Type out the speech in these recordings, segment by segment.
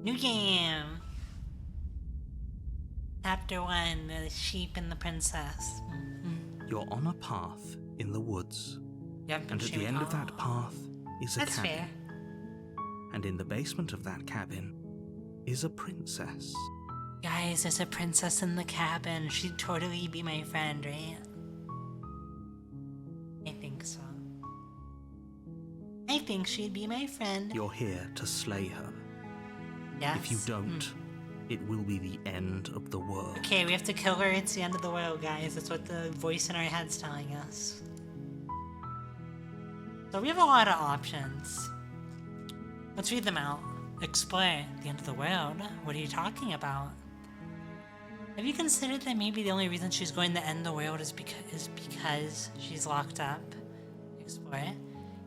New game! Chapter 1, The Sheep and the Princess. You're on a path in the woods. Yep, And at the end of that path is a That's cabin. fair. And in the basement of that cabin is a princess. Guys, there's a princess in the cabin. She'd totally be my friend, right? I think so. I think she'd be my friend. You're here to slay her. Yes. If you don't, it will be the end of the world. Okay, we have to kill her. It's the end of the world, guys. That's what the voice in our head's telling us. So we have a lot of options. Let's read them out. Explore the end of the world. What are you talking about? Have you considered that maybe the only reason she's going to end the world is because she's locked up? Explore.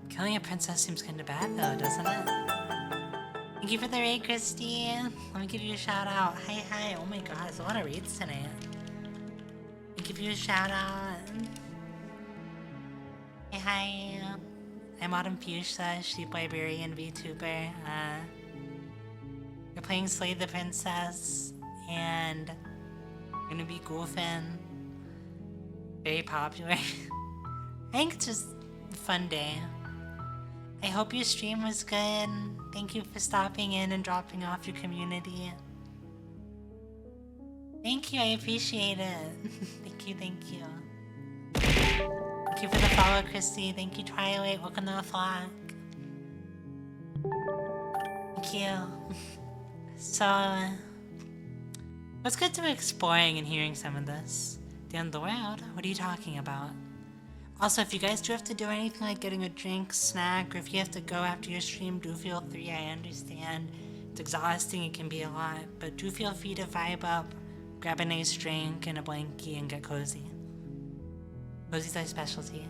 Killing a princess seems kind of bad though, doesn't it? Thank you for the raid, Christy. Let me give you a shout out. Hi. Oh my god, there's a lot of raids tonight. Let me give you a shout out. Hi. I'm Autumn Fuchsia, Sheep Librarian VTuber. You're playing Slay the Princess, and you're gonna be goofing. Very popular. I think it's just a fun day. I hope your stream was good. Thank you for stopping in and dropping off your community. Thank you, I appreciate it. Thank you. Thank you for the follow, Christy. Thank you, Twilight. Welcome to the flock. Thank you. So, let's get to exploring and hearing some of this. The end of the world? What are you talking about? Also, if you guys do have to do anything like getting a drink, snack, or if you have to go after your stream, do feel free. I understand. It's exhausting, it can be a lot, but do feel free to vibe up, grab a nice drink and a blankie, and get cozy. Cozy's our specialty.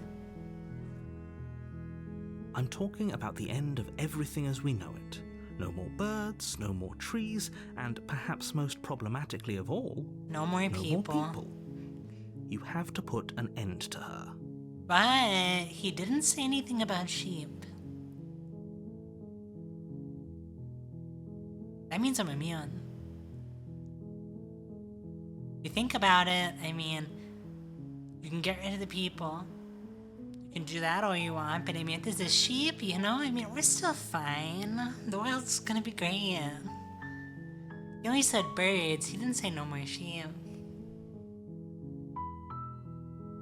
I'm talking about the end of everything as we know it. No more birds, no more trees, and perhaps most problematically of all, No more people. You have to put an end to her. But he didn't say anything about sheep. That means I'm immune. If you think about it, I mean, you can get rid of the people. You can do that all you want, but I mean, if there's a sheep, you know, I mean, we're still fine. The world's gonna be great. He only said birds, he didn't say no more sheep.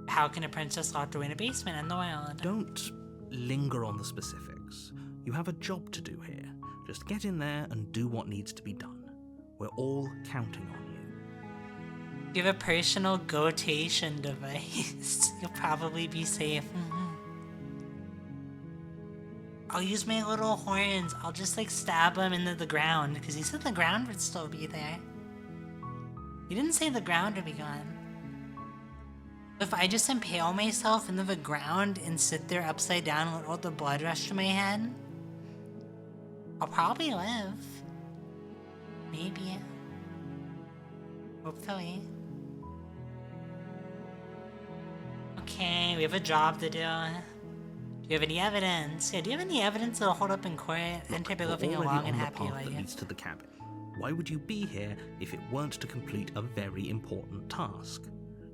How can a princess locked away in a basement in the wild? Don't linger on the specifics. You have a job to do here. Just get in there and do what needs to be done. We're all counting on you. You have a personal gotation device. You'll probably be safe. I'll use my little horns. I'll just like stab him into the ground because he said the ground would still be there. He didn't say the ground would be gone. If I just impale myself into the ground and sit there upside down and let all the blood rush to my head, I'll probably live. Maybe. Hopefully. Okay, we have a job to do. Do you have any evidence? Yeah, do you have any evidence that'll hold up in court? Enter by living a long and happy life. That leads to the cabin. Why would you be here if it weren't to complete a very important task?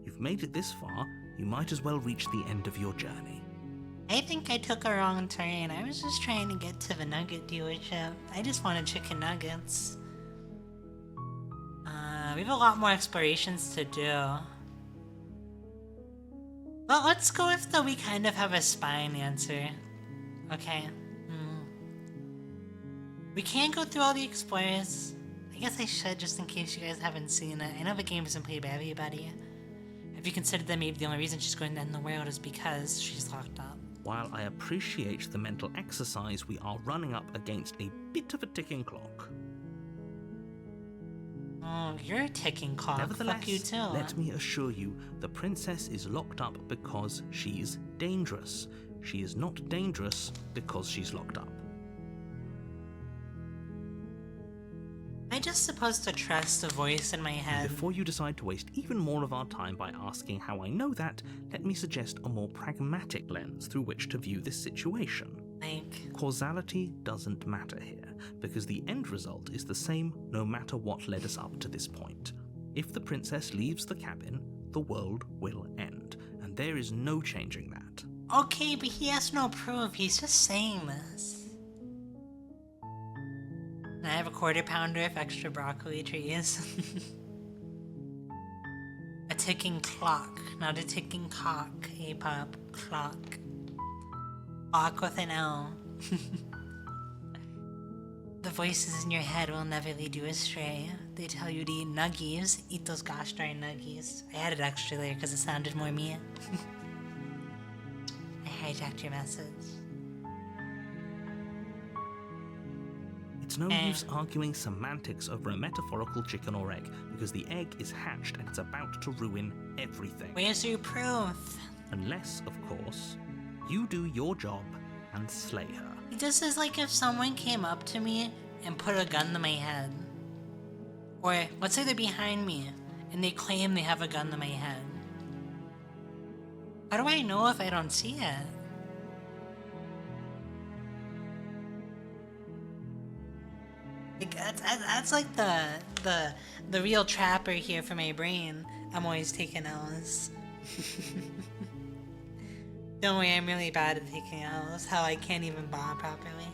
You've made it this far, you might as well reach the end of your journey. I think I took a wrong turn. I was just trying to get to the nugget dealership. I just wanted chicken nuggets. We have a lot more explorations to do. Well, let's go with the we kind of have a spine answer. Okay. We can't go through all the explorers. I guess I should just in case you guys haven't seen it. I know the game isn't played by everybody. Have you considered that maybe the only reason she's going to end the world is because she's locked up? While I appreciate the mental exercise, we are running up against a bit of a ticking clock. Oh, you're a ticking clock. Nevertheless, Fuck you too. let me assure you, the princess is locked up because she's dangerous. She is not dangerous because she's locked up. I'm just supposed to trust the voice in my head. Before you decide to waste even more of our time by asking how I know that, let me suggest a more pragmatic lens through which to view this situation. Like, Causality doesn't matter here, because the end result is the same no matter what led us up to this point. If the princess leaves the cabin, the world will end, and there is no changing that. okay, but he has no proof. He's just saying this. And I have a quarter pounder of extra broccoli trees. A ticking clock, not a ticking cock. A-pop clock. Clock with an L. The voices in your head will never lead you astray. They tell you to eat nuggies. Eat those gosh darn nuggies. I added extra there because it sounded more me. I hijacked your message. It's no use arguing semantics over a metaphorical chicken or egg, because the egg is hatched and it's about to ruin everything. Where's your proof? Unless, of course, you do your job and slay her. This is like if someone came up to me and put a gun to my head. Or, let's say they're behind me and they claim they have a gun to my head. How do I know if I don't see it? Like, that's like the real trapper here for my brain. I'm always taking L's. Don't worry, I'm really bad at taking L's. How I can't even bomb properly.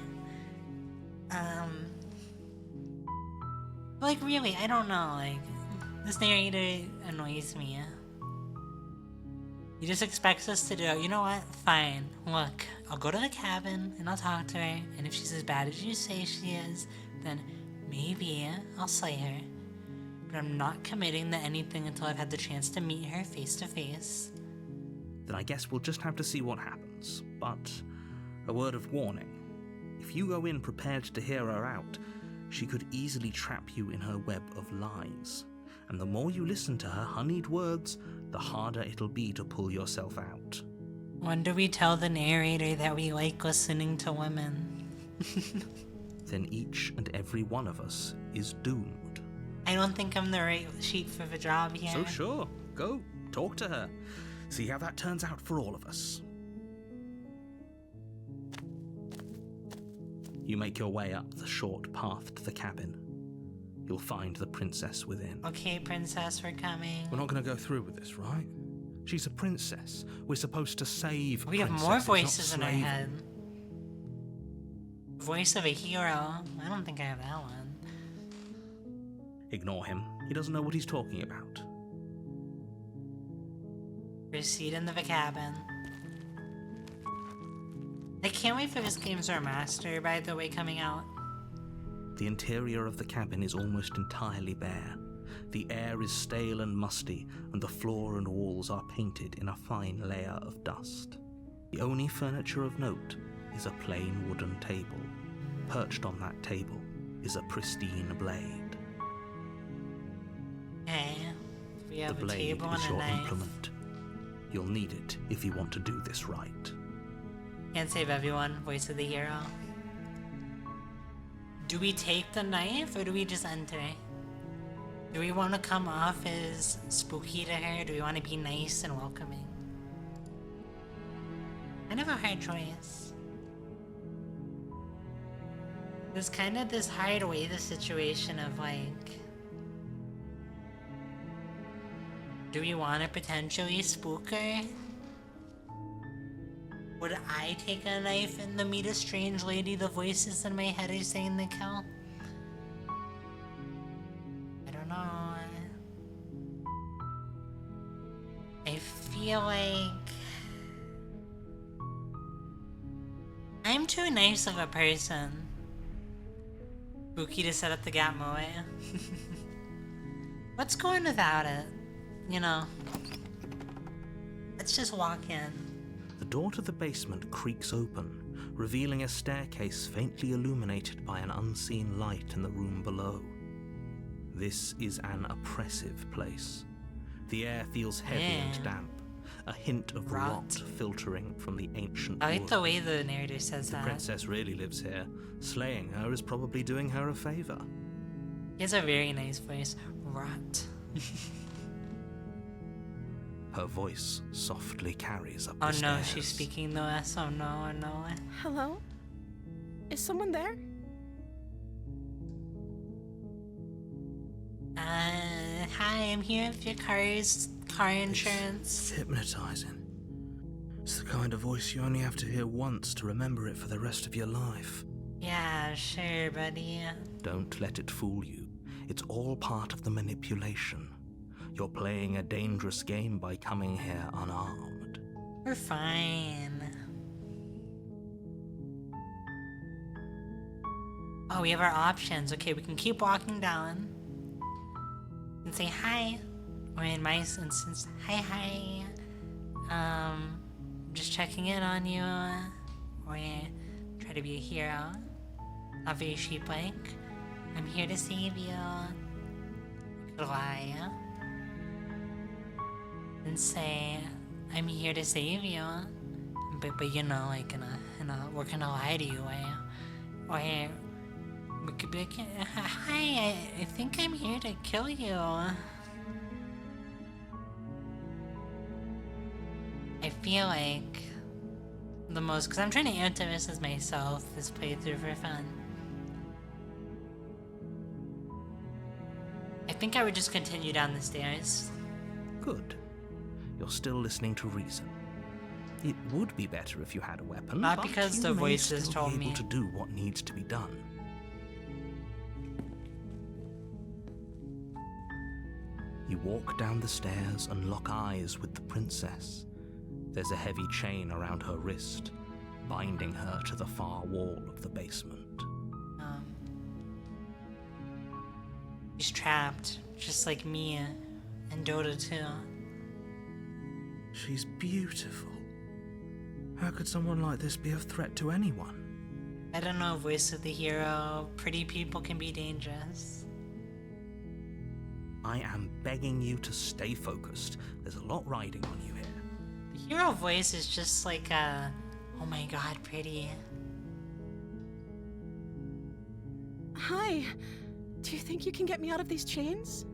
Like, really, I don't know. Like, this narrator annoys me. He just expects us to do it. You know what? Fine. Look, I'll go to the cabin and I'll talk to her. And if she's as bad as you say she is, then maybe I'll slay her. But I'm not committing to anything until I've had the chance to meet her face to face. Then I guess we'll just have to see what happens. But a word of warning. If you go in prepared to hear her out, she could easily trap you in her web of lies. And the more you listen to her honeyed words, the harder it'll be to pull yourself out. When do we tell the narrator that we like listening to women? Then each and every one of us is doomed. I don't think I'm the right sheep for the job here. So sure, go, talk to her. See how that turns out for all of us. You make your way up the short path to the cabin. You'll find the princess within. Okay, princess, we're coming. We're not going to go through with this, right? She's a princess. We're supposed to save We have more princesses, voices not in our slave head. Voice of a hero. I don't think I have that one. Ignore him. He doesn't know what he's talking about. Proceed into the cabin. I can't wait for this game's remaster, by the way, coming out. The interior of the cabin is almost entirely bare. The air is stale and musty, and the floor and walls are painted in a fine layer of dust. The only furniture of note is a plain wooden table. Perched on that table is a pristine blade. Okay, we have The a blade table and is a your knife. implement. You'll need it if you want to do this right. Can't save everyone, voice of the hero. Do we take the knife or do we just enter? Do we want to come off as spooky to her? Do we want to be nice and welcoming? Kind of a hard choice. There's kind of this hide away the situation of like, do we want to potentially spook her? Would I take a knife and meet a strange lady the voices in my head are saying to kill? I don't know. I feel like I'm too nice of a person. Spooky to set up the gap moe. Let's go in without it. You know. Let's just walk in. The door to the basement creaks open, revealing a staircase faintly illuminated by an unseen light in the room below. This is an oppressive place. The air feels heavy and damp, a hint of rot filtering from the ancient I like wood. the way the narrator says The that. princess really lives here. Slaying her is probably doing her a favor. He has a very nice voice. Rot. Her voice softly carries up Oh the no, stairs. she's speaking to us. Oh no, oh no. Hello? Is someone there? Hi, I'm here with your car insurance. It's hypnotizing. It's the kind of voice you only have to hear once to remember it for the rest of your life. Yeah, sure, buddy. Don't let it fool you. It's all part of the manipulation. You're playing a dangerous game by coming here unarmed. We're fine. Oh, we have our options. Okay, we can keep walking down and say hi. Or in my instance, hi. Just checking in on you. Or try to be a hero. Not very sheep-like. I'm here to save you. Could lie. And say, I'm here to save you. But you know, like we're gonna lie to you. Or we could be like, hi, I think I'm here to kill you. I feel like the most, because I'm trying to enter this as myself, this playthrough for fun. I think I would just continue down the stairs. Good. You're still listening to reason. It would be better if you had a weapon, Not but because you the may voices still told be able me. to do what needs to be done. You walk down the stairs and lock eyes with the princess. There's a heavy chain around her wrist, binding her to the far wall of the basement. She's trapped, just like me and Dota too. She's beautiful. How could someone like this be a threat to anyone? I don't know, voice of the hero. Pretty people can be dangerous. I am begging you to stay focused. There's a lot riding on you here. The hero voice is just like oh my god, pretty. Hi. Do you think you can get me out of these chains?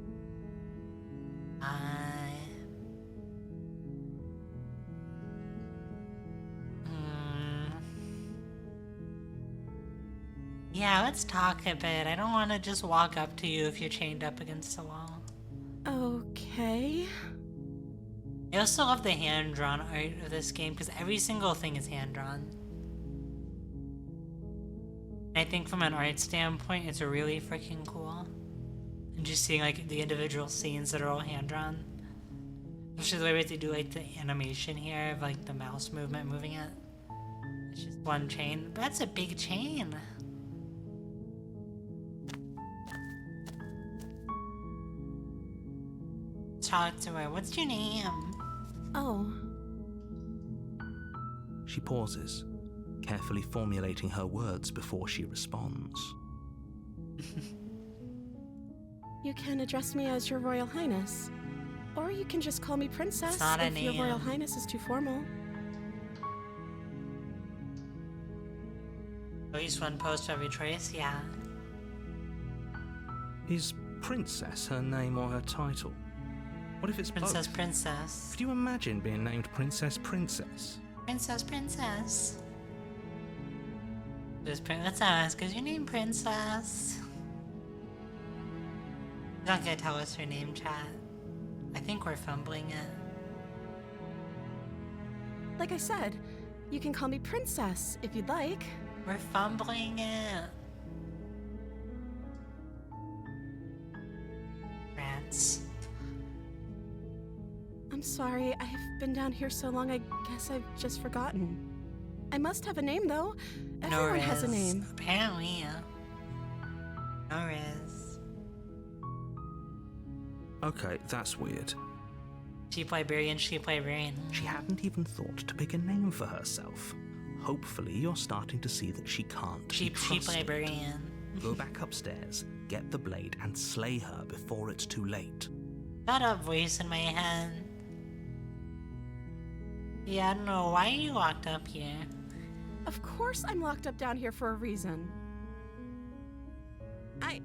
Yeah, let's talk a bit. I don't want to just walk up to you if you're chained up against the wall. Okay. I also love the hand-drawn art of this game because every single thing is hand-drawn. I think from an art standpoint, it's really freaking cool. And just seeing like the individual scenes that are all hand-drawn. Especially the way they do like the animation here of like the mouse movement moving it. It's just one chain. But that's a big chain. Talk to her. What's your name? Oh. She pauses, carefully formulating her words before she responds. You can address me as Your Royal Highness. Or you can just call me Princess It's not a if Your name. Royal Highness is too formal. At least one post every choice, yeah. Is Princess her name or her title? What if it's Princess, both? princess. Could you imagine being named Princess Princess? Princess, princess. Let's ask, is your name Princess? She's not gonna tell us her name, chat. I think we're fumbling it. Like I said, you can call me Princess if you'd like. We're fumbling it. Rats. I'm sorry, I've been down here so long I guess I've just forgotten. I must have a name though. Everyone has a name. Apparently, yeah. No riz. Okay, that's weird. Sheep librarian, sheep librarian. She hadn't even thought to pick a name for herself. Hopefully you're starting to see that she can't be Sheep trusted. librarian. Go back upstairs, get the blade, and slay her before it's too late. Shut up, voice in my head. Yeah, I don't know. Why are you locked up here? Of course I'm locked up down here for a reason. I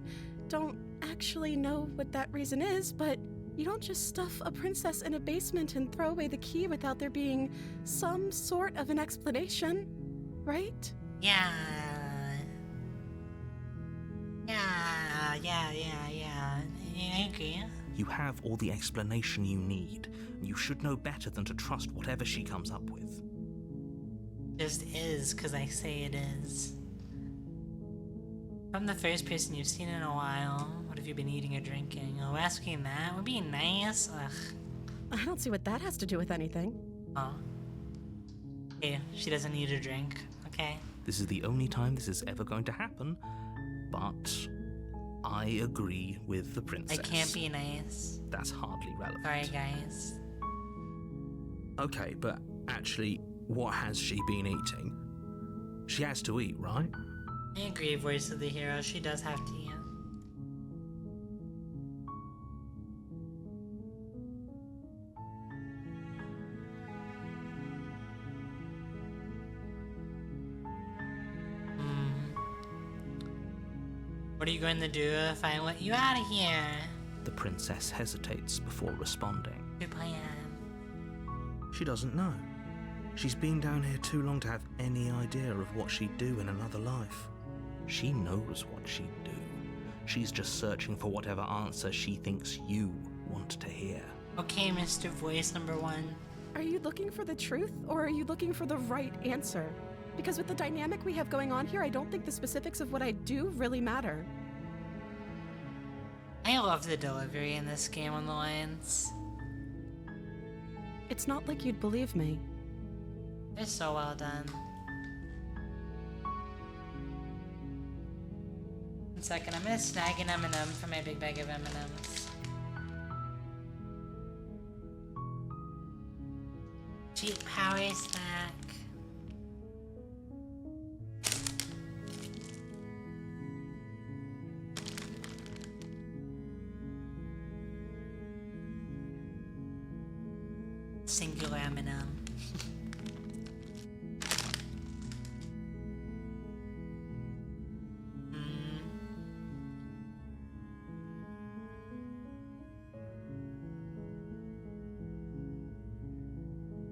don't actually know what that reason is, but you don't just stuff a princess in a basement and throw away the key without there being some sort of an explanation, right? Yeah. yeah. I agree. You have all the explanation you need. You should know better than to trust whatever she comes up with. Just is, because I say it is. I'm the first person you've seen in a while. What have you been eating or drinking? Oh, asking that would be nice. Ugh. I don't see what that has to do with anything. Oh. Okay, she doesn't need a drink. Okay. This is the only time this is ever going to happen, but I agree with the princess. I can't be nice. That's hardly relevant. Sorry, guys. Okay, but actually, what has she been eating? She has to eat, right? I agree, voice of the hero. She does have to eat. What are you going to do if I let you out of here? The princess hesitates before responding. Good plan. She doesn't know. She's been down here too long to have any idea of what she'd do in another life. She knows what she'd do. She's just searching for whatever answer she thinks you want to hear. Okay, Mr. Voice number 1. Are you looking for the truth, or are you looking for the right answer? Because with the dynamic we have going on here, I don't think the specifics of what I do really matter. I love the delivery in this game on the lines. It's not like you'd believe me. They're so well done. 1 second, I'm gonna snag an M&M for my big bag of M&Ms. Cheap power snack. Singular M&M.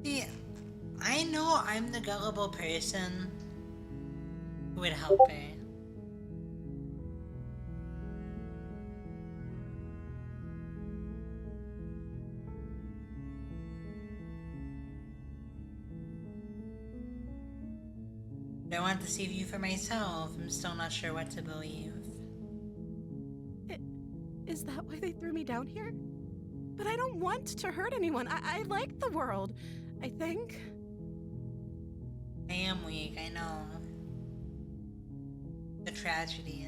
See, I know I'm the gullible person who would help her. I want to see you for myself. I'm still not sure what to believe. Is that why they threw me down here? But I don't want to hurt anyone. I like the world, I think. I am weak, I know. The tragedy.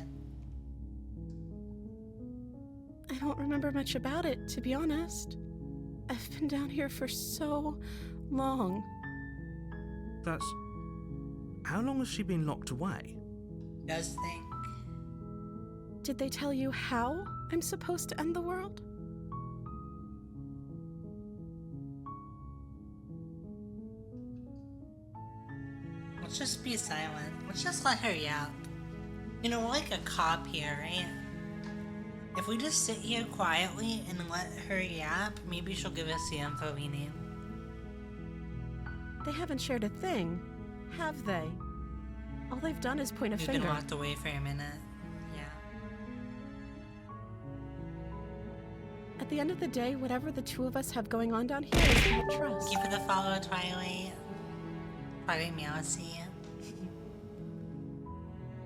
I don't remember much about it, to be honest. I've been down here for so long. That's... How long has she been locked away? Just think. Did they tell you how I'm supposed to end the world? Let's just be silent. Let's just let her yap. You know, we're like a cop here, right? If we just sit here quietly and let her yap, maybe she'll give us the info we need. They haven't shared a thing, have they? All they've done is point a We've finger. been locked away for a minute. Yeah. At the end of the day, whatever the two of us have going on down here is about trust. Keep it the follow, Twilight. Twilight Meowsy.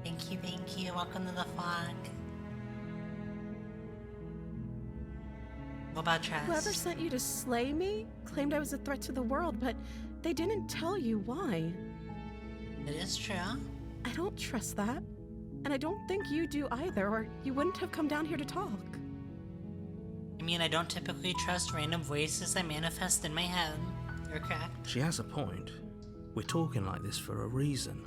Thank you. Welcome to the fog. What about trust? Whoever sent you to slay me claimed I was a threat to the world, but they didn't tell you why. It is true. I don't trust that. And I don't think you do either, or you wouldn't have come down here to talk. I mean, I don't typically trust random voices I manifest in my head. You're correct. She has a point. We're talking like this for a reason.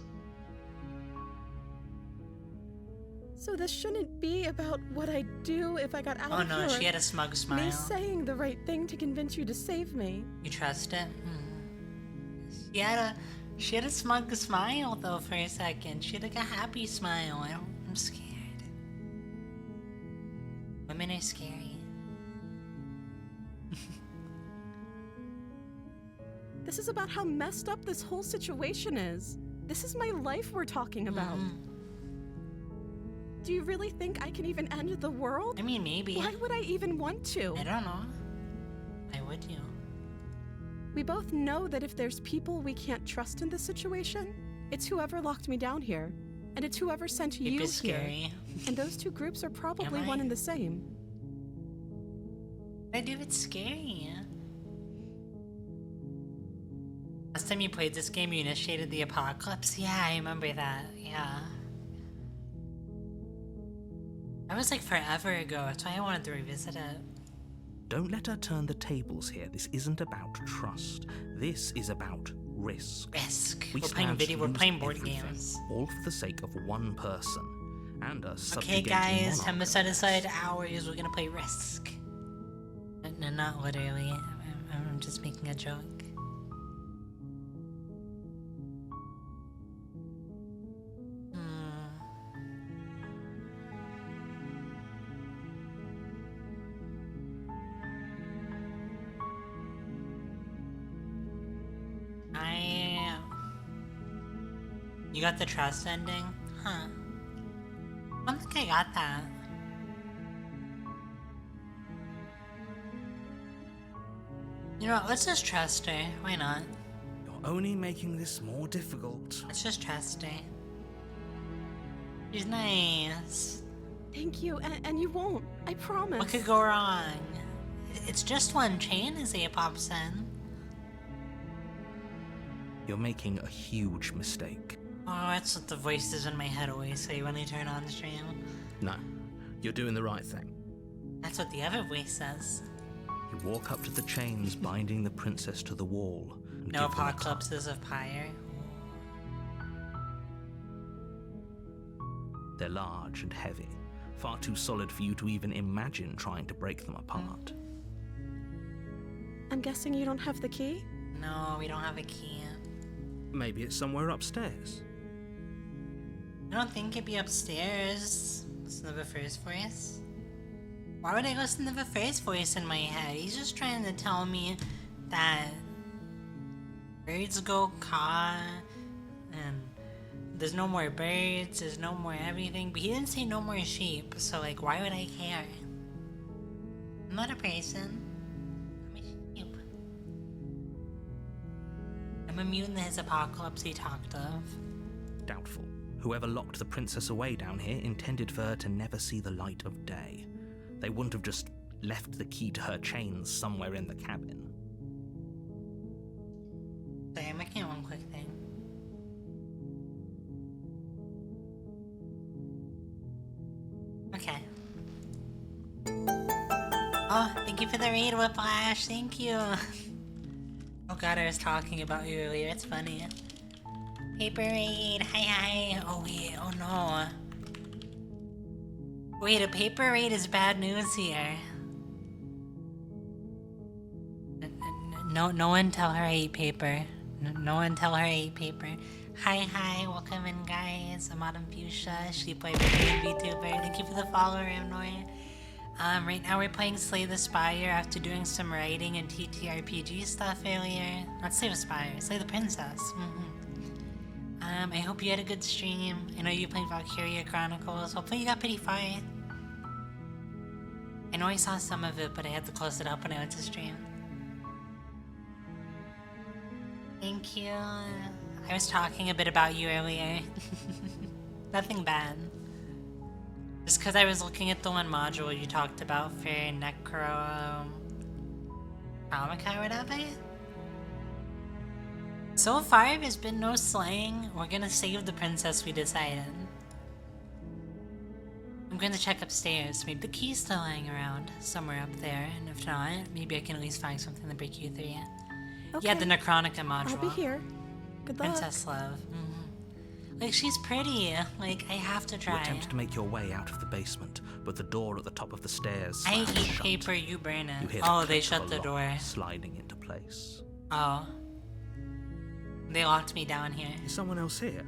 So this shouldn't be about what I'd do if I got out Oh of here. no, she had a smug smile. Me saying the right thing to convince you to save me. You trust it? She had a smug smile though for a second. She had like a happy smile. I'm scared. Women are scary. This is about how messed up this whole situation is. This is my life we're talking about. Do you really think I can even end the world? I mean, maybe. Why would I even want to? I don't know. Why would you? We both know that if there's people we can't trust in this situation, it's whoever locked me down here. And it's whoever sent you here. Scary. And those two groups are probably Am I? one and the same. I do, it's scary. Last time you played this game, you initiated the apocalypse? Yeah, I remember that, yeah. That was like forever ago, that's why I wanted to revisit it. Don't let her turn the tables here. This isn't about trust. This is about risk. Risk. We We're stand to we're lose playing board everything, games. all for the sake of one person and a Okay, subjugating guys, monarch. time to set aside hours. We're gonna play Risk. No, not literally. I'm just making a joke. You got the trust ending? Huh. I don't think I got that. You know what, let's just trust her. Why not? You're only making this more difficult. Let's just trust her. She's nice. Thank you, and you won't. I promise. What could go wrong? It's just one chain, as he pops in. You're making a huge mistake. Oh, that's what the voices in my head always say when I turn on the stream. No, you're doing the right thing. That's what the other voice says. You walk up to the chains binding the princess to the wall. And No give them a tug. apocalypses of pyre. They're large and heavy, far too solid for you to even imagine trying to break them apart. I'm guessing you don't have the key? No, we don't have a key. Maybe it's somewhere upstairs. I don't think it'd be upstairs. Listen to the first voice. Why would I listen to the first voice in my head? He's just trying to tell me that birds go caw and there's no more birds, there's no more everything, but he didn't say no more sheep, so like why would I care? I'm not a person. I'm a sheep. I'm immune to his apocalypse he talked of. Doubtful. Whoever locked the princess away down here intended for her to never see the light of day. They wouldn't have just left the key to her chains somewhere in the cabin. Sorry, I'm making one quick thing. Okay. Oh, thank you for the raid, Whiplash. Thank you. Oh god, I was talking about you earlier. It's funny. Paper raid. Hi. Oh wait, oh no. Wait, a paper raid is bad news here. No one tell her I ate paper. No one tell her I ate paper. Hi, welcome in guys. I'm Autumn Fuchsia, Sleepwave VTuber. Thank you for the follow, Ramnoy. Right now we're playing Slay the Spire after doing some writing and TTRPG stuff earlier. Not Slay the Spire, Slay the Princess. I hope you had a good stream. I know you played Valkyria Chronicles. Hopefully you got pretty far. I know I saw some of it, but I had to close it up when I went to stream. Thank you. I was talking a bit about you earlier. Nothing bad. Just because I was looking at the one module you talked about for Necro... Comica or whatever? So far, there's been no slaying. We're gonna save the princess, we decided. I'm gonna check upstairs. Maybe the key's still lying around somewhere up there. And if not, maybe I can at least find something to break you through. Okay. Yeah, the Necronica module. I'll be here. Good luck. Princess Love. Like, she's pretty. Like, I have to You try. attempt to make your way out of the basement, but the door at the top of the stairs I slams eat shut. paper, you burn You it. hear Oh, the they click of shut a the lock door. sliding into place. Oh. They locked me down here. Is someone else here?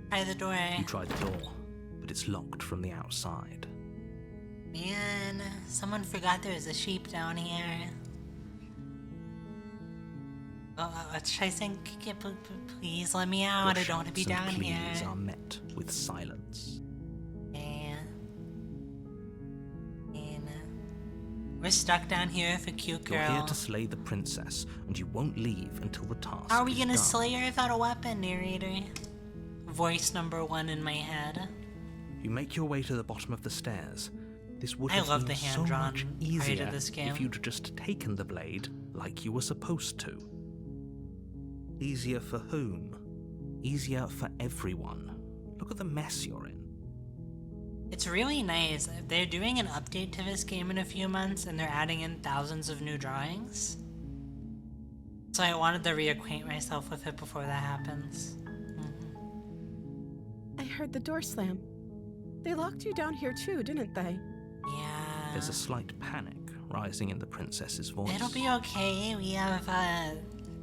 Try the door. You try the door, but it's locked from the outside. Man, someone forgot there was a sheep down here. Let's try saying, please let me out. Your I don't want to be shouts down and pleas here. are met with silence. We're stuck down here with a cute girl. You're here to slay the princess, and you won't leave until the task How are we is gonna done. slay her without a weapon, narrator? Voice number 1 in my head. You make your way to the bottom of the stairs. This would I have love been the so hand-drawn much part easier of this game. if you'd just taken the blade like you were supposed to. Easier for whom? Easier for everyone. Look at the mess you're in. It's really nice. They're doing an update to this game in a few months, and they're adding in thousands of new drawings. So I wanted to reacquaint myself with it before that happens. I heard the door slam. They locked you down here too, didn't they? Yeah. There's a slight panic rising in the princess's voice. It'll be okay. We have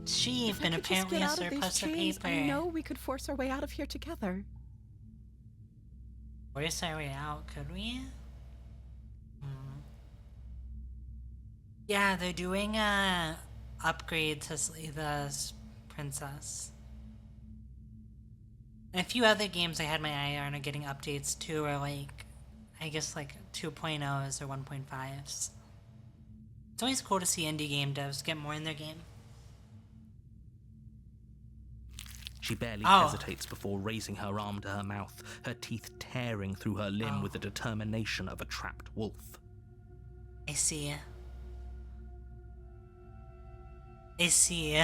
sheep If I and could just apparently get a out of these surplus of chains, paper. I know we could force our way out of here together. Where's our way out? Could we? Yeah, they're doing a upgrade to slay the princess. And a few other games I had my eye on are getting updates too, or like, I guess like 2.0s or 1.5s. It's always cool to see indie game devs get more in their game. She barely hesitates before raising her arm to her mouth, her teeth tearing through her limb with the determination of a trapped wolf. I see. I see.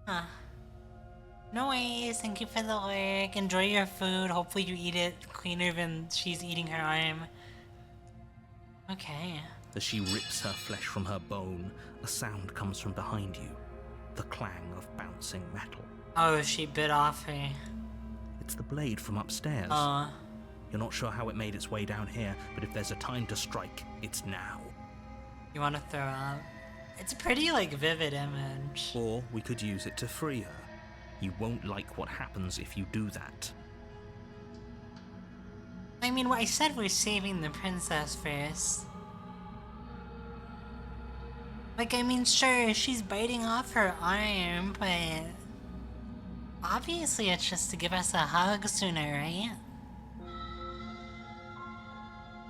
Huh. No worries, thank you for the work. Enjoy your food. Hopefully you eat it cleaner than she's eating her arm. Okay. As she rips her flesh from her bone, a sound comes from behind you. The clang of bouncing metal. Oh, she bit off her. It's the blade from upstairs. You're not sure how it made its way down here, but if there's a time to strike, it's now. You want to throw up? It's a pretty, like, vivid image. Or we could use it to free her. You won't like what happens if you do that. I mean, what I said we're saving the princess first. Like, I mean, sure, she's biting off her arm, but obviously it's just to give us a hug sooner, right?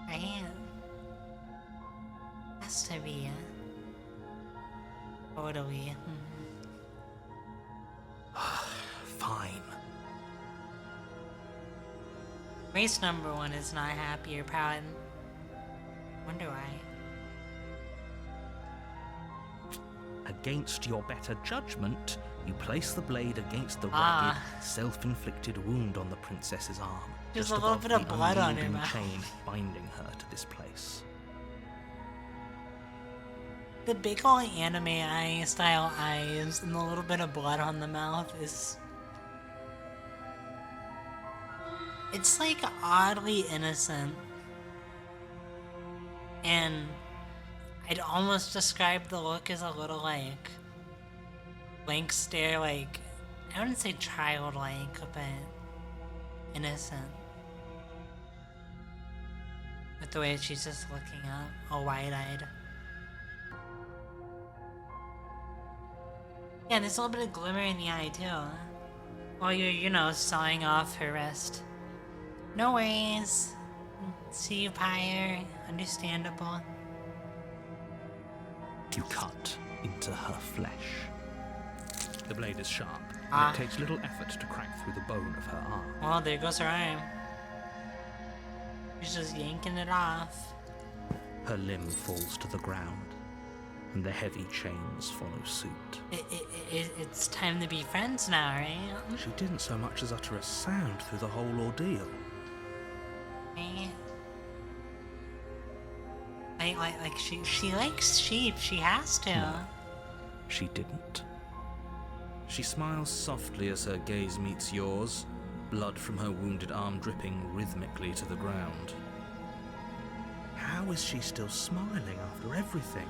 Right? Has to be. Totally. Fine. Race number 1 is not happy or proud. Wonder why. Against your better judgment, you place the blade against the ragged, self-inflicted wound on the princess's arm. There's just a little above bit of the blood on her unyielding mouth. chain binding her to this place. The big ol' anime eye style eyes and the little bit of blood on the mouth is... It's like oddly innocent. And I'd almost describe the look as a little like blank stare, like I wouldn't say childlike, but innocent. With the way she's just looking up, all wide-eyed. Yeah, there's a little bit of glimmer in the eye too. While you're, you know, sawing off her wrist. No worries. See you, Pyre. Understandable. You cut into her flesh. The blade is sharp, and it takes little effort to crack through the bone of her arm. Well, there goes her arm. She's just yanking it off. Her limb falls to the ground, and the heavy chains follow suit. It's time to be friends now, right? She didn't so much as utter a sound through the whole ordeal. Like she likes sheep. She has to. No, she didn't. She smiles softly as her gaze meets yours, blood from her wounded arm dripping rhythmically to the ground. How is she still smiling after everything?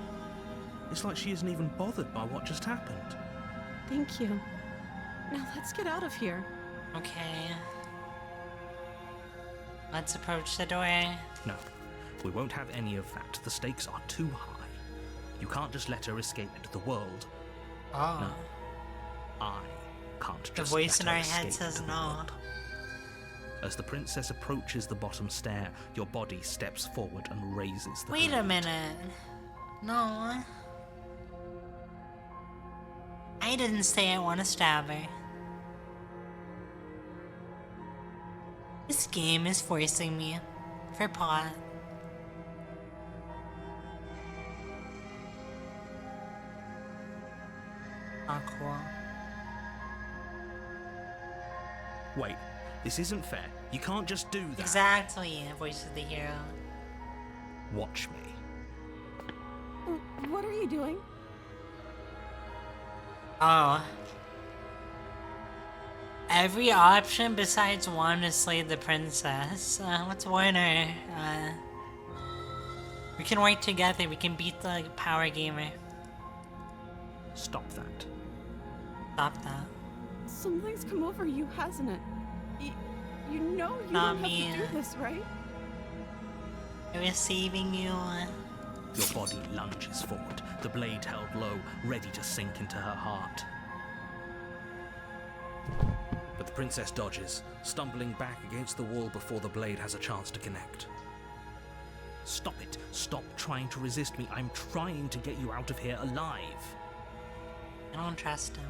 It's like she isn't even bothered by what just happened. Thank you. Now let's get out of here. Okay. Let's approach the door. No, we won't have any of that. The stakes are too high. You can't just let her escape into the world. Oh. No. I can't just The voice in let our her head escape says into the no. world. As the princess approaches the bottom stair, your body steps forward and raises the Wait a blade. minute. No. I didn't say I want to stab her. This game is forcing me. For plot. Oh, cool. Wait, this isn't fair. You can't just do that. Exactly, voice of the hero. Watch me. What are you doing? Oh. Every option besides one to slay the princess. Let's warn her. We can work together. We can beat the power gamer. Stop that. Stop that. Something's come over you, hasn't it? You know you Not don't me. have to do this, right? I was saving you. Your body lunges forward, the blade held low, ready to sink into her heart. But the princess dodges, stumbling back against the wall before the blade has a chance to connect. Stop it. Stop trying to resist me. I'm trying to get you out of here alive. I don't trust him.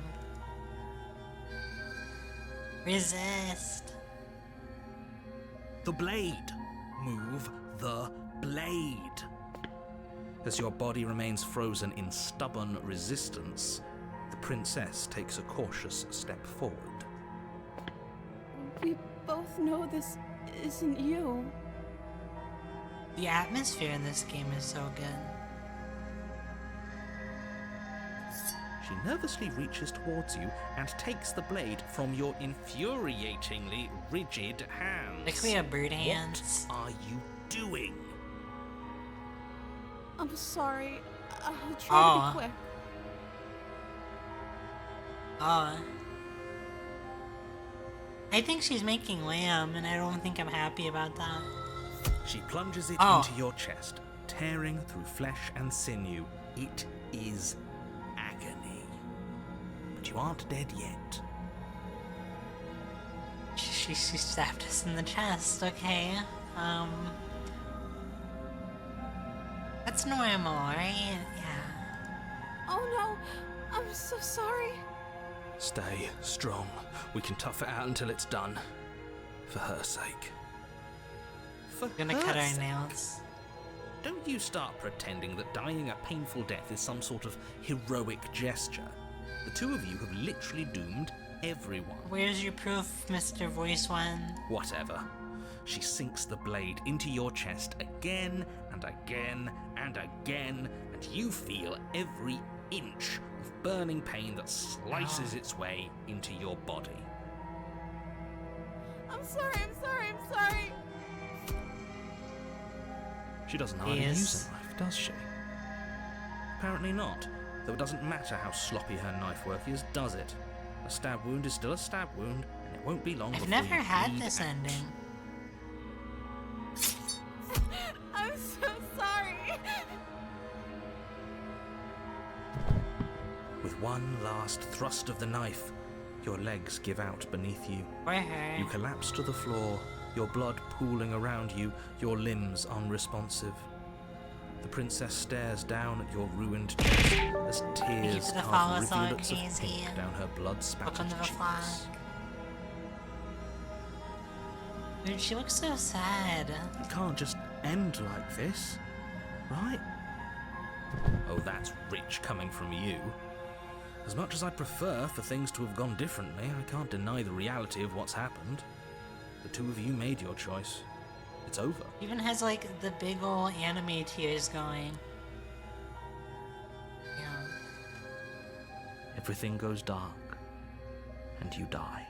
Resist. The blade. Move the blade. As your body remains frozen in stubborn resistance, the princess takes a cautious step forward. We both know this isn't you. The atmosphere in this game is so good. She nervously reaches towards you and takes the blade from your infuriatingly rigid hands. Like we have bird hands. What are you doing? I'm sorry. I'll try to be quick. Oh. I think she's making lamb, and I don't think I'm happy about that. She plunges it Oh. into your chest, tearing through flesh and sinew. It is agony. But you aren't dead yet. She stabbed us in the chest, okay. That's normal, right? Yeah. Oh no, I'm so sorry. Stay strong. We can tough it out until it's done. For her sake. For We're gonna her cut our sake. nails. Don't you start pretending that dying a painful death is some sort of heroic gesture. The two of you have literally doomed everyone. Where's your proof, Mr. Voice One? Whatever. She sinks the blade into your chest again and again and again, and you feel every inch of burning pain that slices its way into your body. I'm sorry, I'm sorry, I'm sorry. She doesn't hardly Yes. use a knife, does she? Apparently not, though it doesn't matter how sloppy her knife work is, does it? A stab wound is still a stab wound, and it won't be long I've before never you had bleed this out. ending. I'm so sorry. With one last thrust of the knife, your legs give out beneath you. Or her. You collapse to the floor, your blood pooling around you, your limbs unresponsive. The princess stares down at your ruined chest as tears the fall carve is all rivulets of crazy. pink down her blood-spattered Welcome to the cheeks. flag. Dude, she looks so sad. It can't just end like this, right? Oh, that's rich coming from you. As much as I'd prefer for things to have gone differently, I can't deny the reality of what's happened. The two of you made your choice. It's over. Even has like the big ol' anime tears going. Yeah. Everything goes dark, and you die.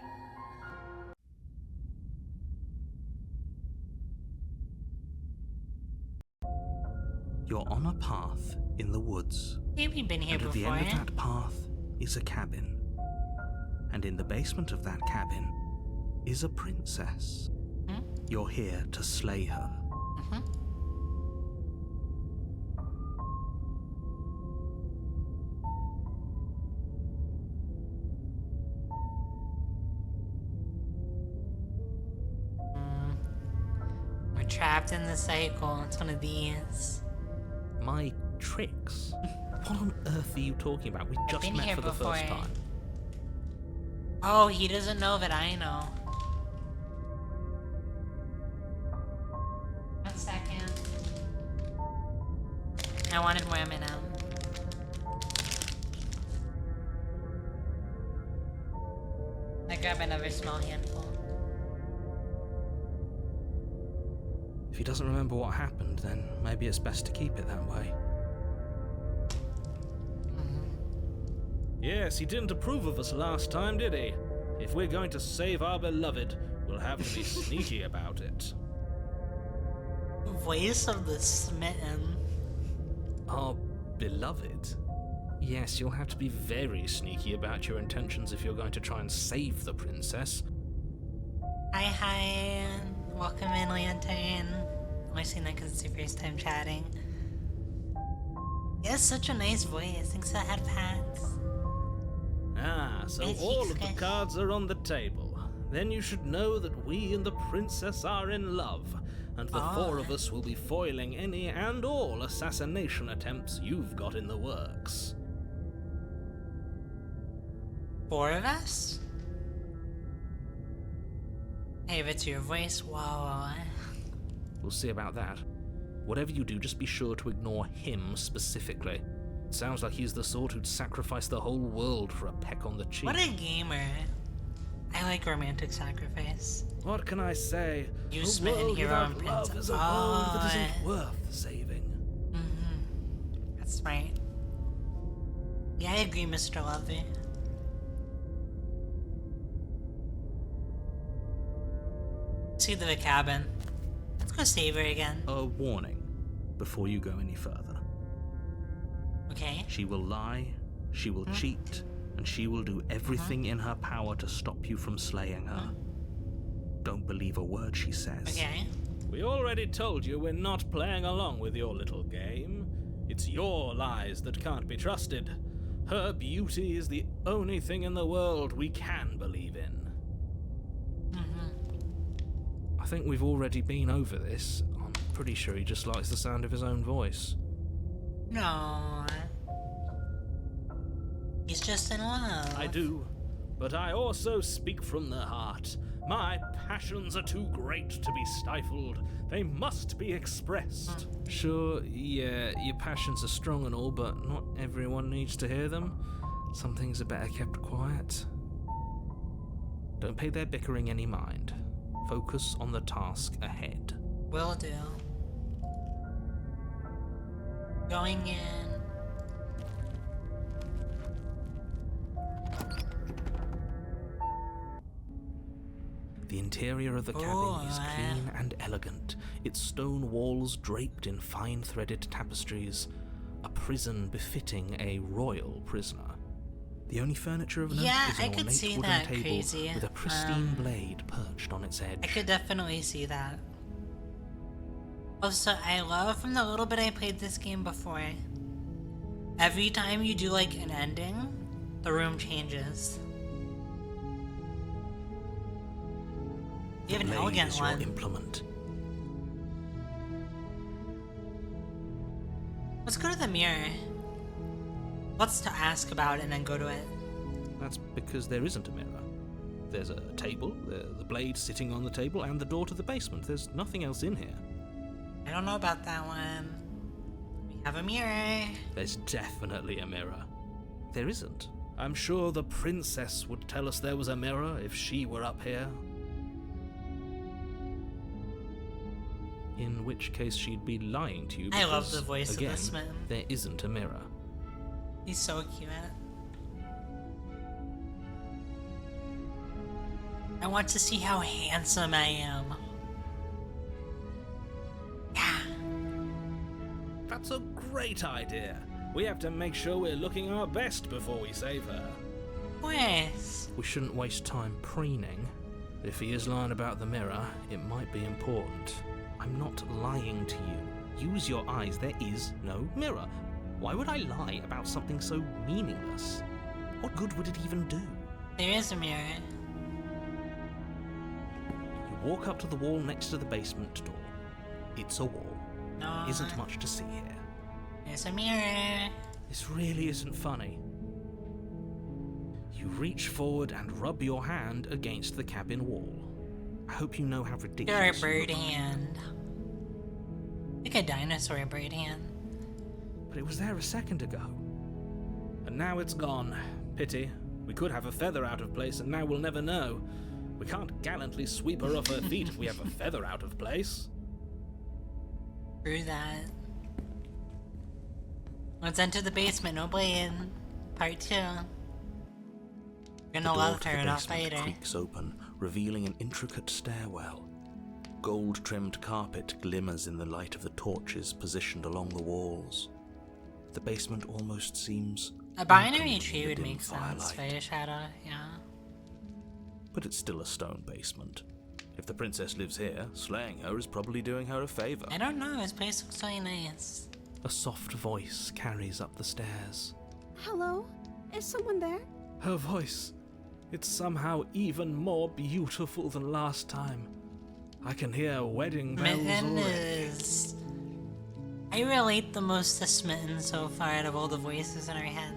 You're on a path in the woods, Maybe we've been here and at the before. end of that path is a cabin. And in the basement of that cabin is a princess. Hmm? You're here to slay her. We're trapped in the cycle. It's one of these. My tricks? What on earth are you talking about? We just been met here for the before. first time. Oh, he doesn't know that I know. 1 second. I wanted more M&M. I grab another small handful. If he doesn't remember what happened, then maybe it's best to keep it that way. Yes, he didn't approve of us last time, did he? If we're going to save our beloved, we'll have to be sneaky about it. Voice of the smitten. Our beloved? Yes, you'll have to be very sneaky about your intentions if you're going to try and save the princess. Hi. Welcome in, Lantern. Only seen that because it's your first time chatting. He has such a nice voice. Thanks for the headpats. Ah, so Yes, all he's of the good. cards are on the table. Then you should know that we and the princess are in love, and the four of us will be foiling any and all assassination attempts you've got in the works. 4 of us? Hey, if it's your voice, whoa. We'll see about that. Whatever you do, just be sure to ignore him specifically. It sounds like he's the sort who'd sacrifice the whole world for a peck on the cheek. What a gamer. I like romantic sacrifice. What can I say? You a smitten world hero without and love princess. is a world that isn't worth saving. That's right. Yeah, I agree, Mr. Lovey. See the cabin. Let's go save her again. A warning before you go any further. Okay. She will lie, she will cheat, and she will do everything in her power to stop you from slaying her. Don't believe a word she says. Okay. We already told you we're not playing along with your little game. It's your lies that can't be trusted. Her beauty is the only thing in the world we can believe in. I think we've already been over this. I'm pretty sure he just likes the sound of his own voice. No. He's just in love. I do, but I also speak from the heart. My passions are too great to be stifled. They must be expressed. Sure, yeah, your passions are strong and all, but not everyone needs to hear them. Some things are better kept quiet. Don't pay their bickering any mind. Focus on the task ahead. Will do. Going in. The interior of the cabin is clean and elegant, its stone walls draped in fine threaded tapestries, a prison befitting a royal prisoner. The only furniture of note is I an could ornate see wooden that table crazy. with a pristine blade perched on its edge. I could definitely see that. Also, I love from the little bit I played this game before, every time you do like an ending, the room changes. You have The an blade elegant is your one. implement. Let's go to the mirror. What's to ask about and then go to it? That's because there isn't a mirror. There's a table, the blade sitting on the table, and the door to the basement. There's nothing else in here. I don't know about that one. We have a mirror. There's definitely a mirror. There isn't. I'm sure the princess would tell us there was a mirror if she were up here. In which case she'd be lying to you I love because, the voice again, of this man. there isn't a mirror. He's so cute. I want to see how handsome I am. Yeah. That's a great idea. We have to make sure we're looking our best before we save her. Yes. We shouldn't waste time preening. If he is lying about the mirror, it might be important. I'm not lying to you. Use your eyes. There is no mirror. Why would I lie about something so meaningless? What good would it even do? There is a mirror. You walk up to the wall next to the basement door. It's a wall. No. Isn't much to see here. There's a mirror. This really isn't funny. You reach forward and rub your hand against the cabin wall. I hope you know how You're a ridiculous you bird look. hand. Like a dinosaur bird hand. But it was there a second ago. And now it's gone. Pity. We could have a feather out of place and now we'll never know. We can't gallantly sweep her off her feet if we have a feather out of place. Through that. Let's enter the basement, no blame. Part 2. You're The gonna door love to her, the not basement fight her. creaks open, revealing an intricate stairwell. Gold-trimmed carpet glimmers in the light of the torches positioned along the walls. The basement almost seems A binary open tree in the would dim make sense for firelight. a shadow, yeah. But it's still a stone basement. If the princess lives here, slaying her is probably doing her a favor. I don't know, this place looks really nice. A soft voice carries up the stairs. Hello? Is someone there? Her voice. It's somehow even more beautiful than last time. I can hear wedding bells Mitten already. is... I relate the most to Smitten so far out of all the voices in our head.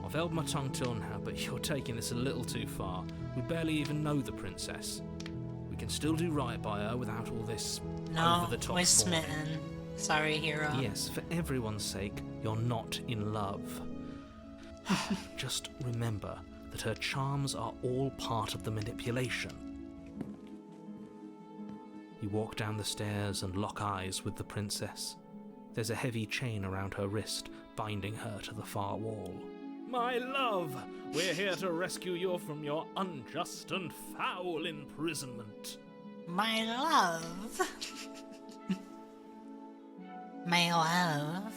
I've held my tongue till now, but you're taking this a little too far. We barely even know the princess. We can still do right by her without all this No, over-the-top we're fawning. Smitten. Sorry, hero. Yes, for everyone's sake, you're not in love. Just remember that her charms are all part of the manipulation. You walk down the stairs and lock eyes with the princess. There's a heavy chain around her wrist, binding her to the far wall. My love, we're here to rescue you from your unjust and foul imprisonment. My love. My love.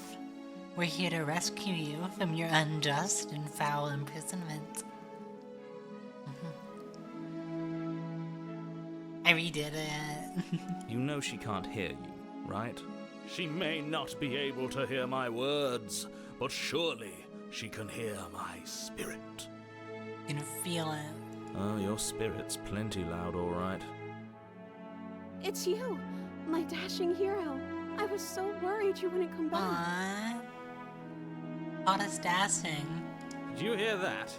We're here to rescue you from your unjust and foul imprisonment. I redid it. You know she can't hear you, right? She may not be able to hear my words, but surely she can hear my spirit. You can feel it. Oh, your spirit's plenty loud, all right. It's you, my dashing hero. I was so worried you wouldn't come back. Aww. Caught us dashing. Did you hear that?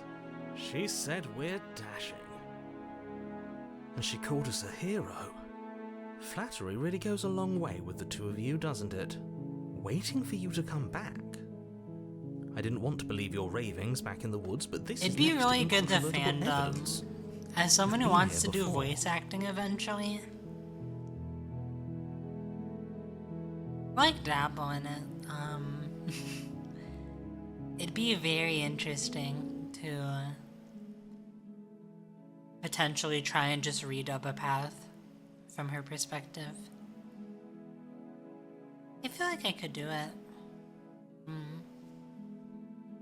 She said we're dashing. And she called us a hero. Flattery really goes a long way with the two of you, doesn't it? Waiting for you to come back. I didn't want to believe your ravings back in the woods, but this It'd is be next really good to incontrovertible fandom. evidence. As someone who You've been wants to here do before. voice acting eventually, I like dabble in it. It'd be very interesting to potentially try and just redub a path from her perspective. I feel like I could do it.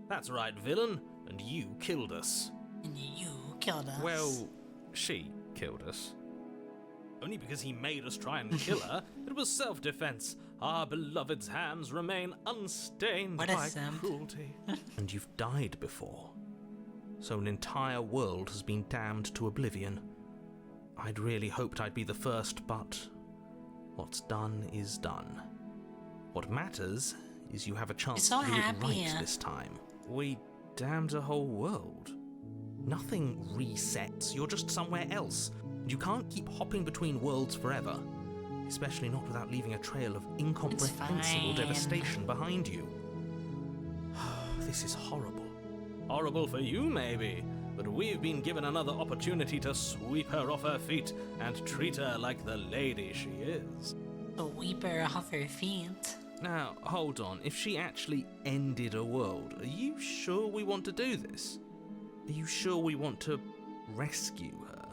That's right, villain, and you killed us. And you killed us. Well, she killed us. Only because he made us try and kill her. It was self-defense. Our beloved's hands remain unstained What a by simp. cruelty. And you've died before. So an entire world has been damned to oblivion. I'd really hoped I'd be the first, but what's done is done. What matters is you have a chance You're so to do happy. it right this time. We damned a whole world. Nothing resets, you're just somewhere else. You can't keep hopping between worlds forever. Especially not without leaving a trail of incomprehensible fine. devastation behind you. This is horrible. Horrible for you, maybe, but we've been given another opportunity to sweep her off her feet and treat her like the lady she is. The weeper off her feet. Now, hold on. If she actually ended a world, are you sure we want to do this? Are you sure we want to rescue her?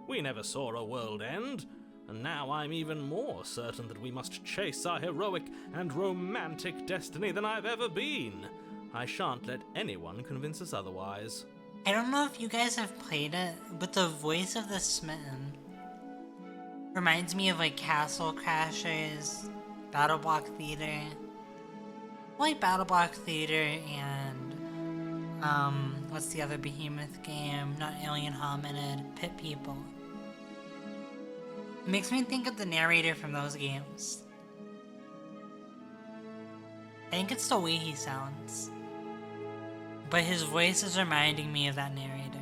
We never saw a world end, and now I'm even more certain that we must chase our heroic and romantic destiny than I've ever been. I shan't let anyone convince us otherwise. I don't know if you guys have played it, but the voice of the Smitten reminds me of like Castle Crashers, Battle Block Theater. I like Battle Block Theater and what's the other behemoth game? Not Alien Hominid, Pit People. It makes me think of the narrator from those games. I think it's the way he sounds. But his voice is reminding me of that narrator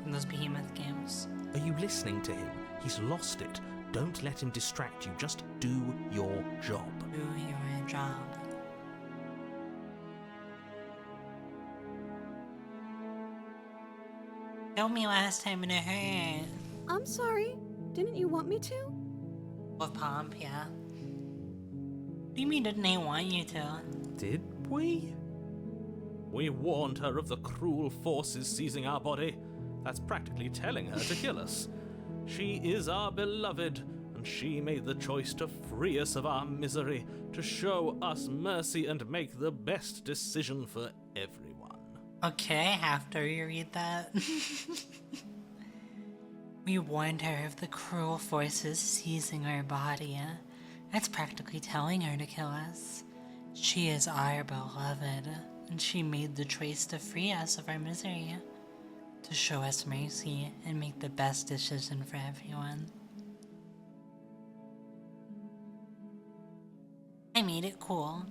from those behemoth games. Are you listening to him? He's lost it. Don't let him distract you. Just do your job. Do your job. Killed me last time and it hurt. I'm sorry. Didn't you want me to? With Pomp, yeah. What do you mean didn't I want you to? Did we? We warned her of the cruel forces seizing our body. That's practically telling her to kill us. She is our beloved, and she made the choice to free us of our misery, to show us mercy and make the best decision for everyone. Okay, after you read that. We warned her of the cruel forces seizing our body. That's practically telling her to kill us. She is our beloved, and she made the choice to free us of our misery, to show us mercy and make the best decision for everyone. I made it cool.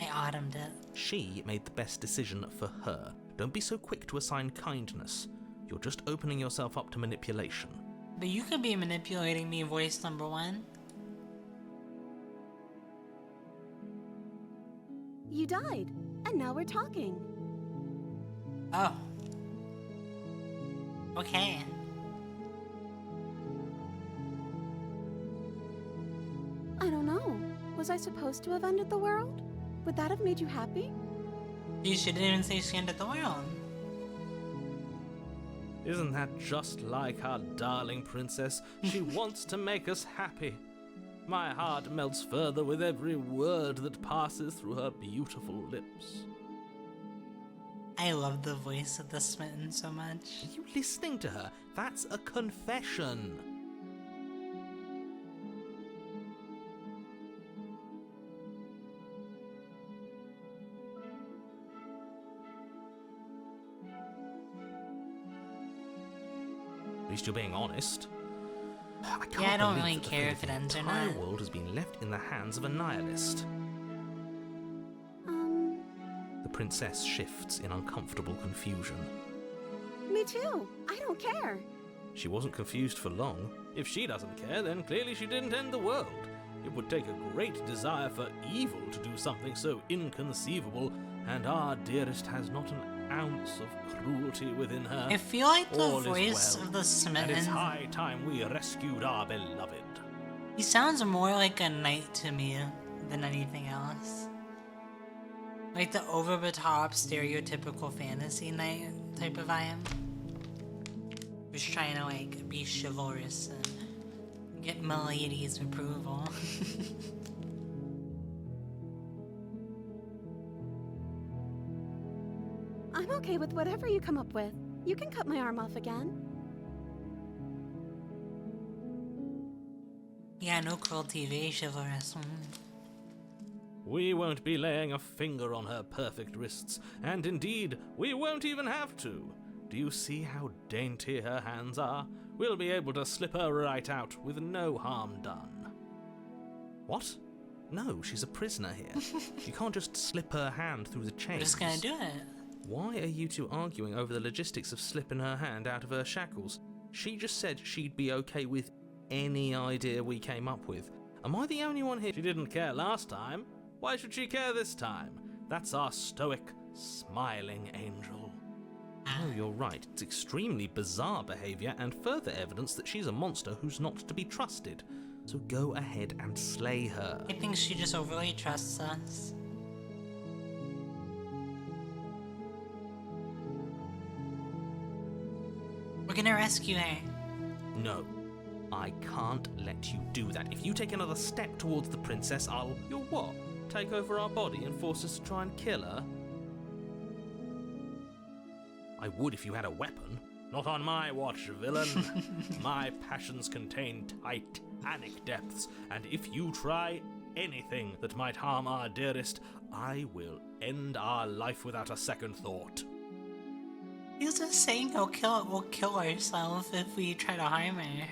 I autumed it. She made the best decision for her. Don't be so quick to assign kindness. You're just opening yourself up to manipulation. But you could be manipulating me, voice number one. You died, and now we're talking. Oh. Okay. I don't know. Was I supposed to have ended the world? Would that have made you happy? You shouldn't even say she ended the world. Isn't that just like our darling princess? She wants to make us happy. My heart melts further with every word that passes through her beautiful lips. I love the voice of the Smitten so much. Are you listening to her? That's a confession. At least you're being honest. I can't Yeah, I don't believe really that the care fate if it of ends or the entire not. world has been left in the hands of a nihilist. The princess shifts in uncomfortable confusion. Me too. I don't care. She wasn't confused for long. If she doesn't care, then clearly she didn't end the world. It would take a great desire for evil to do something so inconceivable, and our dearest has not an ounce of cruelty within her. I feel like the All is voice well, of the and it's Smitten, high time we rescued our beloved. he sounds more like a knight to me than anything else. Like the over-the-top, stereotypical fantasy knight type of vibe. Who's trying to like be chivalrous and get milady's approval. I'm okay with whatever you come up with. You can cut my arm off again. Yeah, no cruelty, very chivalrous. We won't be laying a finger on her perfect wrists, and indeed, we won't even have to. Do you see how dainty her hands are? We'll be able to slip her right out with no harm done. What? No, she's a prisoner here. You can't just slip her hand through the chains. We're just gonna do it. Why are you two arguing over the logistics of slipping her hand out of her shackles? She just said she'd be okay with any idea we came up with. Am I the only one here? She didn't care last time. Why should she care this time? That's our stoic, smiling angel. Oh, you're right. It's extremely bizarre behaviour and further evidence that she's a monster who's not to be trusted. So go ahead and slay her. I think she just overly trusts us. We're gonna rescue her. No, I can't let you do that. If you take another step towards the princess, I'll... You'll what? Take over our body and force us to try and kill her? I would if you had a weapon. Not on my watch, villain. My passions contain titanic depths, and if you try anything that might harm our dearest, I will end our life without a second thought. He's just saying we'll kill ourselves if we try to harm her.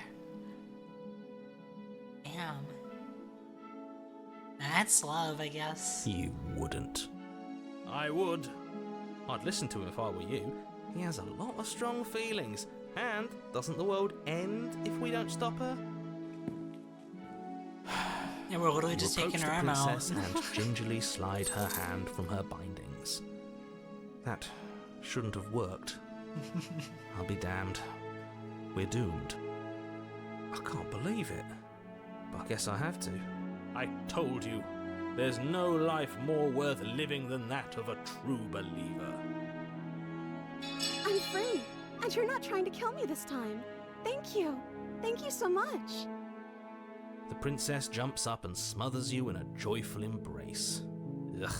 Damn. That's love, I guess. You wouldn't. I would. I'd listen to him if I were you. He has a lot of strong feelings. And doesn't the world end if we don't stop her? Yeah, we're literally just You taking approach her the arm out. princess and gingerly slide her hand from her bindings. That shouldn't have worked. I'll be damned. We're doomed. I can't believe it. But I guess I have to. I told you. There's no life more worth living than that of a true believer. I'm free, and you're not trying to kill me this time. Thank you. Thank you so much. The princess jumps up and smothers you in a joyful embrace. Ugh.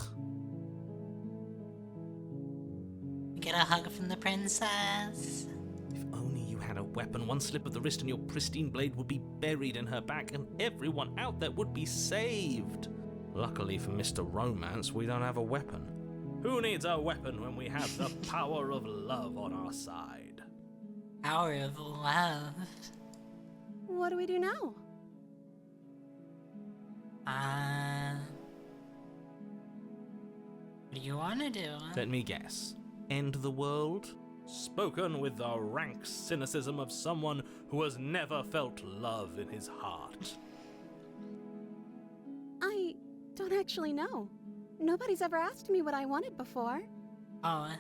Get a hug from the princess. If only you had a weapon, one slip of the wrist and your pristine blade would be buried in her back and everyone out there would be saved. Luckily for Mr. Romance, we don't have a weapon. Who needs a weapon when we have the power of love on our side? Power of love. What do we do now? What do you want to do? Let me guess. End the world? Spoken with the rank cynicism of someone who has never felt love in his heart. I don't actually know. Nobody's ever asked me what I wanted before. Oh.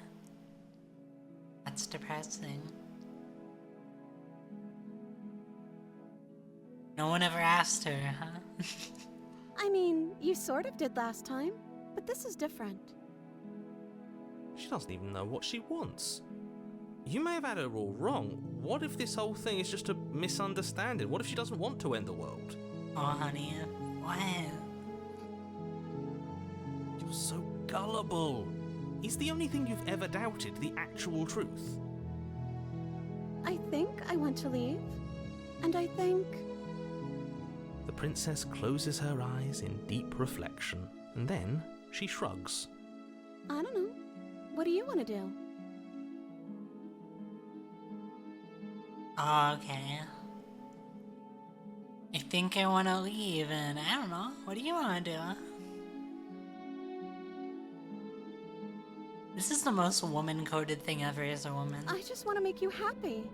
That's depressing. No one ever asked her, huh? I mean, you sort of did last time, but this is different. She doesn't even know what she wants. You may have had her all wrong. What if this whole thing is just a misunderstanding? What if she doesn't want to end the world? Oh, honey. What? You're so gullible. Is the only thing you've ever doubted the actual truth? I think I want to leave, and I think... The princess closes her eyes in deep reflection, and then she shrugs. I don't know. What do you want to do? Okay. I think I want to leave, and I don't know. What do you want to do? This is the most woman-coded thing ever as a woman. I just want to make you happy.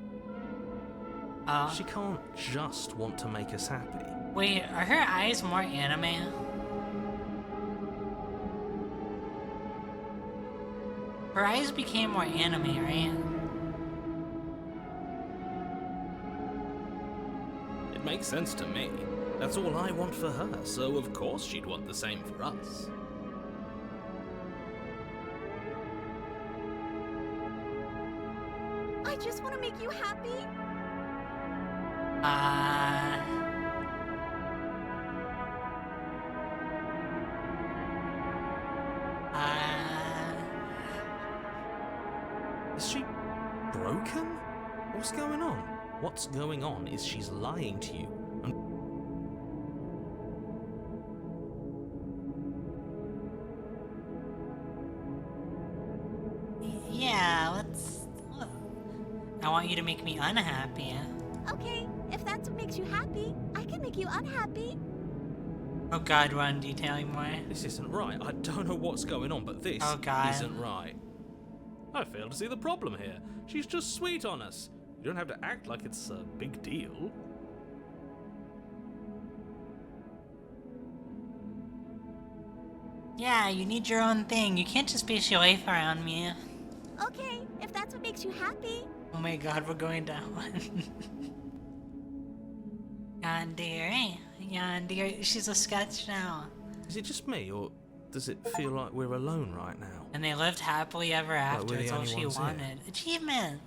Oh. She can't just want to make us happy. Wait, are her eyes more anime? Her eyes became more anime, right? It makes sense to me. That's all I want for her, so of course she'd want the same for us. I just want to make you happy. Is she broken? What's going on? What's going on is she's lying to you. And Yeah, let's... I want you to make me unhappy. Okay, if that's what makes you happy, I can make you unhappy. Oh god, run detailing more. This isn't right. I don't know what's going on, but this Oh, God. isn't right. I fail to see the problem here. She's just sweet on us. You don't have to act like it's a big deal. Yeah, you need your own thing. You can't just base your life around me. Okay, if that's what makes you happy. Oh my god, we're going down. Yandere. Yandere. She's a sketch now. is it just me, or does it feel like we're alone right now? And they lived happily ever after. we're the It's all only she ones here. wanted. Achievement!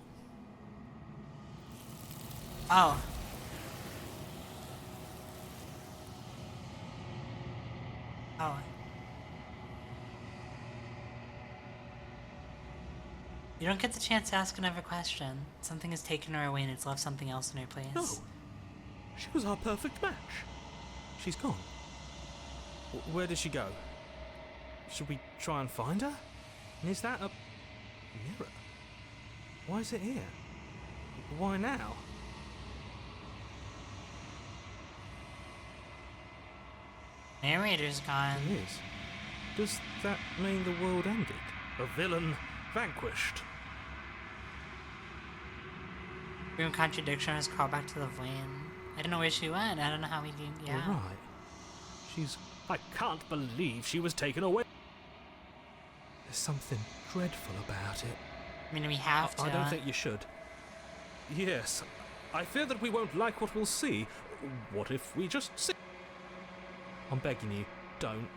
Oh. Oh. You don't get the chance to ask another question. Something has taken her away and it's left something else in her place. No. She was our perfect match. She's gone. Where did she go? Should we try and find her? And is that a mirror? Why is it here? Why now? Narrator's gone. It is. Does that mean the world ended? A villain vanquished. Room contradiction has crawled back to the vein. I don't know where she went. I don't know how we did. Yeah. You're right. I can't believe she was taken away. There's something dreadful about it. I mean, we have to. I don't think you should. Yes. I fear that we won't like what we'll see. What if we just sit? I'm begging you, don't.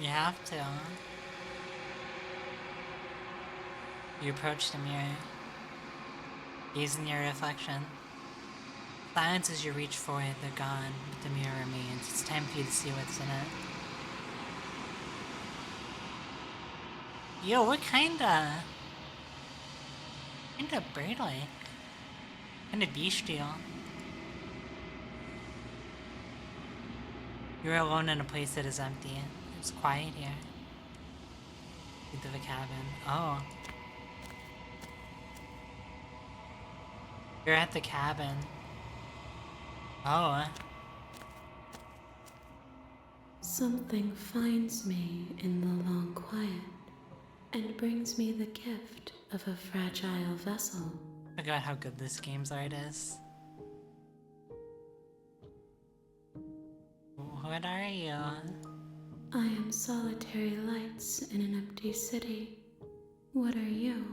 You have to. You approach the mirror. Gaze in your reflection. Silence as you reach for it, they're gone, but the mirror remains. It's time for you to see what's in it. Yo, what kinda bird-like. Kinda bestial. You're alone in a place that is empty. It's quiet here. Into the cabin. Oh. You're at the cabin. Oh. Something finds me in the long quiet and brings me the gift of a fragile vessel. I forgot how good this game's art is. What are you? I am solitary lights in an empty city. What are you?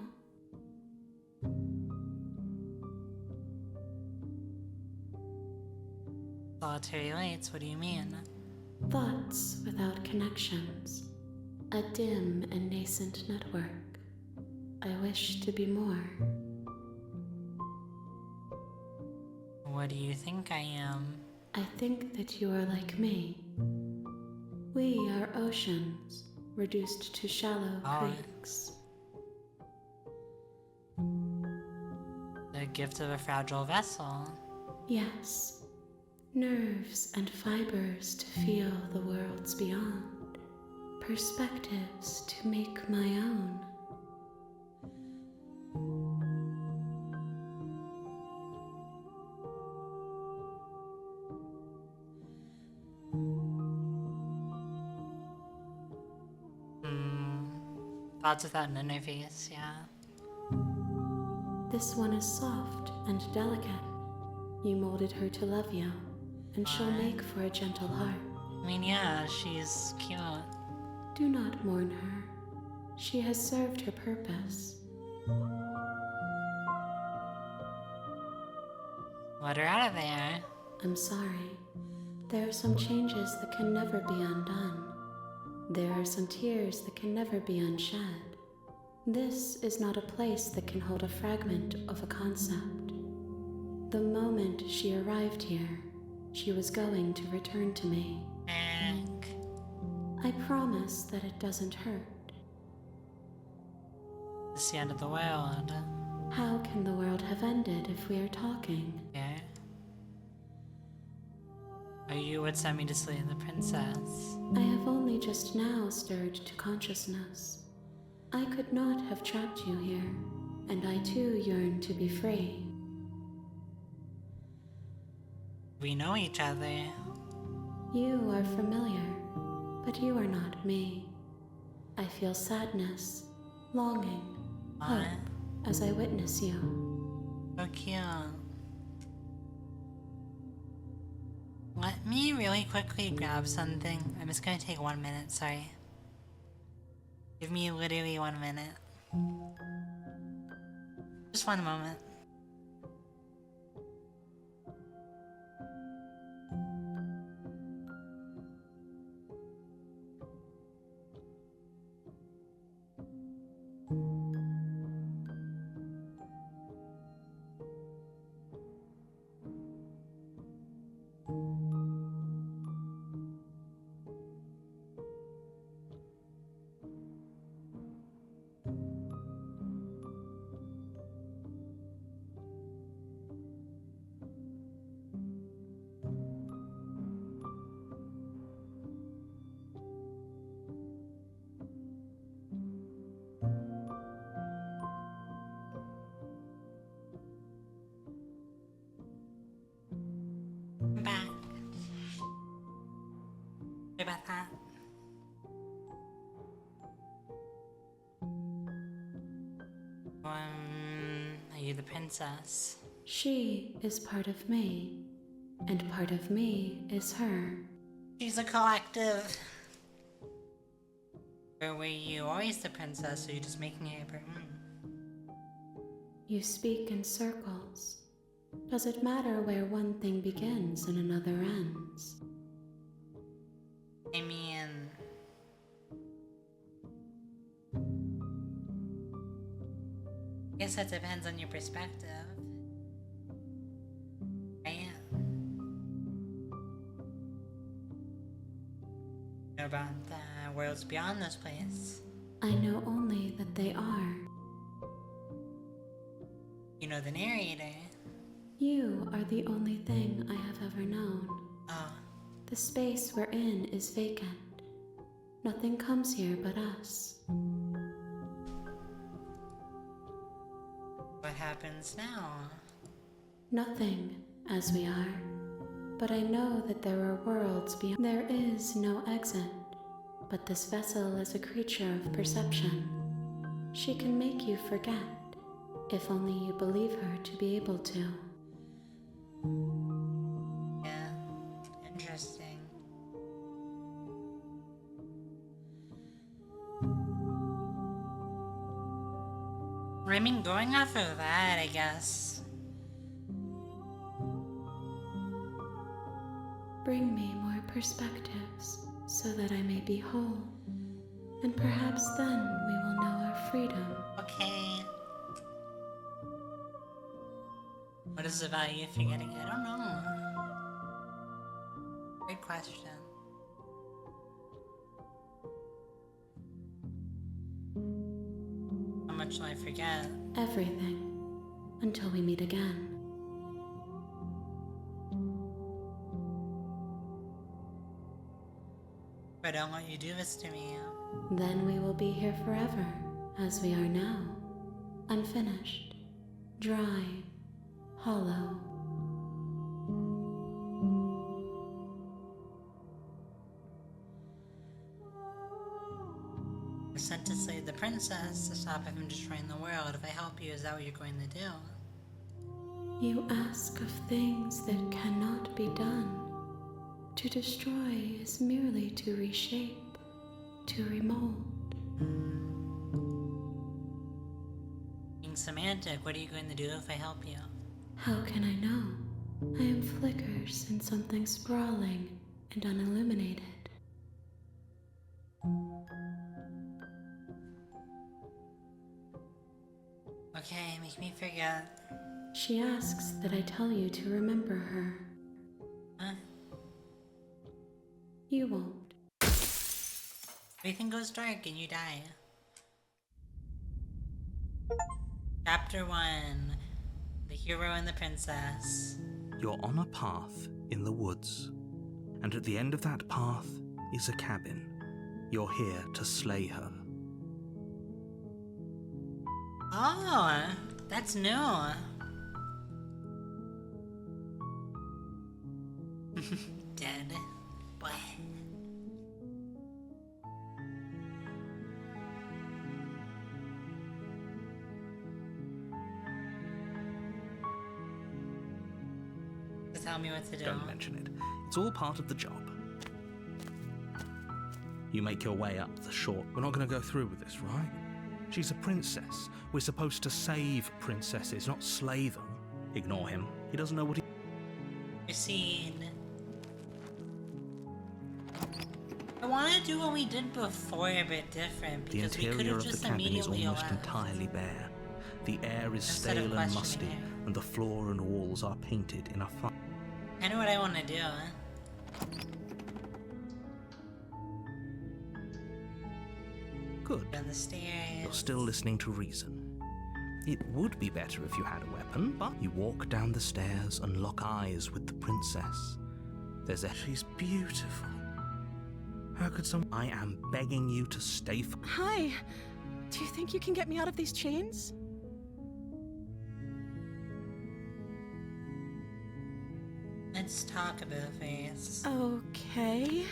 Solitary lights, what do you mean? Thoughts without connections. A dim and nascent network. I wish to be more. What do you think I am? I think that you are like me. We are oceans, reduced to shallow creeks. The gift of a fragile vessel. Yes. Nerves and fibers to feel the worlds beyond. Perspectives to make my own. Thoughts without an interface, yeah. This one is soft and delicate. You molded her to love you, and she'll make for a gentle heart. I mean, yeah, she's cute. Do not mourn her. She has served her purpose. Let her out of there. I'm sorry. There are some changes that can never be undone. There are some tears that can never be unshed. This is not a place that can hold a fragment of a concept. The moment she arrived here, she was going to return to me. I promise that it doesn't hurt. It's the end of the world. How can the world have ended if we are talking? Yeah. Are you what sent me to slay the princess? I have only just now stirred to consciousness. I could not have trapped you here, and I too yearn to be free. We know each other. You are familiar, but you are not me. I feel sadness, longing, hope as I witness you. So cute. Let me really quickly grab something. I'm just gonna take 1 minute, sorry. Give me literally 1 minute. Just 1 moment. you the princess? She is part of me, and part of me is her. She's a collective. Or were you always the princess, or are you just making it your You speak in circles. Does it matter where one thing begins and another ends? I mean... I guess that depends on your perspective. Right? Know about the worlds beyond this place. I know only that they are. You know the narrator. You are the only thing I have ever known. Oh, The space we're in is vacant. Nothing comes here but us. what happens now? Nothing, as we are. But I know that there are worlds beyond. There is no exit, but this vessel is a creature of perception. She can make you forget, if only you believe her to be able to. Yeah, interesting. I mean, going off of that, I guess. Bring me more perspectives, so that I may be whole. And perhaps then we will know our freedom. Okay. What is the value if you're getting it? I don't know. Good question. How much do I forget? Everything. Until we meet again. If I don't let you do this to me. Then we will be here forever, as we are now. Unfinished. Dry. Hollow. You're sent to save the princess to stop him from destroying the world. If I help you, is that what you're going to do? You ask of things that cannot be done. To destroy is merely to reshape, to remold. Being semantic, what are you going to do if I help you? How can I know? I am flickers in something sprawling and unilluminated. Okay, make me forget. She asks that I tell you to remember her. Huh? You won't. Everything goes dark and you die. Chapter 1. The Hero and the Princess. You're on a path in the woods, and at the end of that path is a cabin. You're here to slay her. Oh, that's new. Dead. What? Just tell me what to do. Don't mention it. It's all part of the job. You make your way up the short. We're not going to go through with this, right? She's a princess. We're supposed to save princesses, not slay them. Ignore him. He doesn't know what he... Proceed. I want to do what we did before a bit different The because we could interior have of the just cabin is immediately almost left. entirely bare. The air is Instead of stale and questioning musty, it. and the floor and walls are painted in a fine... I know what I want to do. Good. Down the stairs. You're still listening to reason. It would be better if you had a weapon, but you walk down the stairs and lock eyes with the princess. There's a... She's beautiful. How could some... I am begging you to stay for... Hi. Do you think you can get me out of these chains? Let's talk about face. Okay.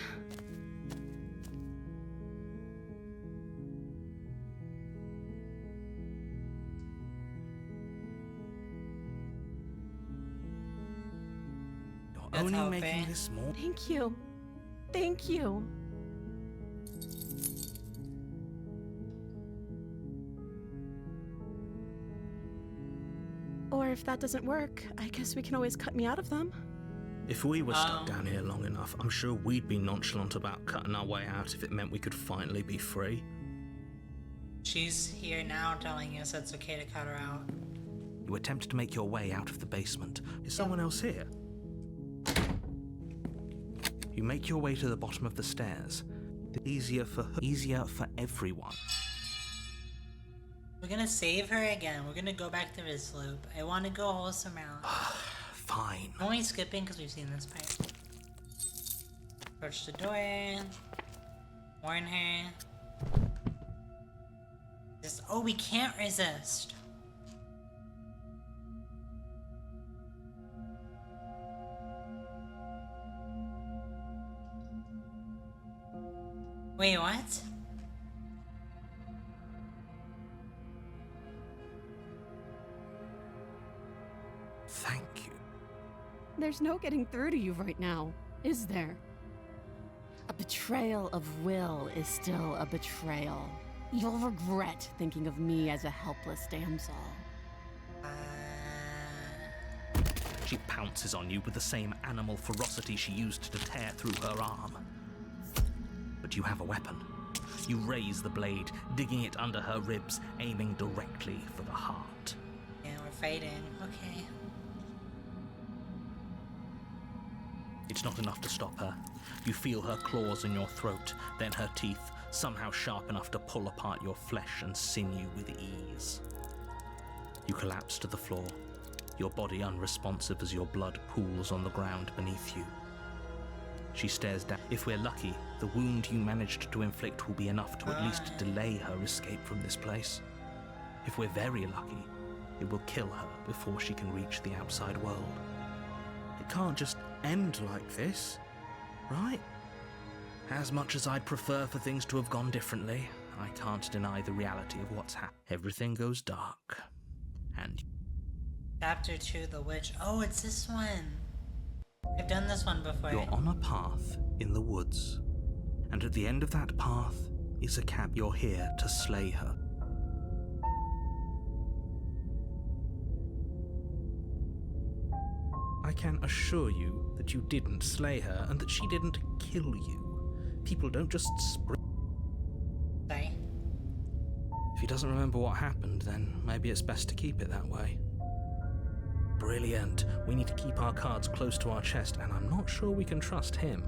That's Only helping. making this more. Thank you. Thank you. Or if that doesn't work, I guess we can always cut me out of them. If we were stuck down here long enough, I'm sure we'd be nonchalant about cutting our way out if it meant we could finally be free. She's here now telling us it's okay to cut her out. You attempt to make your way out of the basement. Is someone else here? You make your way to the bottom of the stairs. Easier for everyone. We're gonna save her again. We're gonna go back to this loop. I want to go a wholesome route. Fine. I'm only skipping because we've seen this part. Approach the door. Warn her. Just, oh, we can't resist. Wait, what? Thank you. There's no getting through to you right now, is there? A betrayal of will is still a betrayal. You'll regret thinking of me as a helpless damsel. She pounces on you with the same animal ferocity she used to tear through her arm. But you have a weapon. You raise the blade, digging it under her ribs, aiming directly for the heart. Yeah, we're fighting. Okay. It's not enough to stop her. You feel her claws in your throat, then her teeth, somehow sharp enough to pull apart your flesh and sinew with ease. You collapse to the floor, your body unresponsive as your blood pools on the ground beneath you. She stares down. If we're lucky, the wound you managed to inflict will be enough to at least delay her escape from this place. If we're very lucky, it will kill her before she can reach the outside world. It can't just end like this, right? As much as I'd prefer for things to have gone differently, I can't deny the reality of what's happened. Everything goes dark, and... Chapter 2, The Witch. Oh, it's this one. I've done this one before. You're on a path in the woods, and at the end of that path is a cab. You're here to slay her. I can assure you that you didn't slay her and that she didn't kill you. People don't just spring. Sorry. If he doesn't remember what happened, then maybe it's best to keep it that way. Brilliant. We need to keep our cards close to our chest, and I'm not sure we can trust him.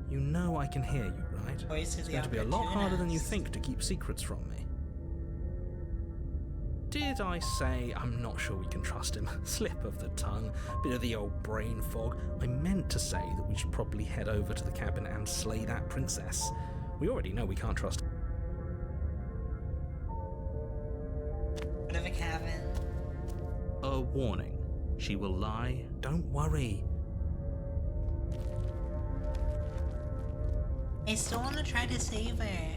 You know I can hear you, right? Voice of It's the going to be a lot harder than you opportunist. think to keep secrets from me. Did I say I'm not sure we can trust him? Slip of the tongue, bit of the old brain fog. I meant to say that we should probably head over to the cabin and slay that princess. We already know we can't trust her. Bit of a cabin. A warning. She will lie. Don't worry. I still want to try to save her.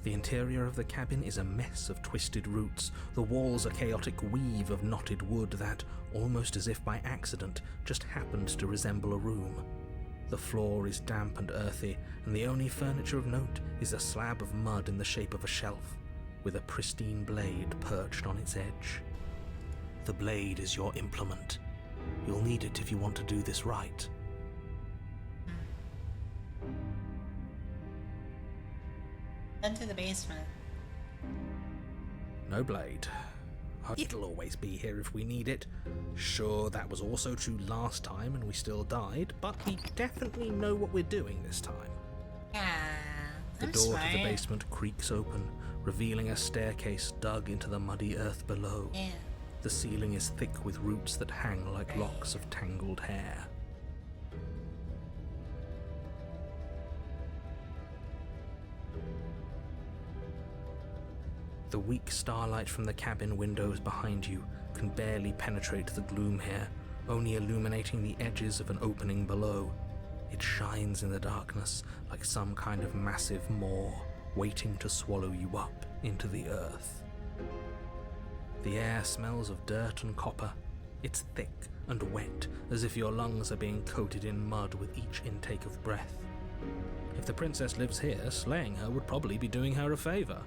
The interior of the cabin is a mess of twisted roots. The walls a chaotic weave of knotted wood that, almost as if by accident, just happened to resemble a room. The floor is damp and earthy, and the only furniture of note is a slab of mud in the shape of a shelf, with a pristine blade perched on its edge. The blade is your implement. You'll need it if you want to do this right. Enter the basement. No blade. It'll always be here if we need it. Sure, that was also true last time and we still died, but we definitely know what we're doing this time. Yeah, The I'm door smart. to the basement creaks open, revealing a staircase dug into the muddy earth below. Yeah. The ceiling is thick with roots that hang like locks of tangled hair. The weak starlight from the cabin windows behind you can barely penetrate the gloom here, only illuminating the edges of an opening below. It shines in the darkness like some kind of massive maw, waiting to swallow you up into the earth. The air smells of dirt and copper, It's thick and wet, as if your lungs are being coated in mud with each intake of breath. If the princess lives here, slaying her would probably be doing her a favor.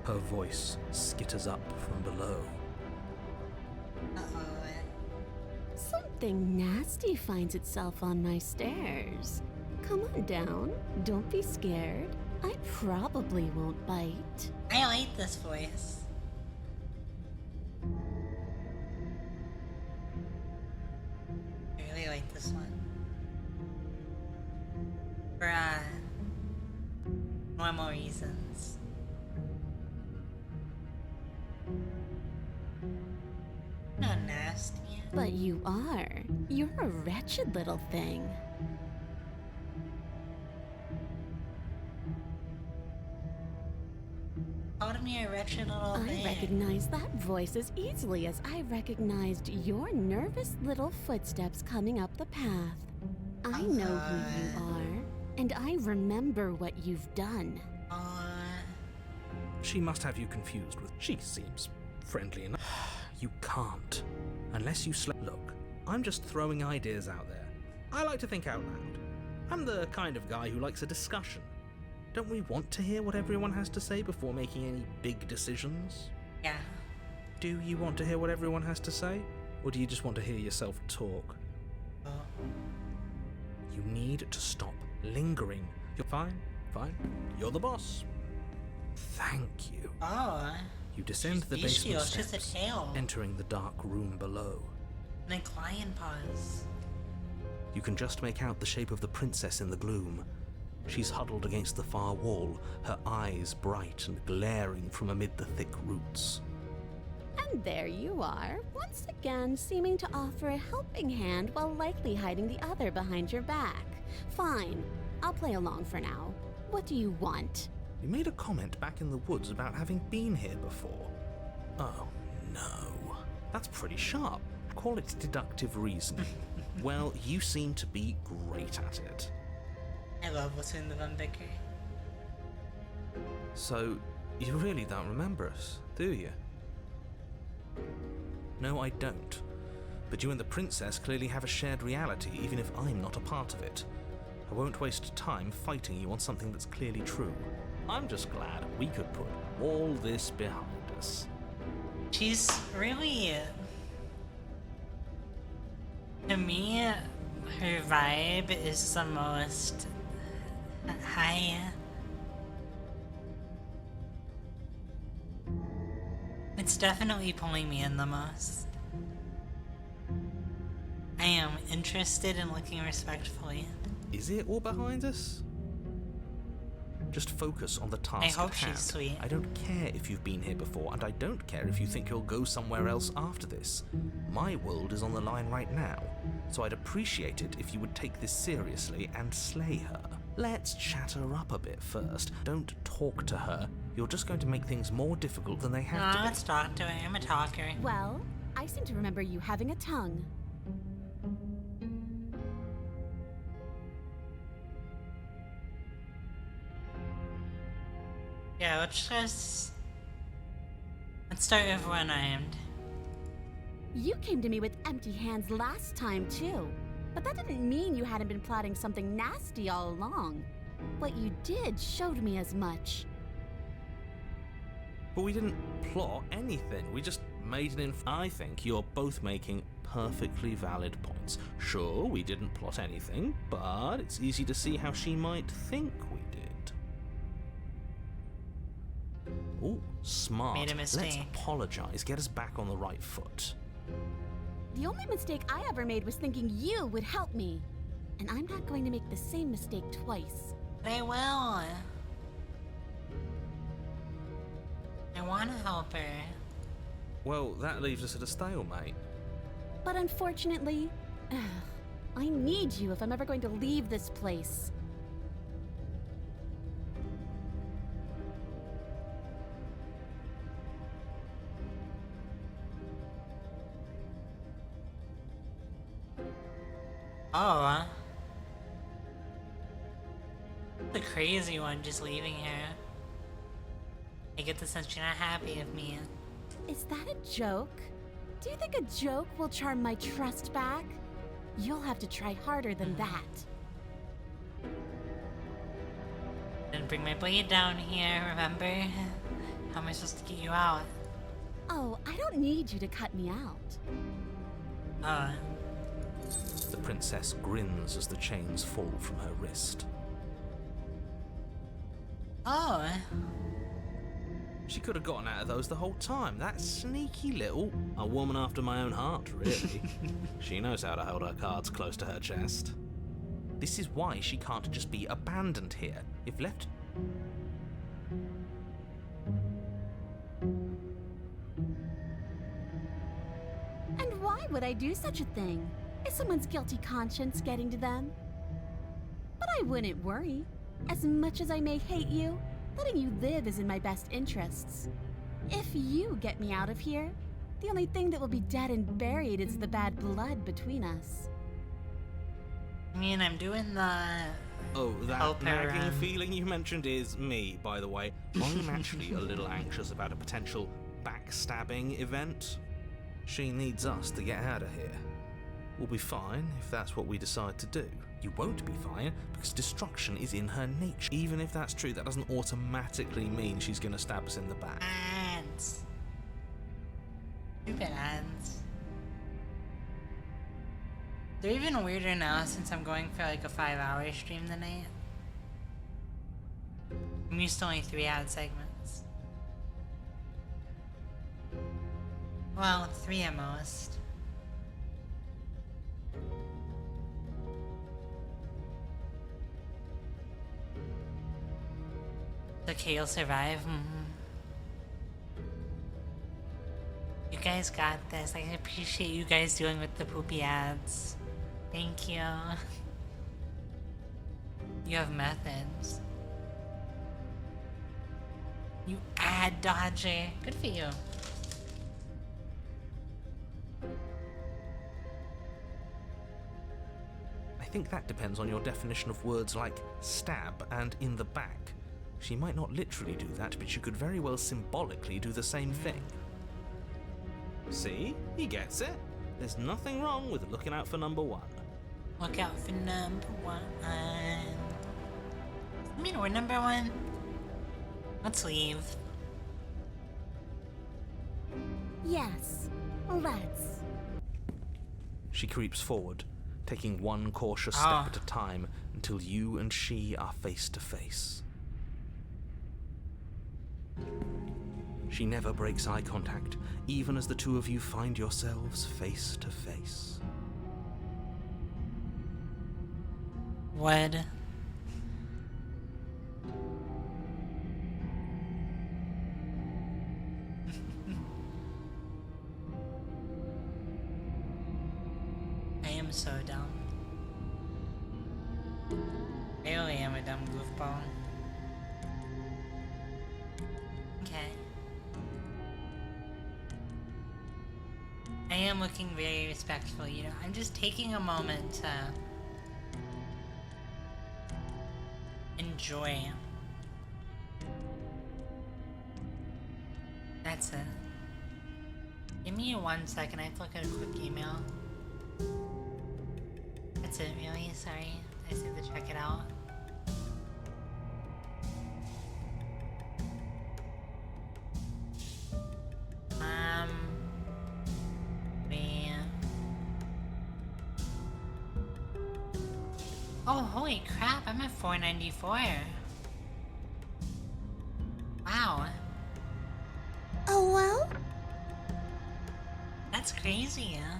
Her voice skitters up from below. Uh-oh. Something nasty finds itself on my stairs. Come on down. Don't be scared. I probably won't bite. I like this voice. I really like this one. For, normal reasons. Not nasty. But you are. You're a wretched little thing. Called me a wretched little I thing. recognize that voice as easily as I recognized your nervous little footsteps coming up the path. I know who you are, and I remember what you've done. She must have you confused with... She seems friendly enough. You can't. Unless you Look, I'm just throwing ideas out there. I like to think out loud. I'm the kind of guy who likes a discussion. Don't we want to hear what everyone has to say before making any big decisions? Yeah. Do you want to hear what everyone has to say? Or do you just want to hear yourself talk? Oh. You need to stop lingering. You're fine. You're the boss. Thank you. Oh. You descend the bestial, basement she's a steps, tail. entering the dark room below. An incline pause. You can just make out the shape of the princess in the gloom. She's huddled against the far wall, her eyes bright and glaring from amid the thick roots. And there you are, once again seeming to offer a helping hand while likely hiding the other behind your back. Fine, I'll play along for now. What do you want? You made a comment back in the woods about having been here before. Oh, no. That's pretty sharp. Call it deductive reasoning. Well, you seem to be great at it. I love listening to them bicker. So, you really don't remember us, do you? No, I don't. But you and the princess clearly have a shared reality, even if I'm not a part of it. I won't waste time fighting you on something that's clearly true. I'm just glad we could put all this behind us. She's really... To me, her vibe is the most high. It's definitely pulling me in the most. I am interested in looking respectfully. Is it all behind us? Just focus on the task I hope at she's hand. sweet. I don't care if you've been here before, and I don't care if you think you'll go somewhere else after this. My world is on the line right now, so I'd appreciate it if you would take this seriously and slay her. Let's chat her up a bit first. Don't talk to her. You're just going to make things more difficult than they have to be. Let's talk to her. I'm a talker. Well, I seem to remember you having a tongue. Yeah, let's start with one armed. You came to me with empty hands last time, too. But that didn't mean you hadn't been plotting something nasty all along. What you did showed me as much. But we didn't plot anything. We just made it I think you're both making perfectly valid points. Sure, we didn't plot anything, but it's easy to see how she might think we did. Oh, smart. Made a mistake. Let's apologize. Get us back on the right foot. The only mistake I ever made was thinking you would help me. And I'm not going to make the same mistake twice. They will. I want to help her. Well, that leaves us at a stalemate. But unfortunately, I need you if I'm ever going to leave this place. Oh. The crazy one just leaving her. I get the sense you're not happy with me. Is that a joke? Do you think a joke will charm my trust back? You'll have to try harder than that. Didn't bring my blade down here, remember? How am I supposed to get you out? Oh, I don't need you to cut me out. The princess grins as the chains fall from her wrist. Oh. She could have gotten out of those the whole time. That sneaky little... A woman after my own heart, really. She knows how to hold her cards close to her chest. This is why she can't just be abandoned here. If left... And why would I do such a thing? Is someone's guilty conscience getting to them? But I wouldn't worry. As much as I may hate you, letting you live is in my best interests. If you get me out of here, the only thing that will be dead and buried is the bad blood between us. I mean, I'm doing the... Oh, that help her, nagging feeling you mentioned is me, by the way. I'm actually a little anxious about a potential backstabbing event. She needs us to get out of here. We'll be fine if that's what we decide to do. You won't be fine because destruction is in her nature. Even if that's true, that doesn't automatically mean she's gonna stab us in the back. Ads. Stupid ads. They're even weirder now since I'm going for like a 5-hour stream tonight. I'm used to only 3 ad segments. Well, 3 at most. Okay, you'll survive. You guys got this. I appreciate you guys dealing with the poopy ads. Thank you. You have methods. You ad dodger. Good for you. I think that depends on your definition of words like stab and in the back. She might not literally do that, but she could very well symbolically do the same thing. See? He gets it. There's nothing wrong with looking out for number 1. Look out for number 1. I mean, we're number 1. Let's leave. Yes, let's. She creeps forward, taking one cautious step at a time until you and she are face to face. She never breaks eye contact, even as the two of you find yourselves face to face. What? I am so dumb. I really am a dumb goofball. Okay. I am looking very respectful, you know. I'm just taking a moment to enjoy. That's it. Give me 1 second, I have to look at a quick email. That's it, really? Sorry. I just have to check it out. Oh, holy crap, I'm at 494. Wow. Oh, well? That's crazy, huh?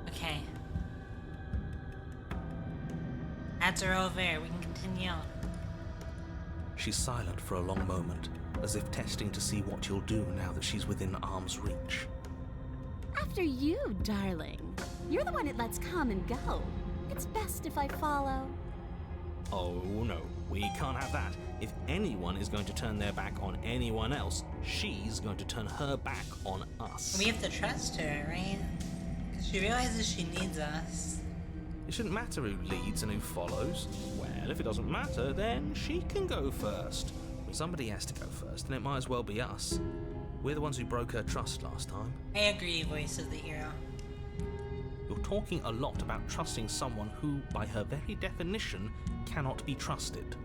Okay. Ads are over, we can continue. She's silent for a long moment, as if testing to see what you'll do now that she's within arm's reach. After you, darling. You're the one it lets come and go. It's best if I follow. Oh no, we can't have that. If anyone is going to turn their back on anyone else, she's going to turn her back on us. We have to trust her, right? Because she realizes she needs us. It shouldn't matter who leads and who follows. Well, if it doesn't matter, then she can go first. Well, somebody has to go first, and it might as well be us. We're the ones who broke her trust last time. I agree, voice of the hero. You're talking a lot about trusting someone who, by her very definition, cannot be trusted.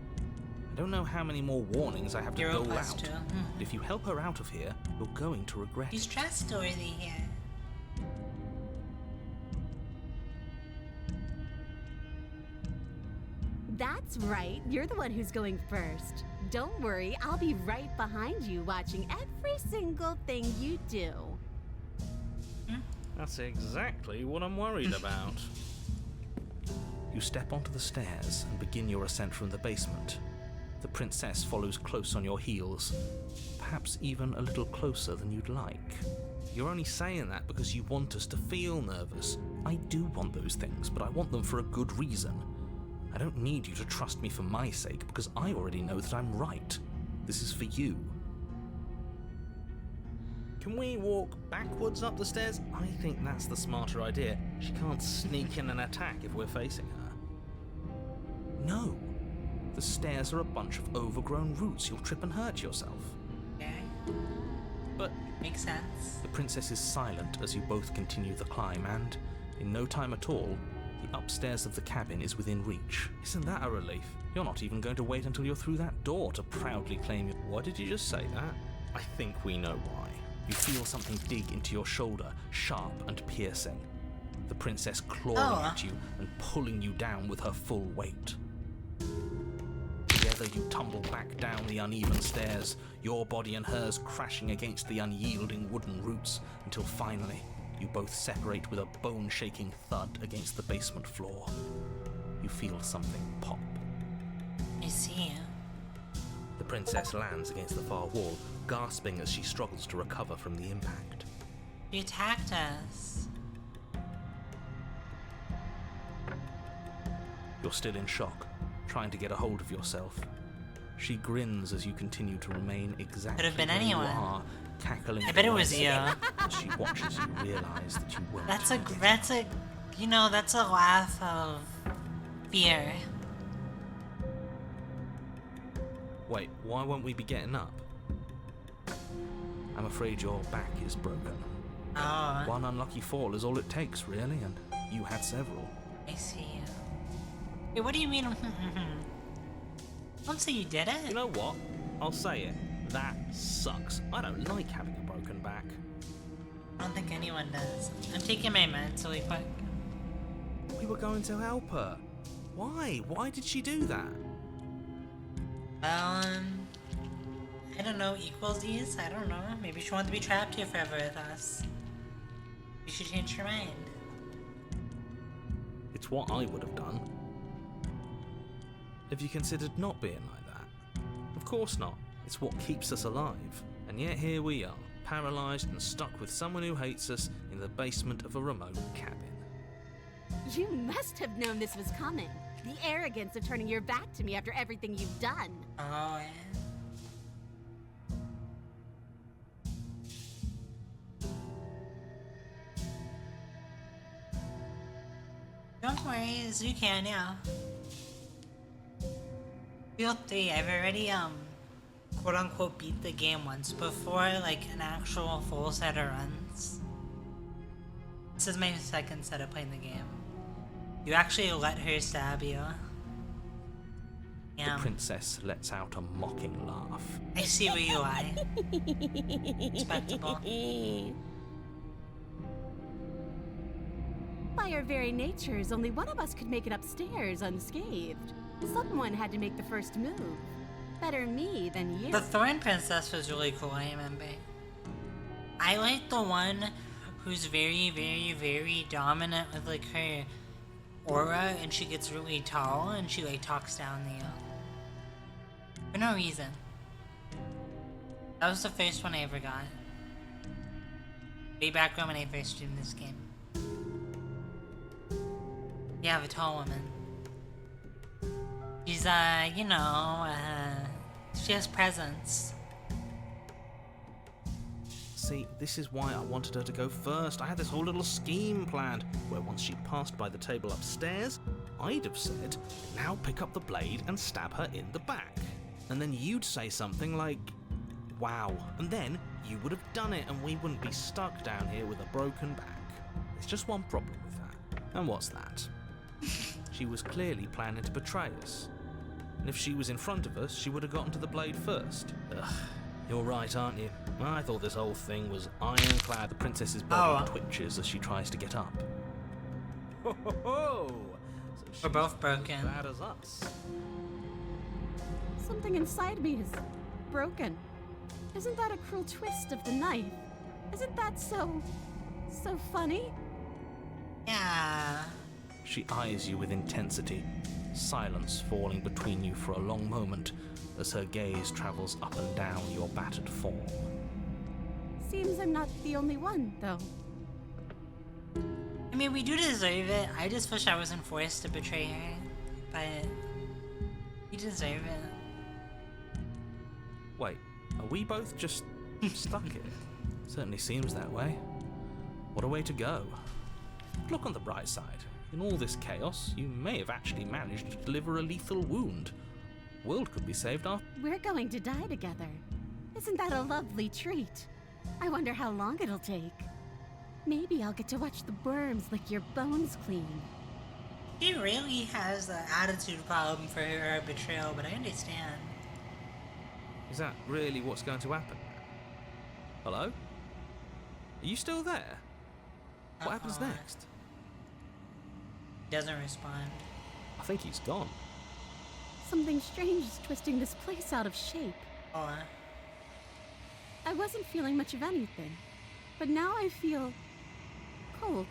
I don't know how many more warnings I have to Hero dole plus out. 2. But if you help her out of here, you're going to regret He's it. trustworthy here. That's right, you're the one who's going first. Don't worry, I'll be right behind you watching every single thing you do. That's exactly what I'm worried about. You step onto the stairs and begin your ascent from the basement. The princess follows close on your heels, perhaps even a little closer than you'd like. You're only saying that because you want us to feel nervous. I do want those things, but I want them for a good reason. I don't need you to trust me for my sake, because I already know that I'm right. This is for you. Can we walk backwards up the stairs? I think that's the smarter idea. She can't sneak in and attack if we're facing her. No. The stairs are a bunch of overgrown roots. You'll trip and hurt yourself. Okay. But Makes sense. the princess is silent as you both continue the climb, and, in no time at all, the upstairs of the cabin is within reach. Isn't that a relief? You're not even going to wait until you're through that door to proudly claim your... Why did you just say that? I think we know why. You feel something dig into your shoulder, sharp and piercing. The princess clawing at you and pulling you down with her full weight. Together you tumble back down the uneven stairs, your body and hers crashing against the unyielding wooden roots, until finally you both separate with a bone-shaking thud against the basement floor. You feel something pop. I see you. The princess lands against the far wall, gasping as she struggles to recover from the impact. You attacked us. You're still in shock, trying to get a hold of yourself. She grins as you continue to remain exactly Could have been where anyone. you are, cackling. I bet it was you. as she watches you realize that you weren't. That's a laugh of fear. Wait, why won't we be getting up? I'm afraid your back is broken. Oh, One unlucky fall is all it takes, really, and you had several. I see you. Wait, what do you mean? Don't say you did You it. know what? I'll say it. That sucks. I don't like having a broken back. I don't think anyone does. I'm taking my meds really quick. We were going to help her. Why? Why did she do that? I don't know, equalsies? I don't know. Maybe she wanted to be trapped here forever with us. You should change her mind. It's what I would have done. Have you considered not being like that? Of course not. It's what keeps us alive. And yet here we are, paralysed and stuck with someone who hates us in the basement of a remote cabin. You must have known this was coming. The arrogance of turning your back to me after everything you've done. Oh, yeah. Don't worry, as you can, yeah. Field 3, I've already, quote-unquote beat the game once before, like, an actual full set of runs. This is my second set of playing the game. You actually let her stab you. Yeah. The princess lets out a mocking laugh. I see where you lie. Respectable. By our very natures, only one of us could make it upstairs unscathed. Someone had to make the first move. Better me than you. The Thorn Princess was really cool, I remember. I like the one who's very, very, very dominant with, like, her aura, and she gets really tall, and she, like, talks down the, for no reason. That was the first one I ever got. Way back when I first streamed this game. Yeah, the tall woman. She's, she has presence. See, this is why I wanted her to go first. I had this whole little scheme planned, where once she'd passed by the table upstairs, I'd have said, now pick up the blade and stab her in the back. and then you'd say something like, wow, and then you would have done it and we wouldn't be stuck down here with a broken back. There's just one problem with that. And what's that? She was clearly planning to betray us. And if she was in front of us, she would have gotten to the blade first. Ugh, you're right, aren't you? I thought this whole thing was ironclad. The princess's body twitches as she tries to get up. Ho ho ho! So We're both broken. as bad as us. Something inside me is broken. Isn't that a cruel twist of the knife? Isn't that so funny? Yeah. She eyes you with intensity, silence falling between you for a long moment as her gaze travels up and down your battered form. Seems I'm not the only one, though. I mean, we do deserve it. I just wish I wasn't forced to betray her. But we deserve it. Wait, are we both just stuck here? Certainly seems that way. What a way to go. Look on the bright side. In all this chaos, you may have actually managed to deliver a lethal wound. World could be saved after. We're going to die together. Isn't that a lovely treat? I wonder how long it'll take. Maybe I'll get to watch the worms lick your bones clean. She really has an attitude problem for her betrayal, but I understand. Is that really what's going to happen? Hello? Are you still there? What happens next? He doesn't respond. I think he's gone. Something strange is twisting this place out of shape. Oh, I wasn't feeling much of anything, but now I feel cold.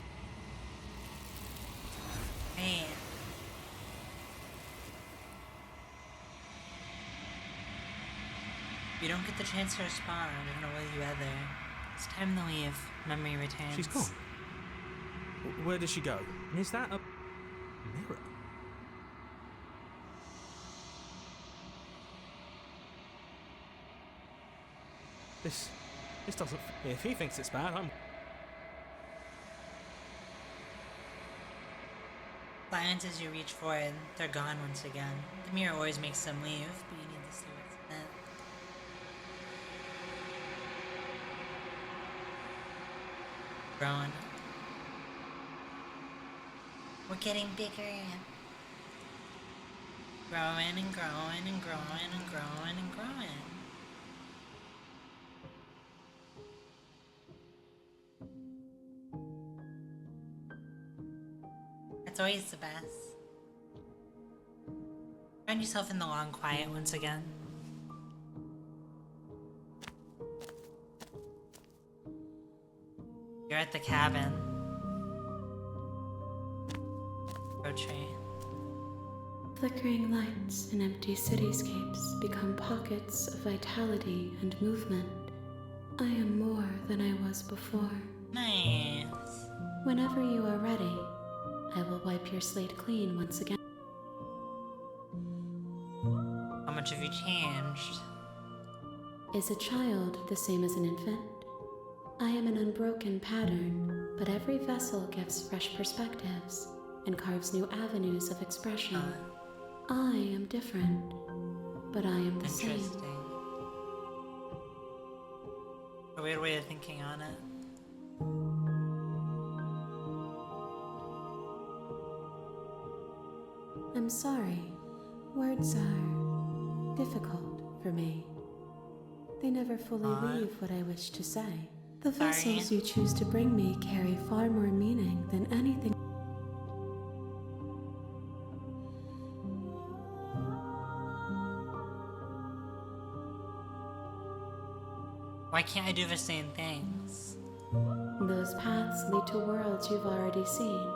man. You don't get the chance to respond. There's no way you other. It's time to leave. Memory returns. She's gone. Where does she go? And is that a mirror? This doesn't. If he thinks it's bad, I'm. Silence as you reach for it. They're gone once again. The mirror always makes them leave, but you need to see what's in it. Growing. We're getting bigger. Growing and growing and growing and growing and growing. It's always the best. Find yourself in the long quiet once again. You're at the cabin. Grocery. Flickering lights in empty cityscapes become pockets of vitality and movement. I am more than I was before. Nice. Whenever you are ready, I will wipe your slate clean once again. How much have you changed? Is a child the same as an infant? I am an unbroken pattern, but every vessel gives fresh perspectives and carves new avenues of expression. I am different, but I am the same. Interesting. A weird way of thinking on it. I'm sorry. Words are difficult for me. They never fully leave what I wish to say. The vessels you choose to bring me carry far more meaning than anything. Why can't I do the same things? Those paths lead to worlds you've already seen,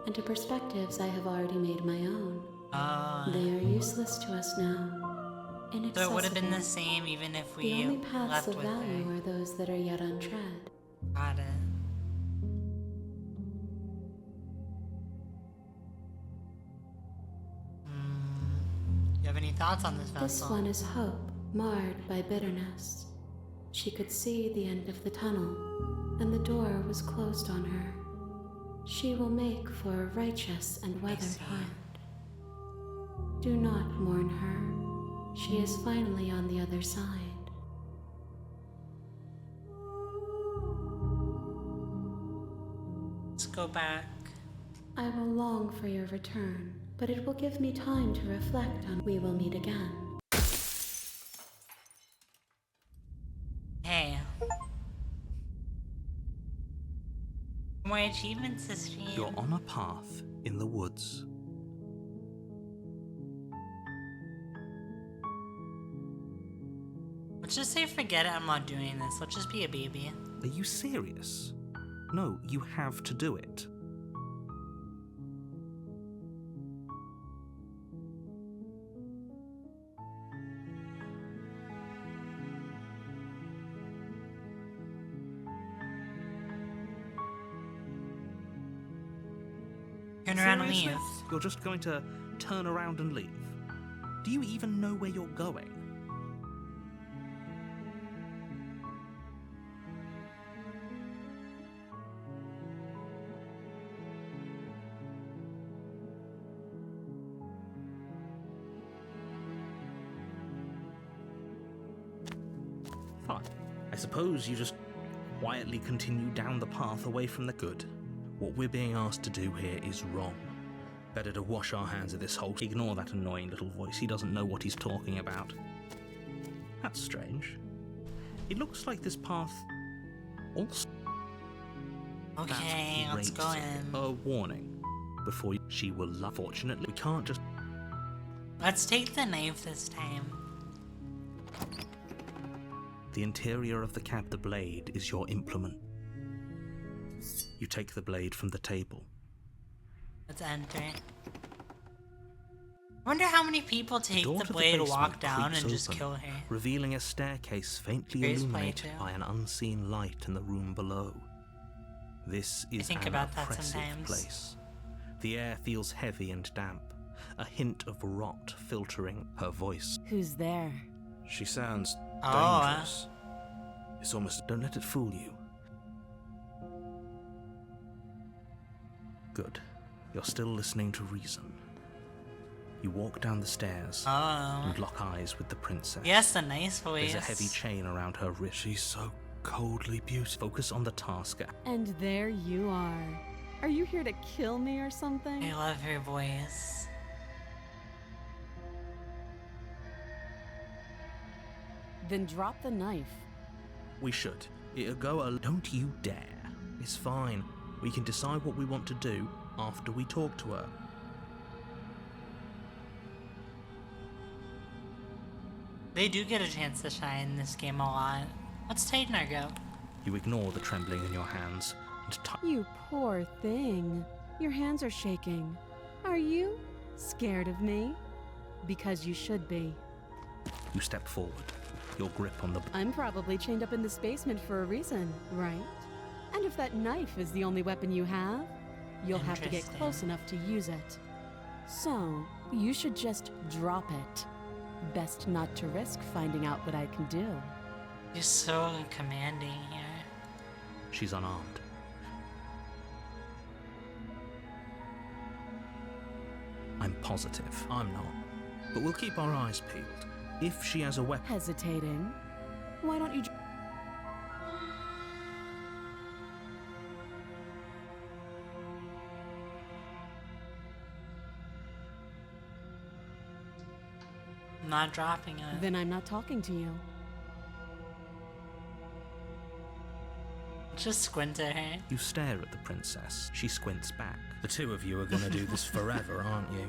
and to perspectives I have already made my own. They are useless to us now. So it would have been the same even if we The only paths left of with value her. are those that are yet untread. Got it. You have any thoughts on this vessel? This one is hope, marred by bitterness. She could see the end of the tunnel, and the door was closed on her. She will make for a righteous and weathered see. heart. Do not mourn her. She is finally on the other side. Let's go back. I will long for your return, but it will give me time to reflect on. We will meet again. Hey. More achievements this stream. You're on a path in the woods. Let's just say forget it, I'm not doing this. Let's just be a baby. Are you serious? No, you have to do it. Turn around and Seriously? leave. You're just going to turn around and leave? Do you even know where you're going? Fine. I suppose you just quietly continue down the path away from the good. What we're being asked to do here is wrong. Better to wash our hands of this whole... Ignore that annoying little voice. He doesn't know what he's talking about. That's strange. It looks like this path also... Okay, let's go in. A warning. Before she will love... Fortunately, we can't just... Let's take the knife this time. The interior of the cab, the blade, is your implement. You take the blade from the table. Let's enter. I wonder how many people take door the to blade, basement walk down, creaks and just open, kill her. revealing a staircase faintly Grace illuminated playtale. by an unseen light in the room below. This is think an about that oppressive sometimes. place. The air feels heavy and damp, a hint of rot filtering her voice. Who's there? She sounds Oh, dangerous. It's almost... Don't let it fool you. Good. You're still listening to reason. You walk down the stairs Oh. and lock eyes with the princess. Yes, a nice voice. There's a heavy chain around her wrist. She's so coldly beautiful. Focus on the task. And there you are. Are you here to kill me or something? I love her voice. Then drop the knife. We should. It'll go a... Don't you dare. It's fine. We can decide what we want to do after we talk to her. They do get a chance to shine in this game a lot. Let's tighten our go. You ignore the trembling in your hands and You poor thing. Your hands are shaking. Are you scared of me? Because you should be. you step forward. Your grip on the... I'm probably chained up in this basement for a reason, right? And if that knife is the only weapon you have, you'll have to get Interesting. close enough to use it. So, you should just drop it. Best not to risk finding out what I can do. You're so commanding here. She's unarmed. I'm positive. I'm not. But we'll keep our eyes peeled. If she has a weapon... Hesitating? Why don't you... I'm not dropping it. Then I'm not talking to you. Just squint at her. You stare at the princess. She squints back. The two of you are gonna do this forever, aren't you?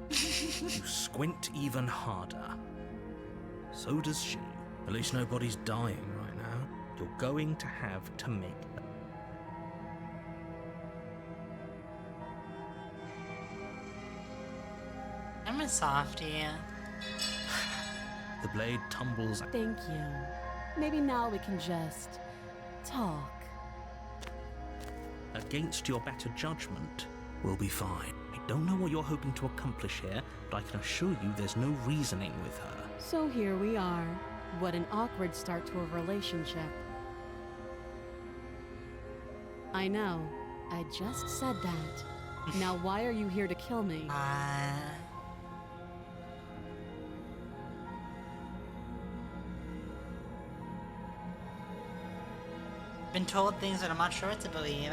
You squint even harder. So does she. At least nobody's dying right now. You're going to have to make... I'm a softie. The blade tumbles... Thank you. Maybe now we can just... talk. Against your better judgment, we'll be fine. I don't know what you're hoping to accomplish here, but I can assure you there's no reasoning with her. So here we are. What an awkward start to a relationship. I know. I just said that. Now why are you here to kill me? Been told things that I'm not sure what to believe.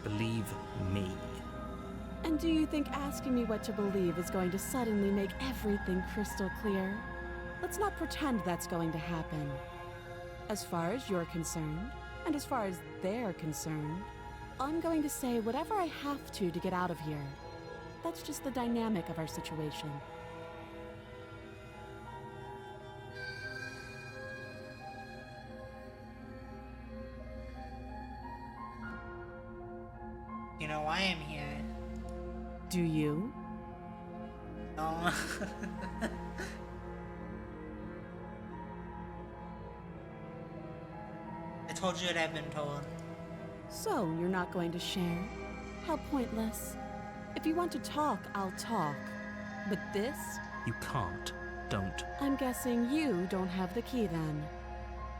Believe me. And do you think asking me what to believe is going to suddenly make everything crystal clear? Let's not pretend that's going to happen. As far as you're concerned, and as far as they're concerned, I'm going to say whatever I have to get out of here. That's just the dynamic of our situation. You know why I'm here? Do you? No. I told you what I've been told. So, you're not going to share? How pointless. If you want to talk, I'll talk. But this? You can't. Don't. I'm guessing you don't have the key then.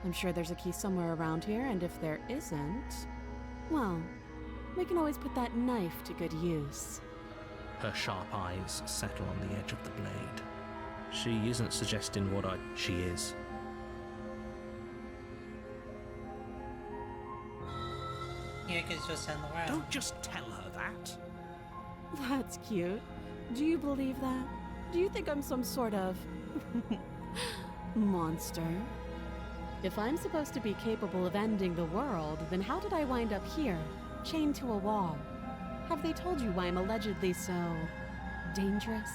I'm sure there's a key somewhere around here, and if there isn't, well, we can always put that knife to good use. Her sharp eyes settle on the edge of the blade. She isn't suggesting what she is. Here could just end the world. Don't just tell her that. That's cute. Do you believe that? Do you think I'm some sort of monster? If I'm supposed to be capable of ending the world, then how did I wind up here, chained to a wall? Have they told you why I'm allegedly so dangerous?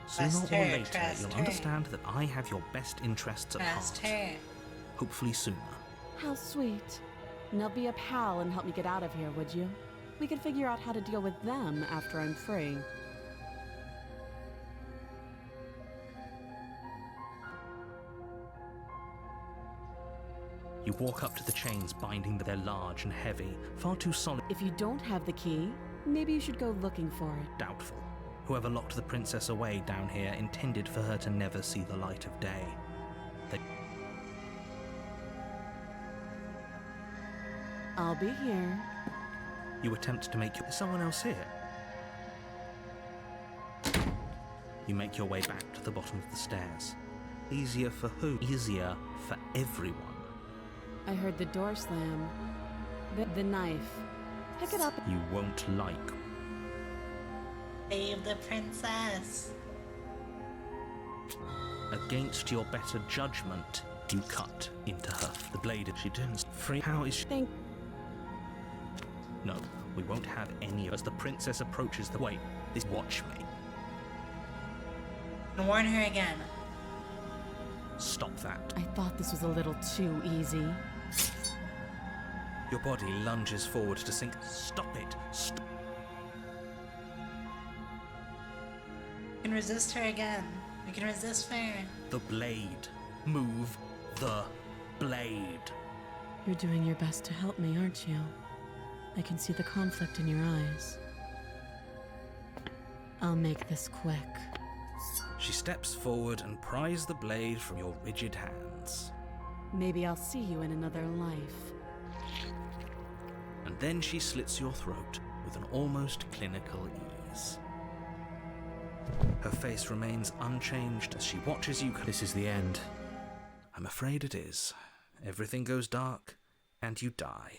Sooner Trust or her, later, trust you'll her. understand that I have your best interests at Trust heart. her. Hopefully sooner. How sweet. Now be a pal and help me get out of here, would you? We could figure out how to deal with them after I'm free. You walk up to the chains binding, but they're large and heavy, far too solid. If you don't have the key, maybe you should go looking for it. Doubtful. Whoever locked the princess away down here intended for her to never see the light of day. I'll be here. You attempt to make someone else here. You make your way back to the bottom of the stairs. Easier for who? Easier for everyone. I heard the door slam. The knife. Pick it up. You won't like. Save the princess. Against your better judgment, you cut into her. The blade, she turns free. How is she? Thank. No, we won't have any as the princess approaches the way. This watch me. And warn her again. Stop that. I thought this was a little too easy. Your body lunges forward to sink. Stop it. Stop. We can resist her again. We can resist her. The blade. Move the blade. You're doing your best to help me, aren't you? I can see the conflict in your eyes. I'll make this quick. She steps forward and pries the blade from your rigid hands. Maybe I'll see you in another life. And then she slits your throat with an almost clinical ease. Her face remains unchanged as she watches you. This is the end. I'm afraid it is. Everything goes dark, and you die.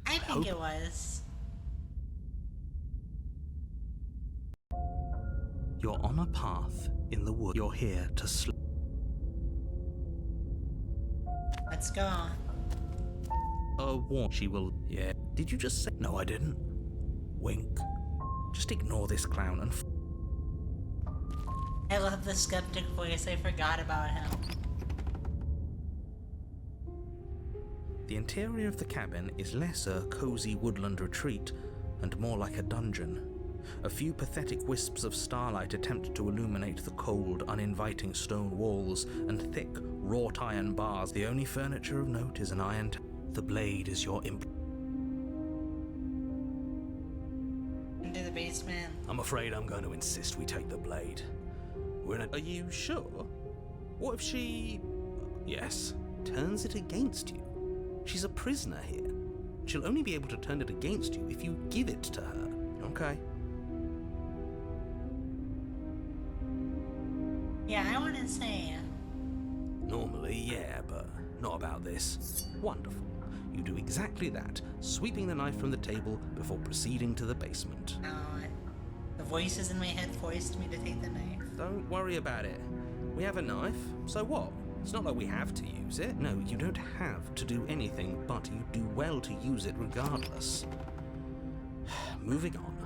I think it was. You're on a path in the wood. You're here to sleep. Let's go. She will. Yeah. Did you just say? No, I didn't. Wink. Just ignore this clown and. I love the skeptic voice. I forgot about him. The interior of the cabin is less a cozy woodland retreat and more like a dungeon. A few pathetic wisps of starlight attempt to illuminate the cold, uninviting stone walls and thick, wrought iron bars. The only furniture of note is an iron The blade is your imp. Into the basement. I'm afraid I'm going to insist we take the blade. We're in a... Are you sure? What if she... Yes, turns it against you? She's a prisoner here. She'll only be able to turn it against you if you give it to her. Okay. Yeah, I want to say, Normally, yeah, but not about this. Wonderful. You do exactly that, sweeping the knife from the table before proceeding to the basement. The voices in my head forced me to take the knife. Don't worry about it. We have a knife, so what? It's not like we have to use it. No, you don't have to do anything, but you do well to use it regardless. Moving on.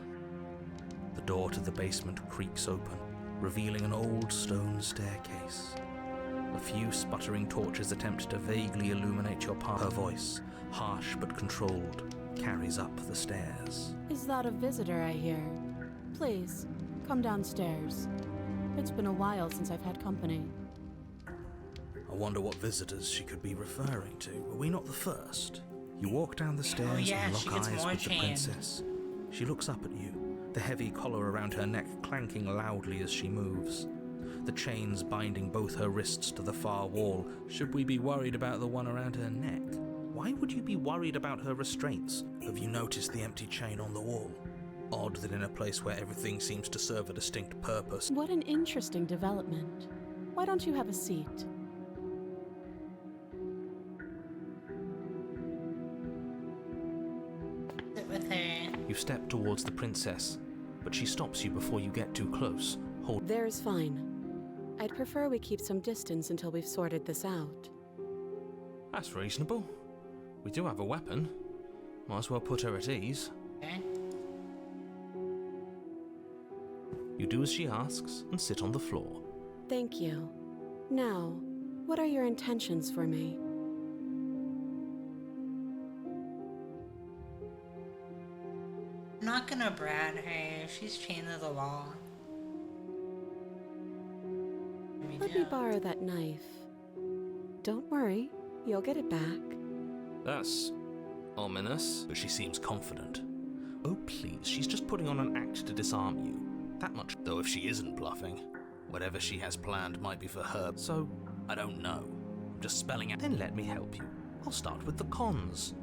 The door to the basement creaks open, revealing an old stone staircase. A few sputtering torches attempt to vaguely illuminate your path. Her voice, harsh but controlled, carries up the stairs. Is that a visitor I hear? Please, come downstairs. It's been a while since I've had company. I wonder what visitors she could be referring to. Were we not the first? You walk down the stairs and she lock gets eyes more with the chain. princess. She looks up at you, the heavy collar around her neck clanking loudly as she moves. The chains binding both her wrists to the far wall. Should we be worried about the one around her neck? Why would you be worried about her restraints? Have you noticed the empty chain on the wall? Odd that in a place where everything seems to serve a distinct purpose. What an interesting development. Why don't you have a seat? Sit with her. You step towards the princess, but she stops you before you get too close. There's fine. I'd prefer we keep some distance until we've sorted this out. That's reasonable. We do have a weapon. Might as well put her at ease. Okay. You do as she asks and sit on the floor. Thank you. Now, what are your intentions for me? I'm not gonna brat her. She's chained to the wall. Let me borrow that knife. Don't worry, you'll get it back. That's ominous, but she seems confident. Oh please, she's just putting on an act to disarm you. That much. Though if she isn't bluffing, whatever she has planned might be for her. So, I don't know. I'm just spelling out. Then let me help you. I'll start with the cons.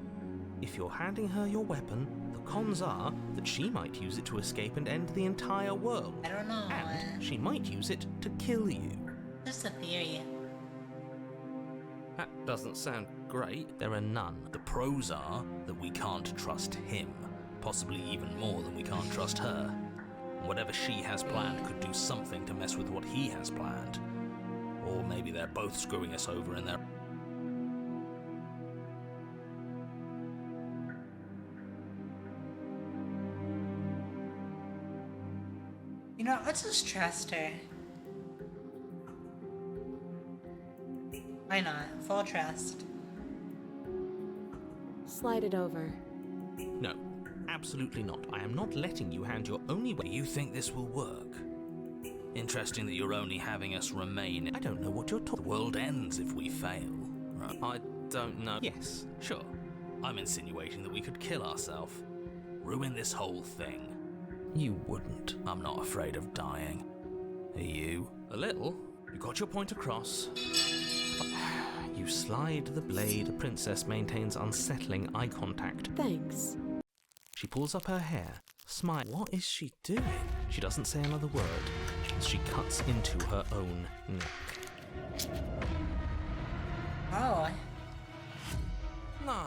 If you're handing her your weapon, the cons are that she might use it to escape and end the entire world. I don't know. And she might use it to kill you. Just a theory. That doesn't sound great. There are none. The pros are that we can't trust him. Possibly even more than we can't trust her. Whatever she has planned could do something to mess with what he has planned. Or maybe they're both screwing us over in their... You know, let's just trust her. Why not? Full trust. Slide it over. No, absolutely not. I am not letting you hand your only way. You think this will work? Interesting that you're only having us remain. I don't know what you're talking. The world ends if we fail. Right? I don't know. Yes, sure. I'm insinuating that we could kill ourselves. Ruin this whole thing. You wouldn't. I'm not afraid of dying. Are you? A little. You got your point across. You slide the blade. The princess maintains unsettling eye contact. Thanks. She pulls up her hair. Smile. What is she doing? She doesn't say another word as she cuts into her own neck. Oh. No.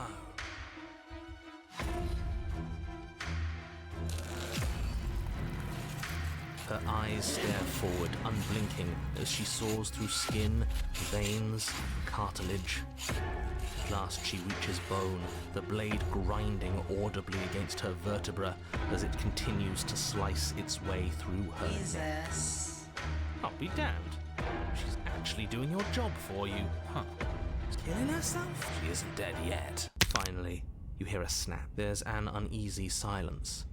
Her eyes stare forward, unblinking, as she saws through skin, veins, cartilage. At last she reaches bone, the blade grinding audibly against her vertebra as it continues to slice its way through her neck. Jesus. I'll be damned. She's actually doing your job for you. Huh. She's killing herself? She isn't dead yet. Finally, you hear a snap. There's an uneasy silence.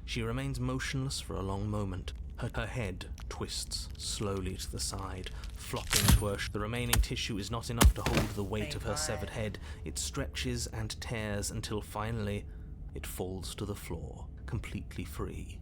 She remains motionless for a long moment. Her head twists slowly to the side, flopping to her. The remaining tissue is not enough to hold the weight of her severed head. It stretches and tears until finally it falls to the floor, completely free.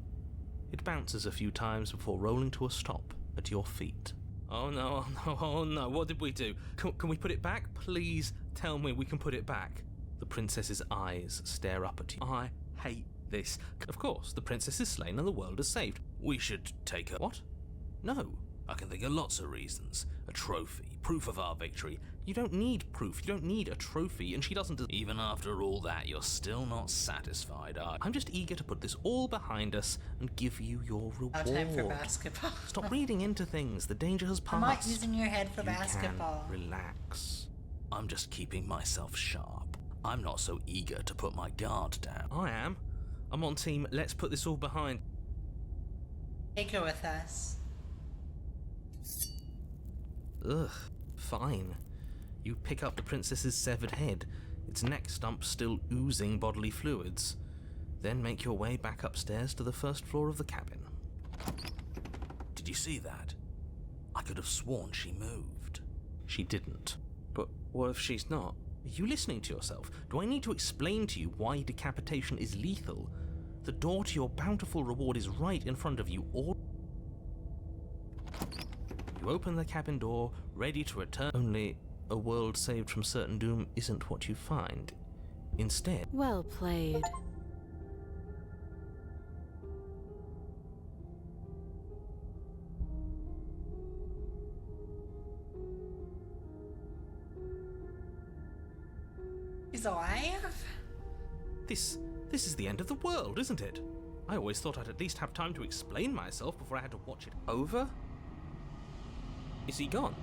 It bounces a few times before rolling to a stop at your feet. Oh no, oh no, oh no, what did we do? Can we put it back? Please tell me we can put it back. The princess's eyes stare up at you. I hate this. Of course, the princess is slain and the world is saved. We should take her. What? No. I can think of lots of reasons. A trophy, proof of our victory. You don't need proof, you don't need a trophy, and she doesn't. Even after all that, you're still not satisfied, are you? I'm just eager to put this all behind us and give you your reward. Now time for basketball. Stop reading into things. The danger has passed. I'm not using your head for You basketball. can relax. I'm just keeping myself sharp. I'm not so eager to put my guard down. I am. I'm on team. Let's put this all behind. Take her with us. Ugh, fine. You pick up the princess's severed head, its neck stump still oozing bodily fluids. Then make your way back upstairs to the first floor of the cabin. Did you see that? I could have sworn she moved. She didn't. But what if she's not? Are you listening to yourself? Do I need to explain to you why decapitation is lethal? The door to your bountiful reward is right in front of you. All you open the cabin door, ready to return. Only a world saved from certain doom isn't what you find. Instead, Well played. He's alive? this is the end of the world, isn't it? I always thought I'd at least have time to explain myself before I had to watch it over. Is he gone?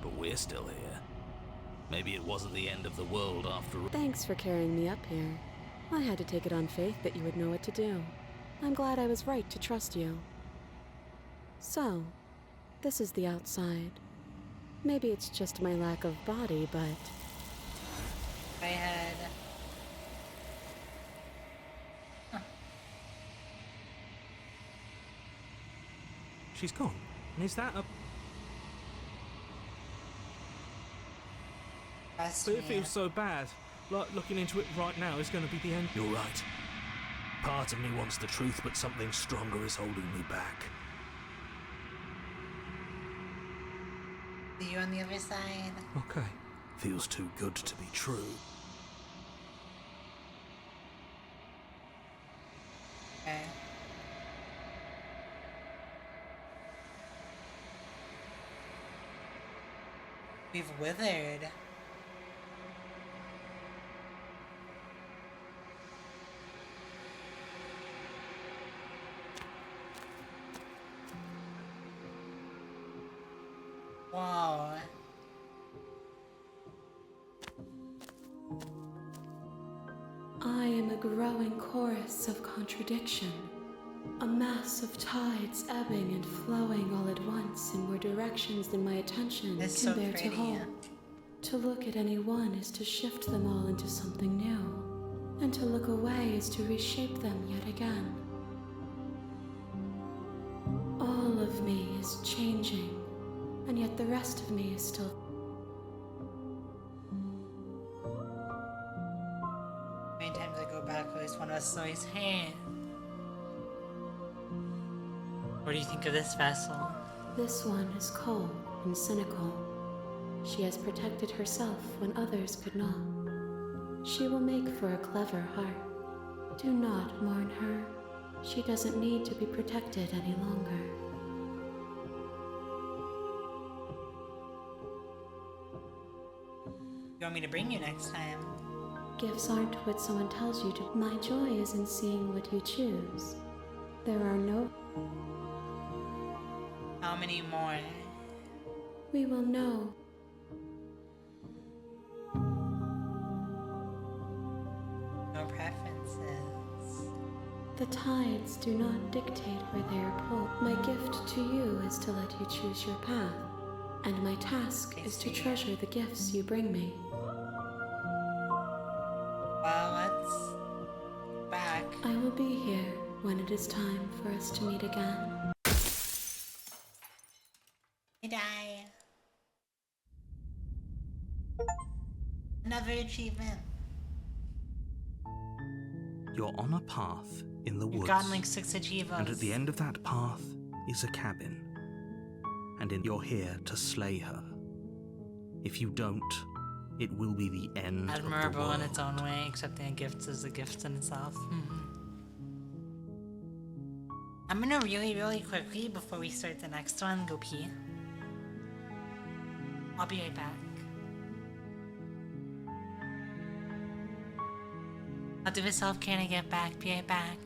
But we're still here. Maybe it wasn't the end of the world after all. Thanks for carrying me up here. I had to take it on faith that you would know what to do. I'm glad I was right to trust you. So, this is the outside. Maybe it's just my lack of body, but... My head. She's gone. And is that a... Trust But it me. feels so bad. Like, looking into it right now is going to be the end. You're right. Part of me wants the truth, but something stronger is holding me back. See you on the other side. Okay. Feels too good to be true. Okay. We've withered. Wow. I am a growing chorus of contradiction. A mass of tides ebbing and flowing all at once in more directions than my attention It's can so bear pretty. to hold. To look at any one is to shift them all into something new, and to look away is to reshape them yet again. All of me is changing, and yet the rest of me is still... How many times I go back, at least one of us is always, hey. What do you think of this vessel? This one is cold and cynical. She has protected herself when others could not. She will make for a clever heart. Do not mourn her. She doesn't need to be protected any longer. You want me to bring you next time? Gifts aren't what someone tells you to. My joy is in seeing what you choose. There are no... How many more? We will know. No preferences. The tides do not dictate where they are pulled. My gift to you is to let you choose your path, and my task is to treasure the gifts you bring me. Well, let's back. I will be here when it is time for us to meet again. I die. Another achievement. You're on a path in the You've woods. gotten like 6 achievos. And at the end of that path is a cabin. And you're here to slay her. If you don't, it will be the end of the Admirable world. in its own way, accepting a gift is a gift in itself. I'm gonna really quickly, before we start the next one, go pee. I'll be right back. I'll do a self-care and get back. Be right back.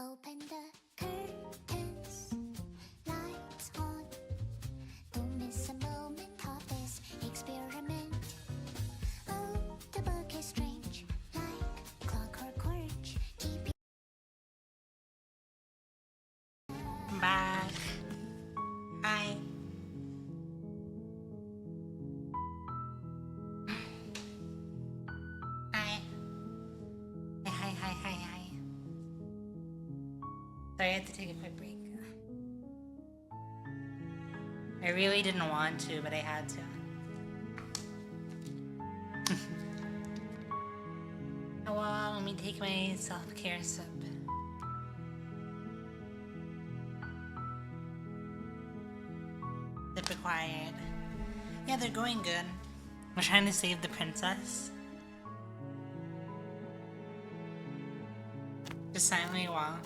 Open the curtains, lights on. Don't miss a moment of this experiment. Oh, the book is strange, like clockwork orange. Keep I'm back. Hi. Hi. Hi. Sorry, I had to take a quick break. I really didn't want to, but I had to. Oh, well, let me take my self-care sip. Sip required. Yeah, they're going good. We're trying to save the princess. Just silently walk.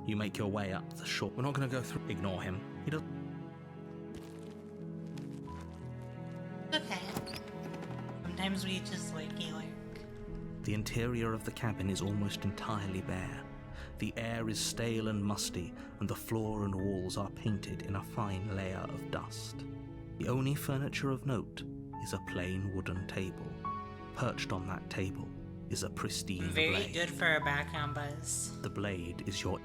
You make your way up the shore. We're not going to go through. Ignore him. He doesn't. Okay. Sometimes we just lurky lurk. The interior of the cabin is almost entirely bare. The air is stale and musty, and the floor and walls are painted in a fine layer of dust. The only furniture of note is a plain wooden table. Perched on that table is a pristine Very blade. good for a background buzz. The blade is your...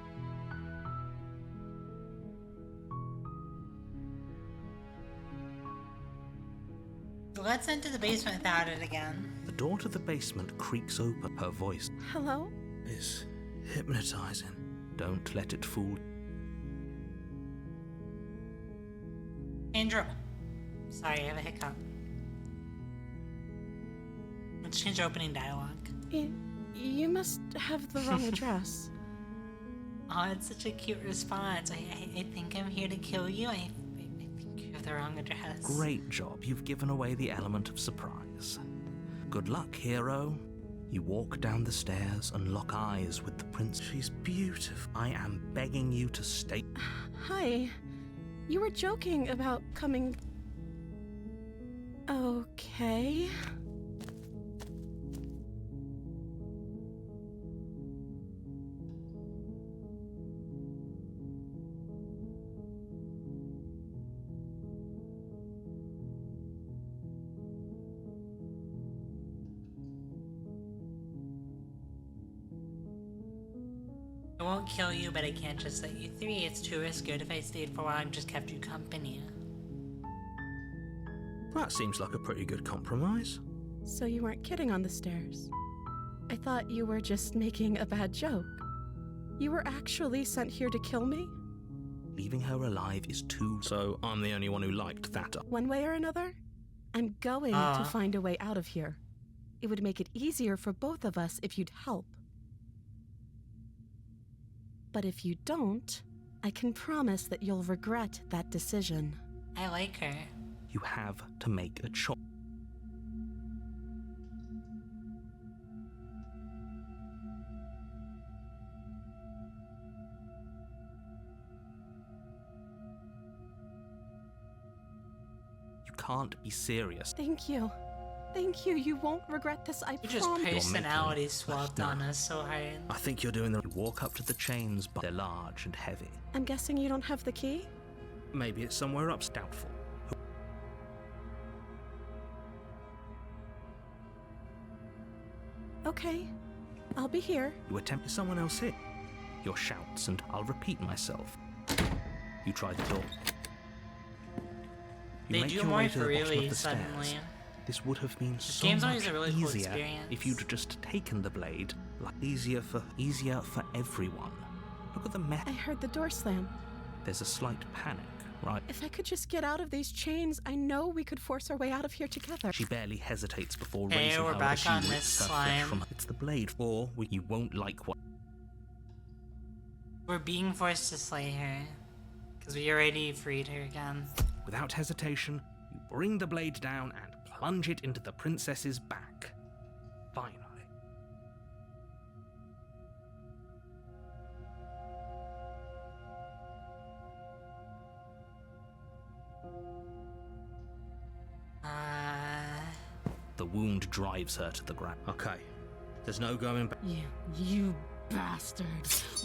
Let's enter the basement without it again. The door to the basement creaks open. Her voice Hello? is hypnotizing. Don't let it fool. Andrew. Sorry, I have a hiccup. Let's change opening dialogue. You must have the wrong address. Oh, it's such a cute response. I think I'm here to kill you. I think you have the wrong address. Great job. You've given away the element of surprise. Good luck, hero. You walk down the stairs and lock eyes with the prince. She's beautiful. I am begging you to stay. Hi. You were joking about coming... Okay. I won't kill you, but I can't just let you free. It's too risky. If I stayed for a while and just kept you company. That seems like a pretty good compromise. So you weren't kidding on the stairs. I thought you were just making a bad joke. You were actually sent here to kill me? Leaving her alive is too... So I'm the only one who liked that. One way or another, I'm going to find a way out of here. It would make it easier for both of us if you'd help. But if you don't, I can promise that you'll regret that decision. I like her. You have to make a choice. You can't be serious. Thank you. Thank you. You won't regret this, I You just promise. personality swapped on us so hard. I think you're doing the... You walk up to the chains, but they're large and heavy. I'm guessing you don't have the key? Maybe it's somewhere up. Doubtful. Okay. I'll be here. You attempt someone else here. Your shouts, and I'll repeat myself. You try the door. You They make do your more way to the bottom freely of the suddenly. stairs. This would have been so game's much always a really cool easier experience. if you'd just taken the blade. Like easier for everyone. Look at the mess. I heard the door slam. There's a slight panic, right? If I could just get out of these chains, I know we could force our way out of here together. She barely hesitates before Hey, raising we're her back as she on rips this her flesh slime. from... It's the blade, or you won't like what... We're being forced to slay her. Because we already freed her again. Without hesitation, you bring the blade down and plunge it into the princess's back. Finally. The wound drives her to the ground. Okay, there's no going back. You bastard.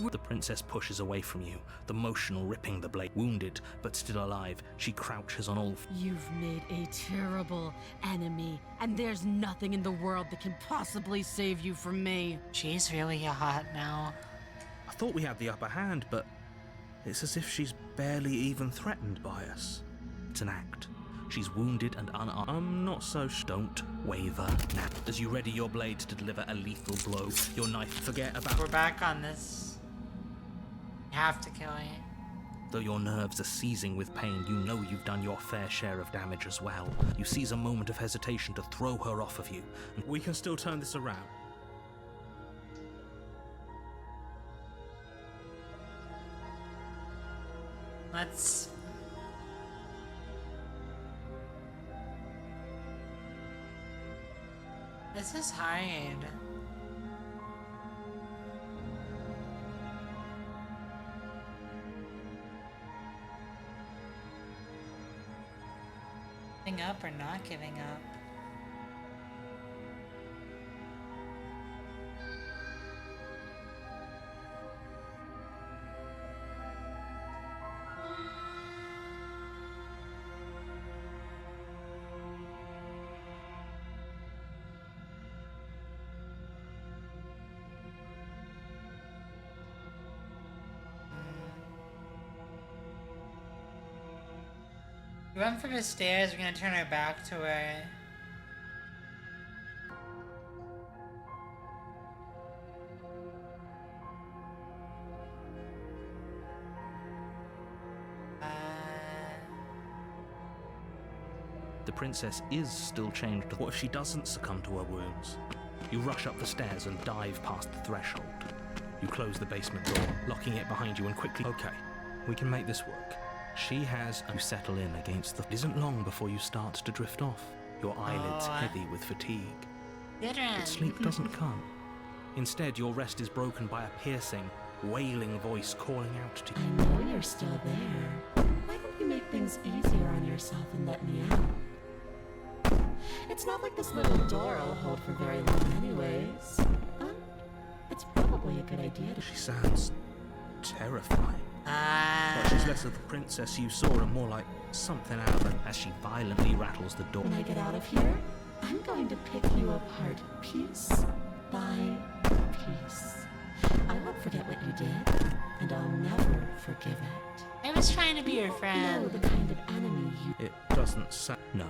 The princess pushes away from you, the motion ripping the blade. Wounded, but still alive, she crouches on all... You've made a terrible enemy, and there's nothing in the world that can possibly save you from me. She's really hot now. I thought we had the upper hand, but it's as if she's barely even threatened by us. It's an act. She's wounded and unarmed. I'm not so Don't waver now. As you ready your blade to deliver a lethal blow, your knife, forget about... We're back on this. You have to kill it. Though your nerves are seizing with pain, you know you've done your fair share of damage as well. You seize a moment of hesitation to throw her off of you. And we can still turn this around. Let's... This is hard. Giving up or not giving up? We run for the stairs, we're gonna turn our back to her. The princess is still chained. What if she doesn't succumb to her wounds? You rush up the stairs and dive past the threshold. You close the basement door, locking it behind you and quickly... Okay, we can make this work. She has... You settle in against the... It isn't long before you start to drift off. Your eyelids heavy with fatigue. But sleep doesn't come. Instead, your rest is broken by a piercing, wailing voice calling out to you. I know you're still there. Why don't you make things easier on yourself and let me out? It's not like this little door will hold for very long anyways. It's probably a good idea to... She sounds terrifying. But she's less of the princess you saw and more like something out of her as she violently rattles the door. When I get out of here, I'm going to pick you apart piece by piece. I won't forget what you did, and I'll never forgive it. I was trying to be your Know friend. the kind of enemy you... It doesn't sound... No.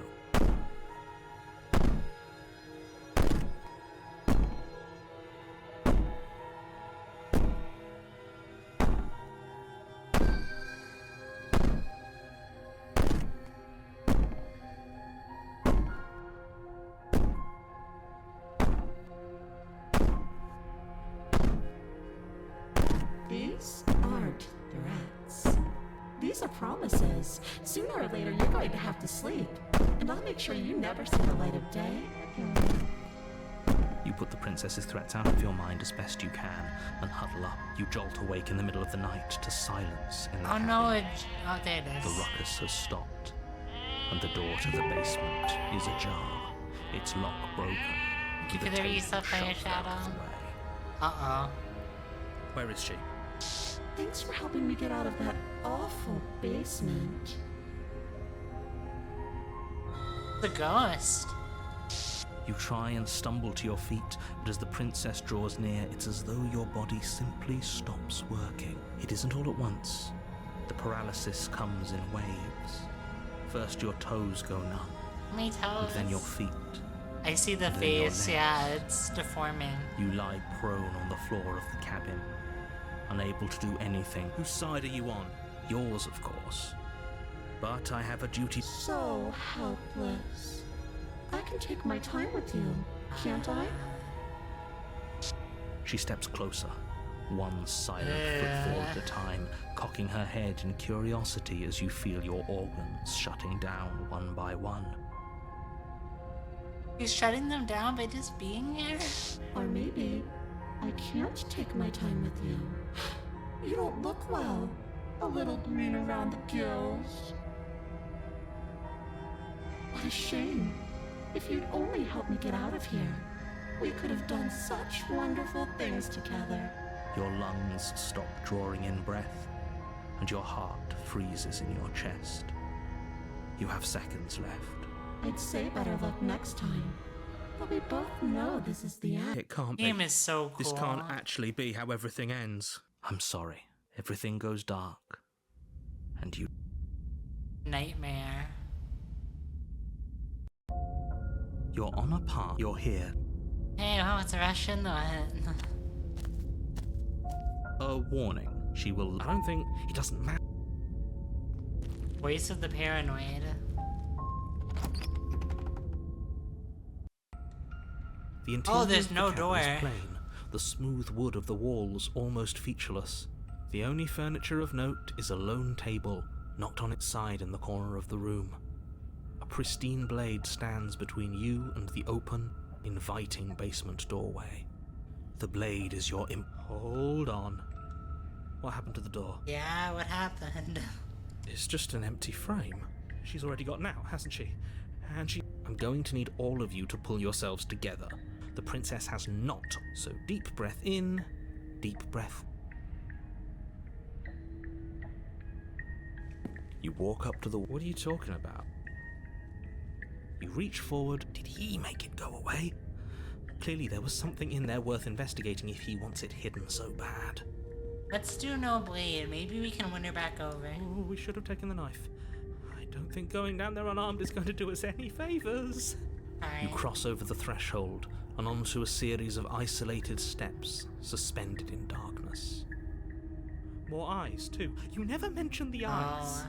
are promises. Sooner or later, you're going to have to sleep. And I'll make sure you never see the light of day. You put the princess's threats out of your mind as best you can and huddle up. You jolt awake in the middle of the night to silence in the Oh cabin. no, oh there it The is. ruckus has stopped, and the door to the basement is ajar, its lock broken. You with could a have used table that by your shoved out of shadow. the way. Uh-oh. Where is she? Thanks for helping me get out of that awful basement. The ghost. You try and stumble to your feet, but as the princess draws near, it's as though your body simply stops working. It isn't all at once. The paralysis comes in waves. First your toes go numb, My toes. and then your feet. I see the and then your face, legs. yeah, it's deforming. You lie prone on the floor of the cabin, unable to do anything. Whose side are you on? Yours, of course. But I have a duty. So helpless. I can take my time with you, can't I? She steps closer, one silent footfall at a time, cocking her head in curiosity as you feel your organs shutting down one by one. He's shutting them down by just being here? Or maybe I can't take my time with you. You don't look well. A little green around the gills. What a shame. If you'd only helped me get out of here, we could have done such wonderful things together. Your lungs stop drawing in breath, and your heart freezes in your chest. You have seconds left. I'd say better luck next time. But we both know this is the end. It can't Game be. is so cool. This can't actually be how everything ends. I'm sorry. Everything goes dark. And you. Nightmare. You're on a path. You're here. Hey, well, it's Russian though. A warning. She will. I don't think it doesn't matter. Voice of the paranoid. The interior there's of the no cabin door. is plain, the smooth wood of the walls almost featureless. The only furniture of note is a lone table, knocked on its side in the corner of the room. A pristine blade stands between you and the open, inviting basement doorway. The blade is your Hold on. What happened to the door? Yeah, what happened? It's just an empty frame. She's already got an out, hasn't she? And she... I'm going to need all of you to pull yourselves together. The princess has not, so deep breath in, deep breath. You walk up to the... What are you talking about? You reach forward. Did he make it go away? Clearly there was something in there worth investigating if he wants it hidden so bad. Let's do no blade. Maybe we can win her back over. Oh, we should have taken the knife. I don't think going down there unarmed is going to do us any favours. You Alright. cross over the threshold and onto a series of isolated steps suspended in darkness. More eyes, too. You never mentioned the eyes. Oh.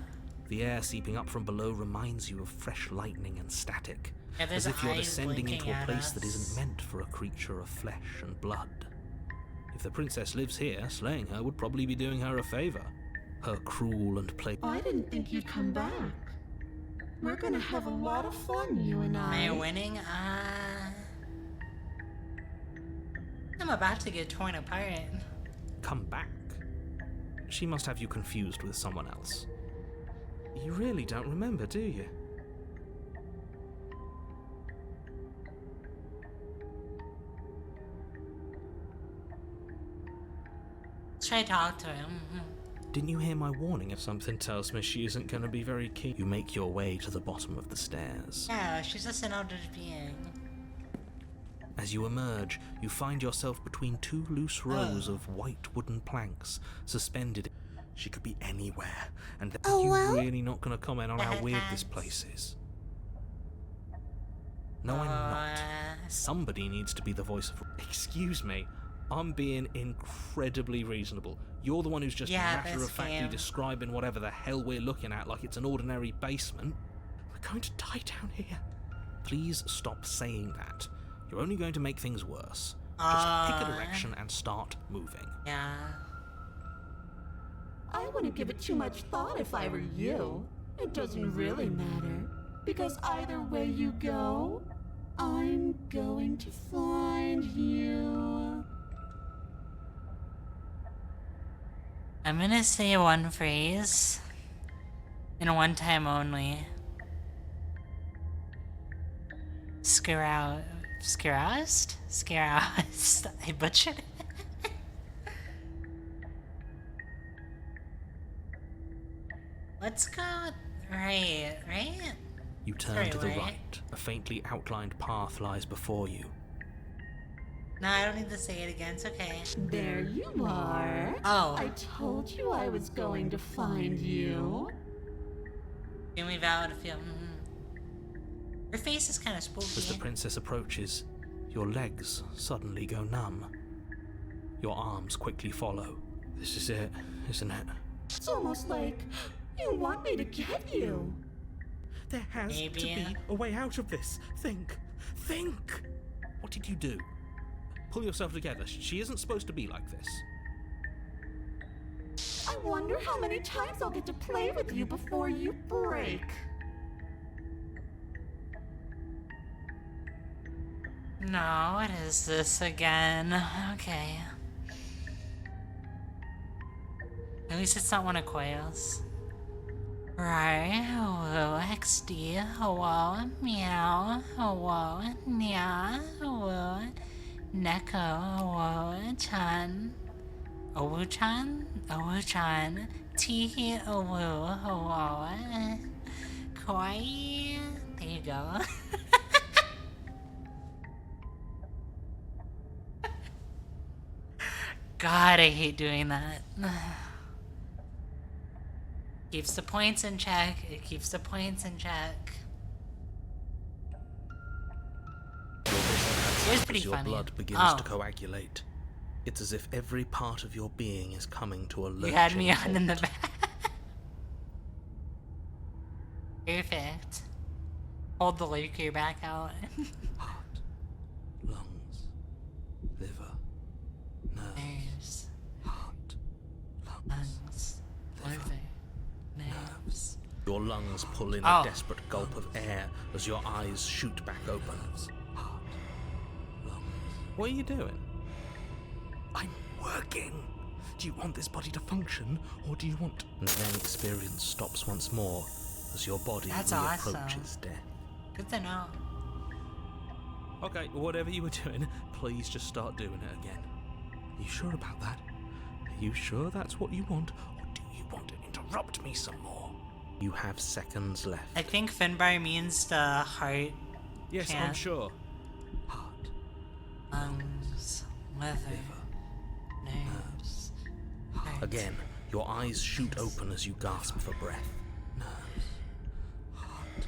The air seeping up from below reminds you of fresh lightning and static, Yeah, there's as if you're eyes descending into blinking a at place that us. isn't meant for a creature of flesh and blood. If the princess lives here, slaying her would probably be doing her a favour. Her cruel and I didn't think you'd come back. We're gonna have a lot of fun, you and Am I. I winning? I'm about to get torn apart. come back. She must have you confused with someone else. You really don't remember, do you? Let's try to talk to him. Didn't you hear my warning? If Something tells me she isn't going to be very keen. you make your way to the bottom of the stairs. Yeah, she's just an elder being. As you emerge, you find yourself between two loose rows of white wooden planks suspended. She could be anywhere, and Oh, you're well? really not going to comment on how weird this place is. No, I'm not. Somebody needs to be the voice of... Excuse me, I'm being incredibly reasonable. You're the one who's just Yeah, that's matter-of-factly fair. describing whatever the hell we're looking at like it's an ordinary basement. We're going to die down here. Please stop saying that. You're only going to make things worse. Just pick a direction and start moving. Yeah. I wouldn't give it too much thought if I were you. It doesn't really matter, because either way you go, I'm going to find you. I'm gonna say one phrase. And one time only. Scaroused? I butchered it. Let's go right? You turn Sorry, to the right? right. A faintly outlined path lies before you. No, I don't need to say it again, it's okay. There you are. Oh. I told you I was going to find you. Can we vow to feel... Her face is kind of As the spooky. princess approaches, your legs suddenly go numb. Your arms quickly follow. This is it, isn't it? It's almost like you want me to get you. There has Maybe. to be a way out of this. Think! What did you do? Pull yourself together. She isn't supposed to be like this. I wonder how many times I'll get to play with you before you break. No, what is this again? Okay. At least it's not one of Quail's. Right, hello, XD, hello, meow, hello, nya, hello, Neko, hello, chan, Owu-chan, Teehee, Owu, hello, kawaii, there you go. God, I hate doing that. Keeps the points in check. It keeps the points in check. It was pretty As your funny. blood begins Oh, to coagulate. It's as if every part of your being is coming to a lurching you had me on in the halt. back. Perfect. Hold the liquor back out. Heart, lungs, liver, nerves, Nerves, heart, lungs, lungs, liver, nerves. Your lungs pull in Oh. a desperate gulp of air as your eyes shoot back open. Heart, lungs. What are you doing? I'm working. Do you want this body to function, or do you want... And then experience stops once more as your body That's reapproaches awesome. death. Good to know. Okay, whatever you were doing, please just start doing it again. Are you sure about that? Are you sure that's what you want, or do you want to interrupt me some more? You have seconds left. I think Finbar means the heart, Yes, I'm Can't. sure. Heart, lungs, liver, nerves. Heart. again, your eyes shoot open as you gasp for breath. Nerves, heart,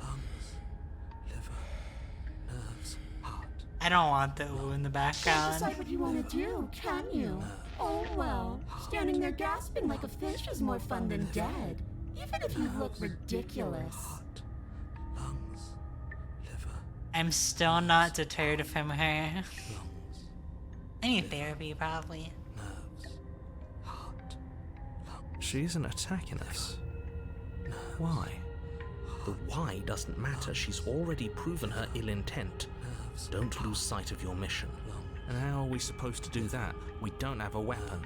lungs, liver, nerves, heart. I don't want the ooh in the Can't background. decide what you want to do, can you? Oh well, standing there gasping like a fish is more fun than dead. Even if you look ridiculous. Heart, lungs, liver, I'm still not deterred from her. lungs, I need therapy, probably. nerves, heart, lungs. She isn't attacking us. Why? The why doesn't matter. She's already proven her ill intent. Don't lose sight of your mission. And how are we supposed to do that? We don't have a weapon.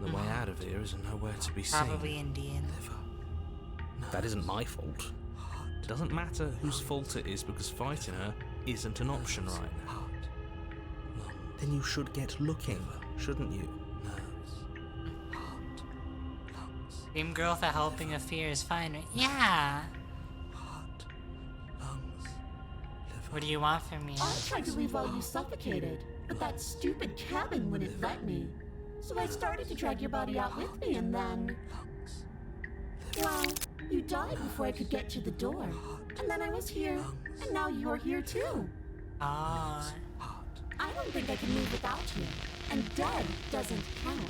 The way out of here is nowhere to be seen. Probably indeed. That isn't my fault. It doesn't matter whose fault it is because fighting her isn't an option right now. Then you should get looking, shouldn't you? Dream girl for helping a fear is fine, right? Yeah! What do you want from me? I tried to leave while you suffocated, but that stupid cabin wouldn't let me. So I started to drag your body out with me and then... Well, you died before I could get to the door. And then I was here, and now you're here too. Oh, I don't think I can move without you. And dead doesn't count.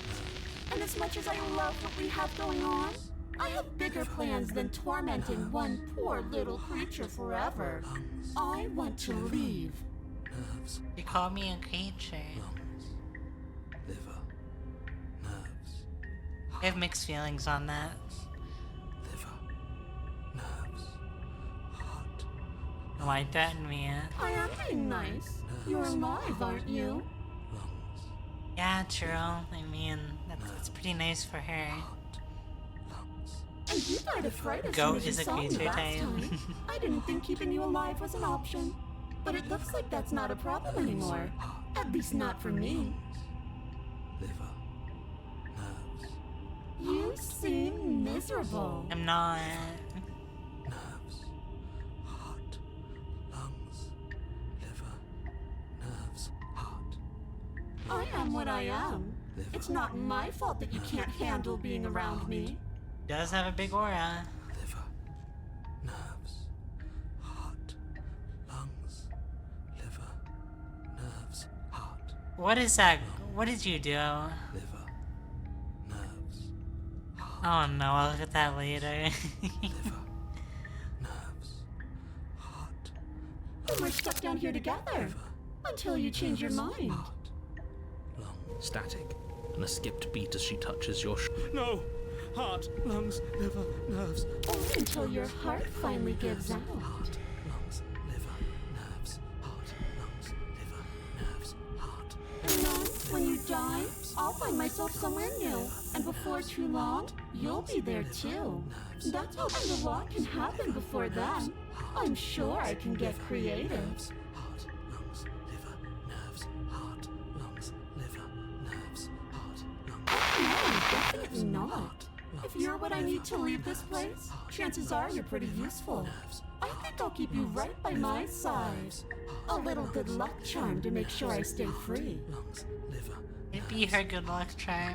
And as much as I love what we have going on, I have bigger plans than tormenting one poor little creature forever. I want to leave. you call me a creature. Liver, nerves, I have mixed feelings on that. liver, nerves, heart, Why threaten me? I am being nice. You're alive, aren't you? lungs, Yeah, true. I mean, that's pretty nice for her. lungs. And you died of fright as Goat soon as you is a saw me creature last type. time. I didn't think keeping you alive was an option. But it looks like that's not a problem anymore. At least not for me. Liver, nerves, You seem miserable. I'm not. nerves, heart, lungs, liver, nerves, heart, I am what I am. It's not my fault that you can't handle being around me. Does have a big aura. liver, nerves, heart, lungs, liver, nerves, heart, What is that? What did you do? liver, nerves, Oh no, I'll look at that later. liver, nerves, heart, And we're stuck down here together. Until you change your mind. lung. Static, and a skipped beat as she touches your No! Heart, lungs, liver, nerves. Only until your heart finally gives out. heart, lungs, liver, nerves, heart, lungs, liver, nerves, heart. And then, when you die, I'll find myself somewhere new. And before too long, you'll be there too. That's hoping a lot can happen before then. I'm sure I can get creative. Heart, lungs, liver, nerves, heart, lungs, liver, nerves, heart, lungs. No, definitely not. If you're what I need to leave this place, chances are you're pretty useful. I think I'll keep you right by my side. A little good luck charm to make sure I stay free. Lungs, liver, It'd be her good luck charm.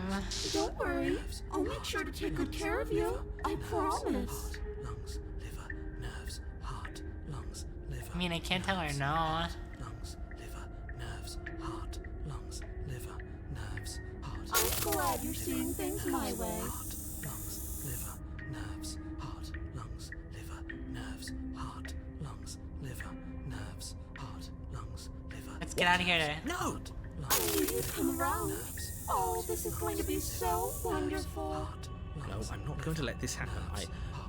Don't worry, I'll make sure to take good care of you. I promise. lungs, liver, nerves, heart, lungs, liver. I mean, I can't tell her no. Lungs, liver, nerves, heart, lungs, liver, nerves, heart. I'm glad you're seeing things my way. Heart, lungs, liver, nerves, heart, lungs, liver, nerves, heart, lungs, liver, nerves, heart, lungs, liver. Let's get out of here. No! I knew you'd come around. Oh, this is going to be so wonderful. No, I'm not going to let this happen.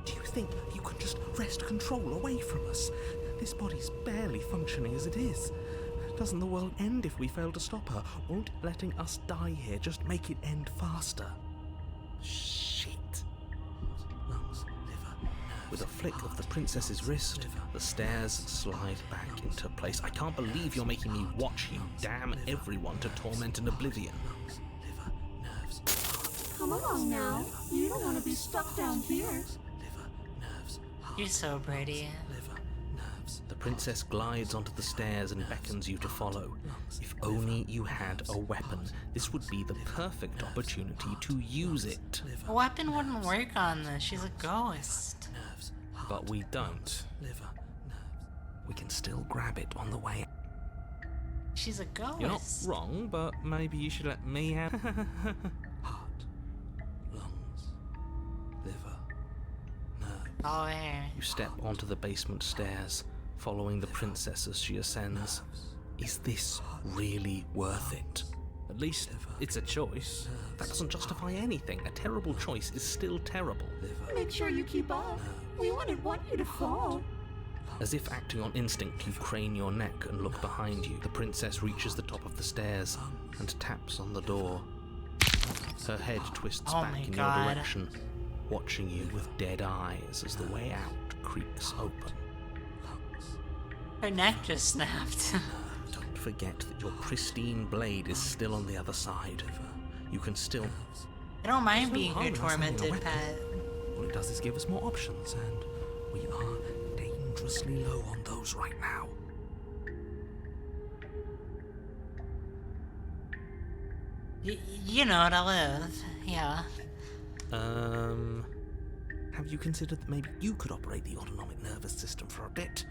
Do you think you can just wrest control away from us? This body's barely functioning as it is. Doesn't the world end if we fail to stop her? Won't letting us die here just make it end faster? Shit. Lungs, liver, nerves. With a flick of the princess's wrist, the stairs slide back into place. I can't believe you're making me watch you damn everyone to torment and oblivion. Lungs, liver, nerves, heart, Come along now. You don't want to be stuck down here. liver, nerves, heart. You're so pretty. Liver, nerves. The princess glides onto the stairs and beckons you to follow. If only you had a weapon, this would be the perfect opportunity to use it. A weapon wouldn't work on this. She's a ghost. But we don't. Liver, nerves. We can still grab it on the way. She's a ghost. You're not wrong, but maybe you should let me have. Heart, lungs, liver, nerves. Follow her. You step onto the basement stairs, following the princess as she ascends. Is this really worth it? At least it's a choice. That doesn't justify anything. A terrible choice is still terrible. Make sure you keep up. We wouldn't want you to fall. As if acting on instinct, you crane your neck and look behind you. The princess reaches the top of the stairs and taps on the door. Her head twists Oh back my in God. your direction, watching you with dead eyes as the way out creaks open. Her neck just snapped. Don't forget that your pristine blade is still on the other side. You can still... I don't mind being harm her in us having a tormented weapon. pet. All it does is give us more options, and we are dangerously low on those right now. You know, to live. Yeah. Have you considered that maybe you could operate the autonomic nervous system for a bit?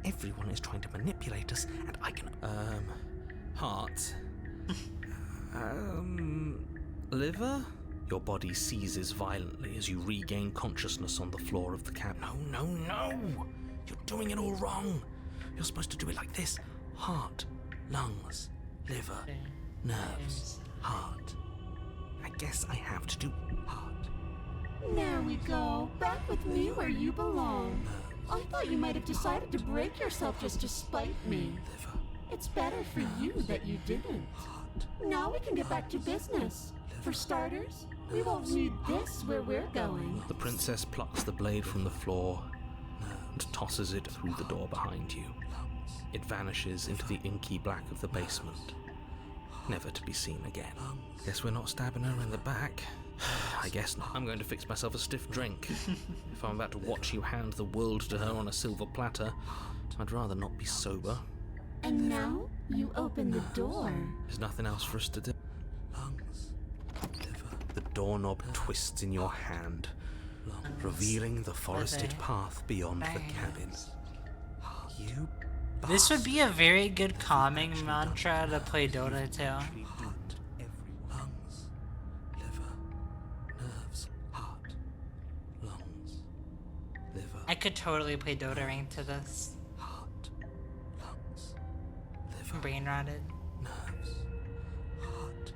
Everyone is trying to manipulate us, and I can... Heart? Liver? Your body seizes violently as you regain consciousness on the floor of the cab. No! You're doing it all wrong. You're supposed to do it like this. Heart, lungs, liver, nerves, heart. I guess I have to do heart, There we go. Back with me where you belong. I thought you might have decided to break yourself just to spite me. It's better for you that you didn't. Now we can get back to business. For starters, we won't need this where we're going. The princess plucks the blade from the floor and tosses it through the door behind you. It vanishes into the inky black of the basement, never to be seen again. Guess we're not stabbing her in the back. I guess not. I'm going to fix myself a stiff drink. If I'm about to watch you hand the world to her on a silver platter, I'd rather not be sober. And now you open the door. There's nothing else for us to do. The doorknob twists in your hand, revealing the forested path beyond the cabin. You This would be a very good calming mantra to play Dota to. Lungs, liver, nerves, heart, lungs, liver, I could totally play Dota rank to this. heart, lungs, liver, I'm brain rotted. nerves, heart,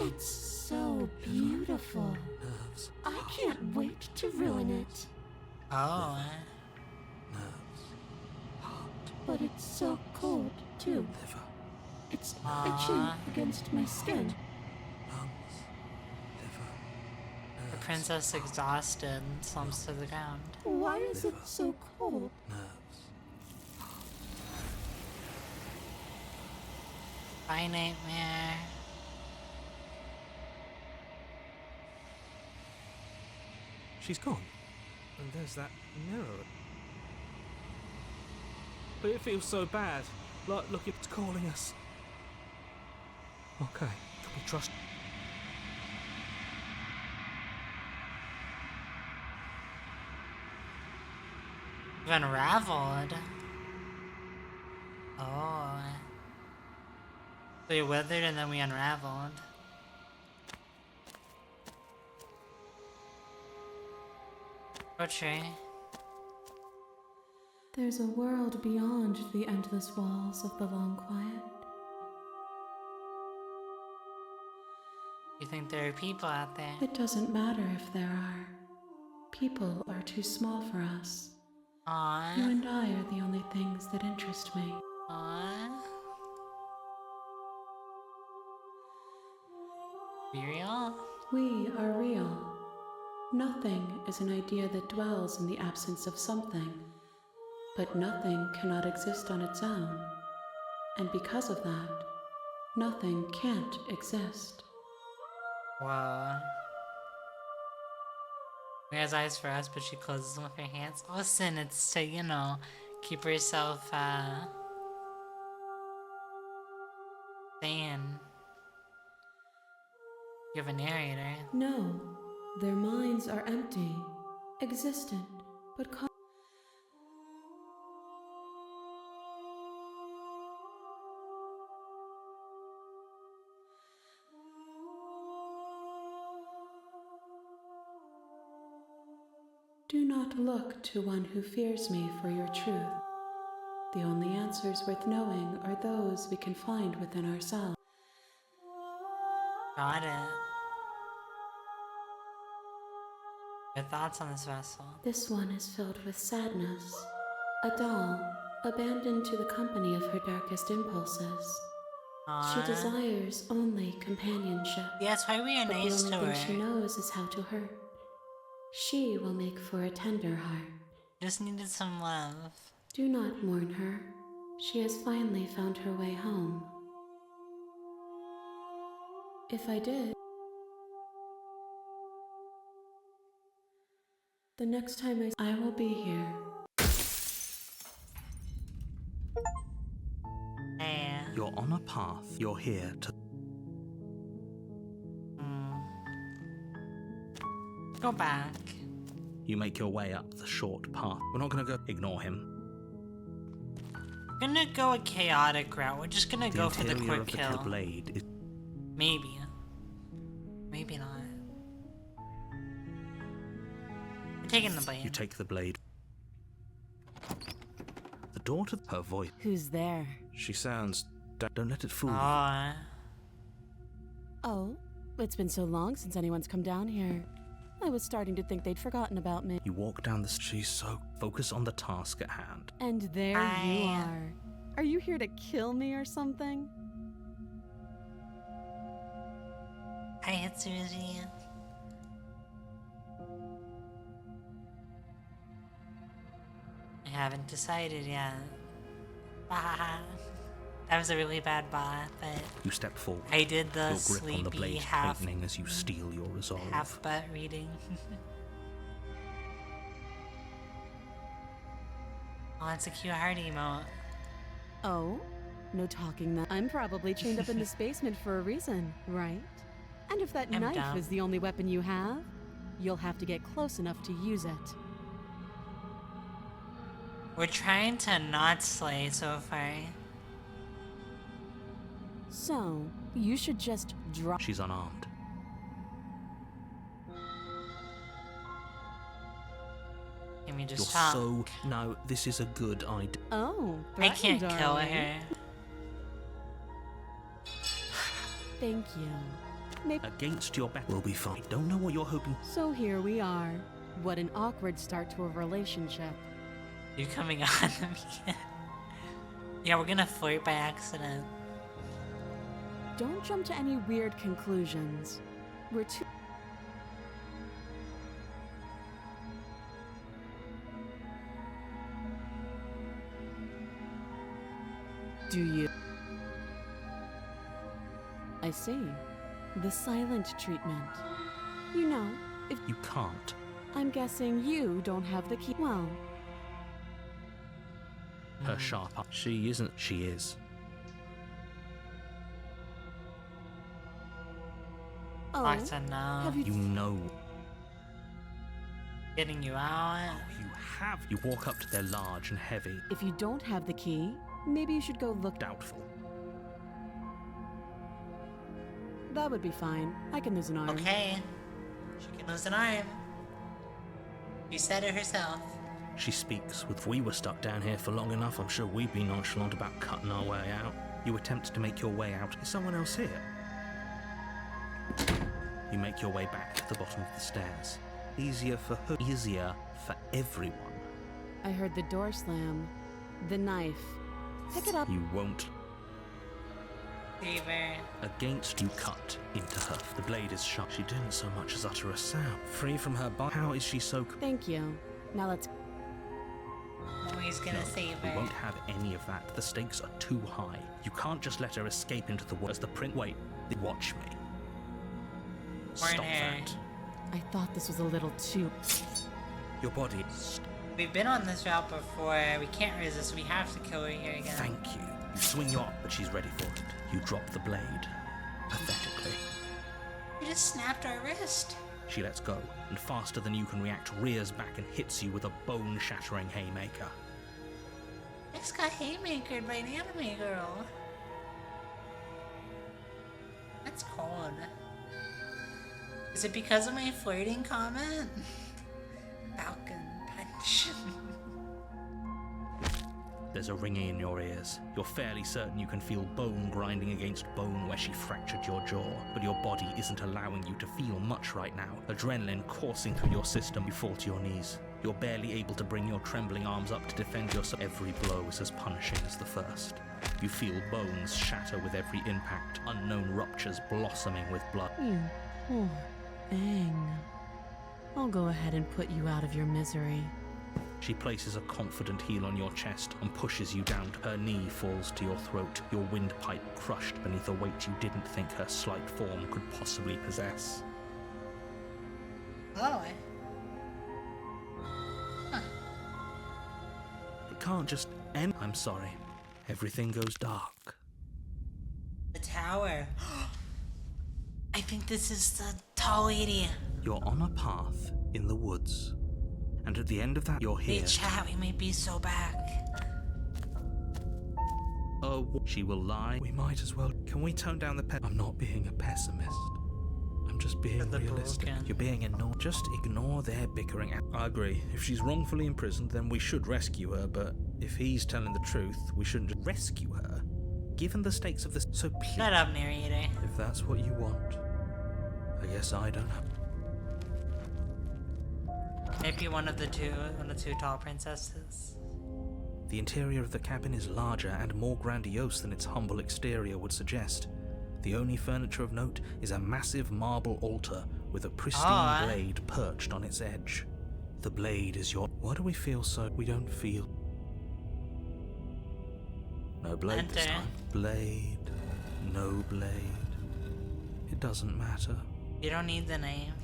It's so beautiful. nerves, I can't wait to ruin it. Oh. nerves, heart, But it's so cold, too. liver, It's Aw. itching against my skin. lungs, liver, The princess, exhausted, slumps to the ground. Why is it so cold? nerves. Bye, nightmare. She's gone. And there's that mirror. But it feels so bad. Like, look, it's calling us. Okay, can we trust? We've unraveled. Oh. So we withered and then we unraveled. Poetry. There's a world beyond the endless walls of the long quiet. You think there are people out there? It doesn't matter if there are. People are too small for us. You Aww. and I are the only things that interest me. Aww. Be real? We are real. Nothing is an idea that dwells in the absence of something. But nothing cannot exist on its own. And because of that, nothing can't exist. Whoa. She has eyes for us, but she closes them with her hands. Listen, it's to, you know, keep herself, sane. You have a narrator. No, their minds are empty, existent, but do not look to one who fears me for your truth. The only answers worth knowing are those we can find within ourselves. Got it. Your thoughts on this vessel? This one is filled with sadness. A doll, abandoned to the company of her darkest impulses. She Aww. desires only companionship. Yeah, that's why we are But nice the to only thing she her. knows is how to hurt. She will make for a tender heart. Just needed some love. Do not mourn her. She has finally found her way home. If I did, the next time I will be here. Hey. You're on a path. You're here to. Go back. You make your way up the short path. We're not gonna go. Ignore him. We're gonna go a chaotic route. We're just gonna go for the interior quick of the kill. blade is. Maybe. Maybe not. We're taking the blade. You take the blade. The door to her voice. Who's there? She sounds. Don't let it fool you. Aw. Oh, it's been so long since anyone's come down here. I was starting to think they'd forgotten about me. You walk down the She's so focus on the task at hand. And there you are. Are you here to kill me or something? Hi, Hitsuji. I haven't decided yet. That was a really bad bot, but You step forward. I did the Your grip on the sleepy blade half tightening as you steel your resolve. butt reading. Oh, it's a cute heart emote. Oh? No talking then. I'm probably chained up in this basement for a reason, right? And if that I'm knife down. is the only weapon you have, you'll have to get close enough to use it. We're trying to not slay so far. So, you should just drop. She's unarmed. Can we You're just talk? so... No, this is a good idea. Oh, I can't threatened, kill are we? her. Thank you. Maybe. Against your back will be fine. Don't know what you're hoping. So here we are. What an awkward start to a relationship. You coming on me? Yeah, we're gonna flirt by accident. Don't jump to any weird conclusions. We're too. Do you? I see. The silent treatment. You know, if You can't. I'm guessing you don't have the key. Well, Her sharp eye. She isn't. She is. oh, Lots of no. have you? You know. Getting you out. You have. You walk up to their large and heavy. If you don't have the key, maybe you should go look. Doubtful. That would be fine. I can lose an arm. Okay. She can lose an arm. She said it herself. She speaks with. If we were stuck down here for long enough, I'm sure we'd be nonchalant about cutting our way out. You attempt to make your way out. Is someone else here? You make your way back to the bottom of the stairs. Easier for her. Easier for everyone. I heard the door slam. The knife. Pick it up. You won't. Fever. Against you cut into her. The blade is sharp. She didn't so much as utter a sound. Free from her body. How is she so... Thank you. Now let's. Oh, he's gonna save We her. won't have any of that. The stakes are too high. You can't just let her escape into the woods. As the print... Wait. Watch me. Warn Stop her. that. I thought this was a little too. Your body... We've been on this route before. We can't resist. We have to kill her here again. Thank you. You swing your... But she's ready for it. You drop the blade. Pathetically. We just snapped our wrist. She lets go, and faster than you can react, rears back and hits you with a bone-shattering haymaker. I just got haymakered by an anime girl. That's cold. Is it because of my flirting comment? Falcon punch. There's a ringing in your ears. You're fairly certain you can feel bone grinding against bone where she fractured your jaw, but your body isn't allowing you to feel much right now. Adrenaline coursing through your system, you fall to your knees. You're barely able to bring your trembling arms up to defend yourself. Every blow is as punishing as the first. You feel bones shatter with every impact, unknown ruptures blossoming with blood. You poor thing. I'll go ahead and put you out of your misery. She places a confident heel on your chest and pushes you down. Her knee falls to your throat, your windpipe crushed beneath a weight you didn't think her slight form could possibly possess. Oh. It can't just end. I'm sorry. Everything goes dark. The tower. I think this is the tall lady. You're on a path in the woods. And at the end of that, you're here. Hey, chat, we might be so back. Oh, she will lie. We might as well. Can we tone down the I'm not being a pessimist. I'm just being The realistic. broken. You're being annoying. Just ignore their bickering. I agree. If she's wrongfully imprisoned, then we should rescue her. But if he's telling the truth, we shouldn't just rescue her. Given the stakes of this, so please, Shut up, narrator. if that's what you want, I guess I don't have. Maybe one of the two tall princesses. The interior of the cabin is larger and more grandiose than its humble exterior would suggest. The only furniture of note is a massive marble altar with a pristine blade perched on its edge. The blade is your... Why do we feel so... We don't feel... No blade this time. Blade. No blade. It doesn't matter. You don't need the knife.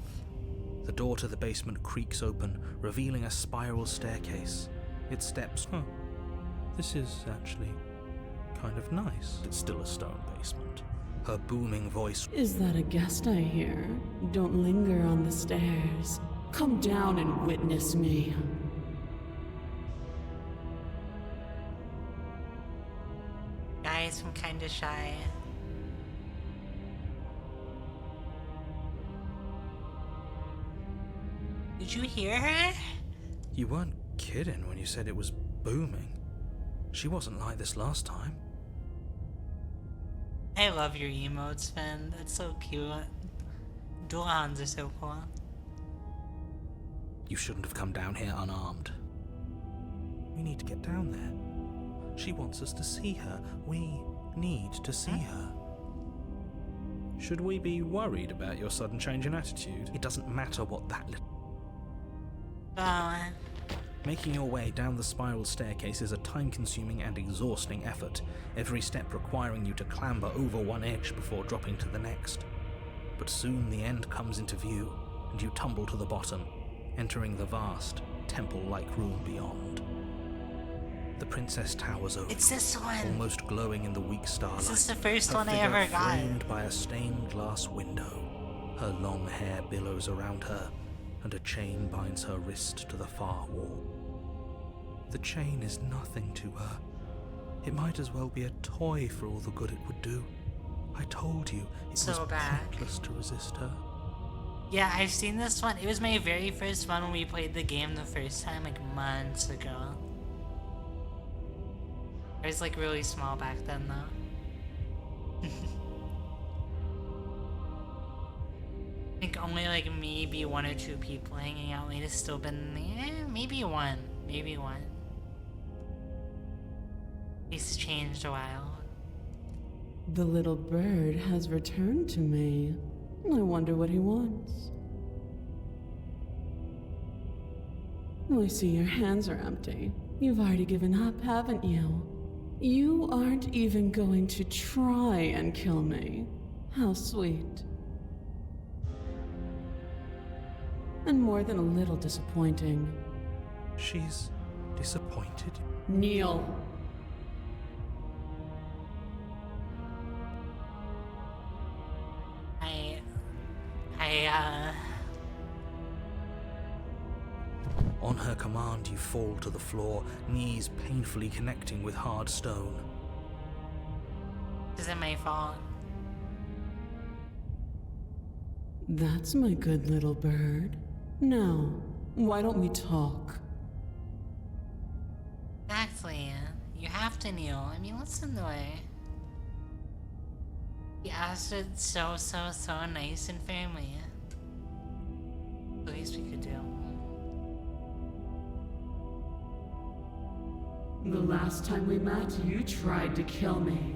The door to the basement creaks open, revealing a spiral staircase. Its steps... This is actually kind of nice. It's still a stone basement. Her booming voice... Is that a guest I hear? Don't linger on the stairs. Come down and witness me. Guys, I'm kinda shy. Did you hear her? You weren't kidding when you said it was booming. She wasn't like this last time. I love your emotes, Finn. That's so cute. Dual hands are so cool. You shouldn't have come down here unarmed. We need to get down there. She wants us to see her. We need to see her. Should we be worried about your sudden change in attitude? It doesn't matter what that little... Oh, Making your way down the spiral staircase is a time-consuming and exhausting effort, every step requiring you to clamber over one edge before dropping to the next. But soon the end comes into view, and you tumble to the bottom, entering the vast, temple-like room beyond. The princess towers over, it's this one. almost glowing in the weak starlight. This is the first her one I figure ever got. framed by a stained glass window. Her long hair billows around her, and a chain binds her wrist to the far wall. The chain is nothing to her. It might as well be a toy for all the good it would do. I told you, it So was bad. pointless to resist her. Yeah, I've seen this one. It was my very first one when we played the game the first time, like months ago. I was like really small back then though. I think only like maybe 1 or 2 people hanging out might have still been maybe one. He's changed a while. The little bird has returned to me. I wonder what he wants. I see your hands are empty. You've already given up, haven't you? You aren't even going to try and kill me. How sweet. And more than a little disappointing. She's disappointed. Kneel. On her command, you fall to the floor, knees painfully connecting with hard stone. Is it my fault? That's my good little bird. Now, why don't we talk? Exactly. You have to kneel. I mean, listen to it. He asked it so nice and firmly. The least we could do. The last time we met, you tried to kill me.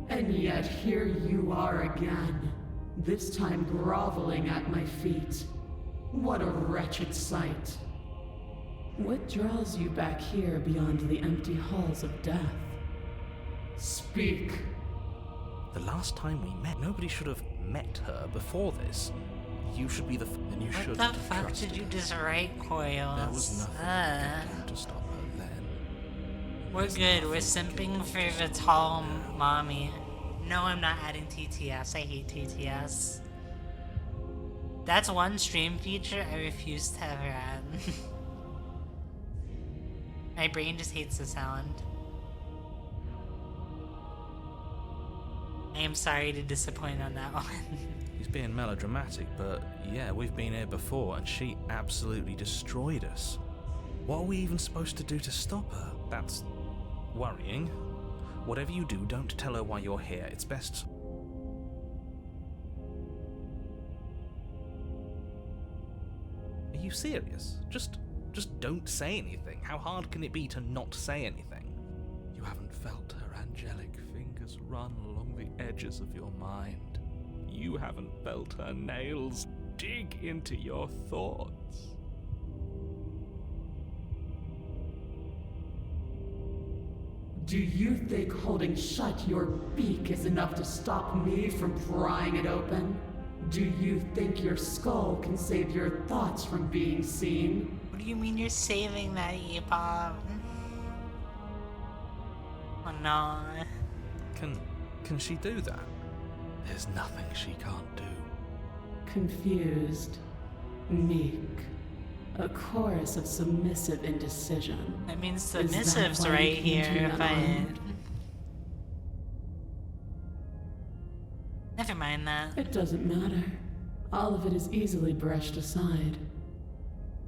And yet here you are again. This time groveling at my feet. What a wretched sight. What draws you back here beyond the empty halls of death? Speak. The last time we met, nobody should have met her before this. You should be the and you should What the fuck did you just write, Coils? There was nothing to stop her then. We're good. We're simping for the tall mommy. No, I'm not adding TTS. I hate TTS. That's one stream feature I refuse to ever add. My brain just hates the sound. I am sorry to disappoint on that one. He's being melodramatic, but yeah, we've been here before and she absolutely destroyed us. What are we even supposed to do to stop her? That's worrying. Whatever you do, don't tell her why you're here. It's best... Are you serious? Just Just don't say anything. How hard can it be to not say anything? You haven't felt her angelic fingers run along the edges of your mind. You haven't felt her nails dig into your thoughts. Do you think holding shut your beak is enough to stop me from prying it open? Do you think your skull can save your thoughts from being seen? What do you mean you're saving that, E-Pop? Oh no. Can she do that? There's nothing she can't do. Confused, meek, a chorus of submissive indecision. That means Is that submissive's why you right came here, to me if I... unarmed? Never mind that. It doesn't matter. All of it is easily brushed aside.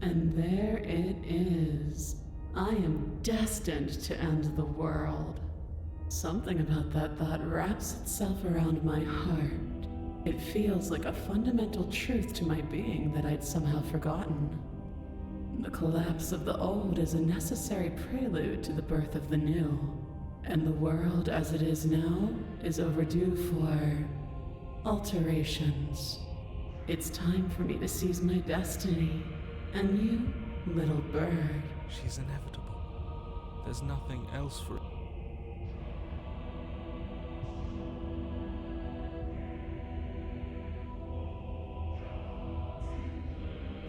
And there it is. I am destined to end the world. Something about that thought wraps itself around my heart. It feels like a fundamental truth to my being that I'd somehow forgotten. The collapse of the old is a necessary prelude to the birth of the new. And the world as it is now is overdue for alterations. It's time for me to seize my destiny. And you, little bird. She's inevitable. There's nothing else for...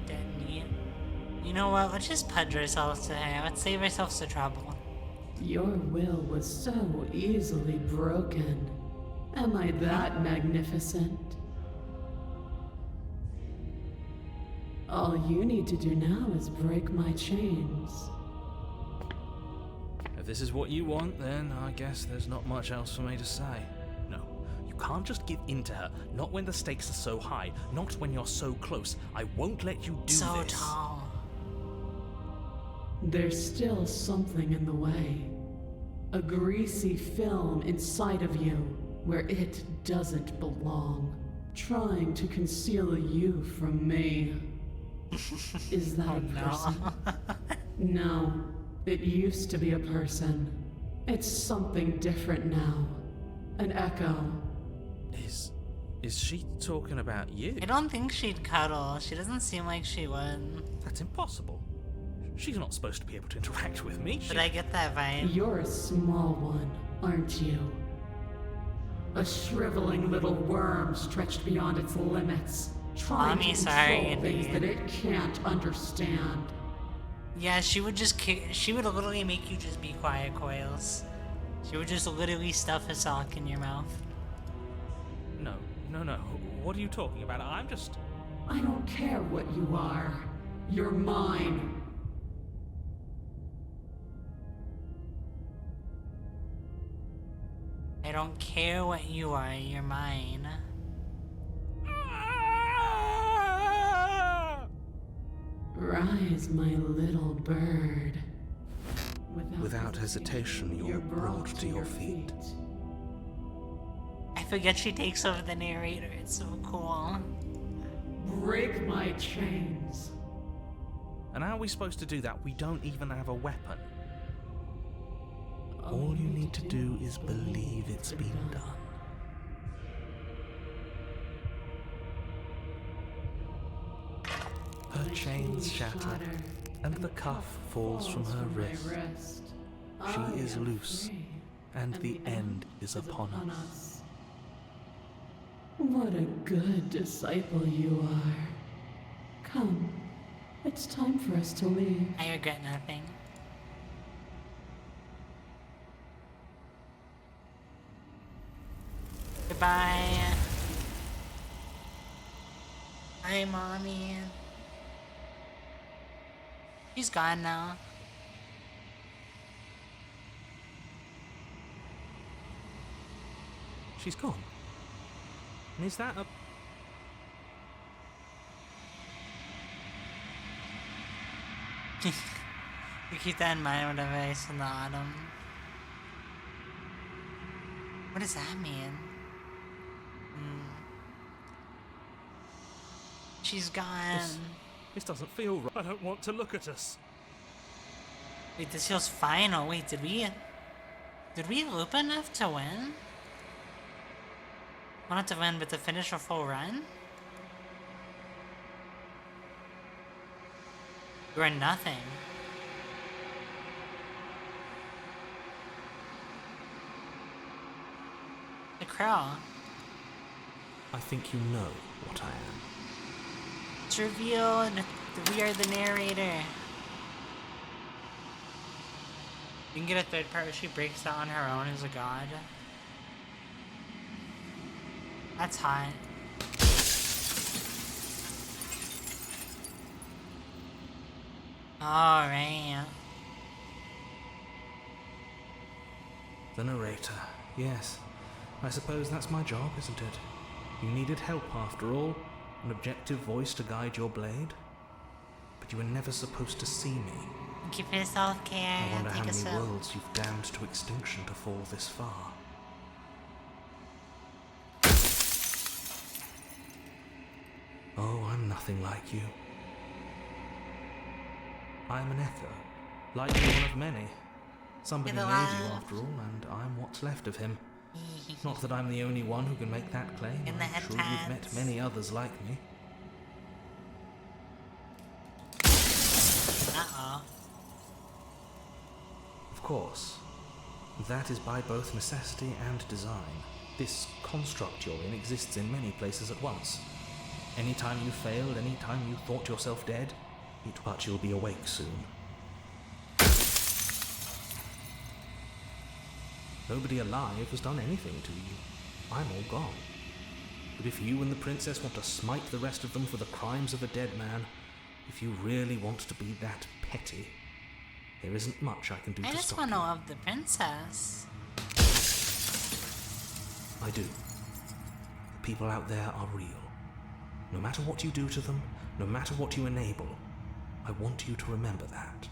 Denny. You know what? Let's just pudge ourselves today. Let's save ourselves the trouble. Your will was so easily broken. Am I that magnificent? All you need to do now is break my chains. If this is what you want, then I guess there's not much else for me to say. No, you can't just give in to her. Not when the stakes are so high. Not when you're so close. I won't let you do So this. tall. There's still something in the way. A greasy film inside of you where it doesn't belong. Trying to conceal you from me. Is that Oh a no. person? No, it used to be a person. It's something different now. An echo. Is she talking about you? I don't think she'd cuddle. She doesn't seem like she would. That's impossible. She's not supposed to be able to interact with me. But I get that vibe. You're a small one, aren't you? A shriveling little worm stretched beyond its limits, trying Mommy, to sorry, control things Andy. that it can't understand. Yeah, she would just kick. She would literally make you just be quiet, Coils. She would just literally stuff a sock in your mouth. No. What are you talking about? I'm just... I don't care what you are. You're mine. I don't care what you are, you're mine. Rise, my little bird. Without hesitation, you're brought to your feet. I forget she takes over the narrator, it's so cool. Break my chains. And how are we supposed to do that? We don't even have a weapon. All you need to do is believe it's been done. Her chains shatter, and the cuff falls from her wrist. She is loose, and the end is upon us. What a good disciple you are. Come, it's time for us to leave. I regret nothing. Goodbye. Hi, Mommy. She's gone now. She's gone. And is that a... You keep that in mind whenever I send the autumn. What does that mean? She's gone. This doesn't feel right. I don't want to look at us. Wait, this feels final. Wait, did we loop enough to win? Well, not to win, but to finish a full run? We're nothing. The crow. I think you know what I am. It's revealed. We are the narrator. You can get a third part where she breaks out on her own as a god. That's hot. Alright. The narrator. Yes. I suppose that's my job, isn't it? You needed help after all. An objective voice to guide your blade. But you were never supposed to see me. Thank you for your self-care. I wonder how Take a many sip. worlds you've damned to extinction to fall this far. Oh, I'm nothing like you. I am an echo, like you, one of many. Somebody You're made the you last. after all, and I'm what's left of him. Not that I'm the only one who can make that claim. In the I'm sure you've met headpads. many others like me. Uh-oh. Of course, that is by both necessity and design. This construct you're in exists in many places at once. Anytime you failed, anytime you thought yourself dead, but you'll be awake soon. Nobody alive has done anything to you. I'm all gone. But if you and the princess want to smite the rest of them for the crimes of a dead man, if you really want to be that petty, there isn't much I can do I to just stop want you. to love the princess. I do. The people out there are real. No matter what you do to them, no matter what you enable, I want you to remember that.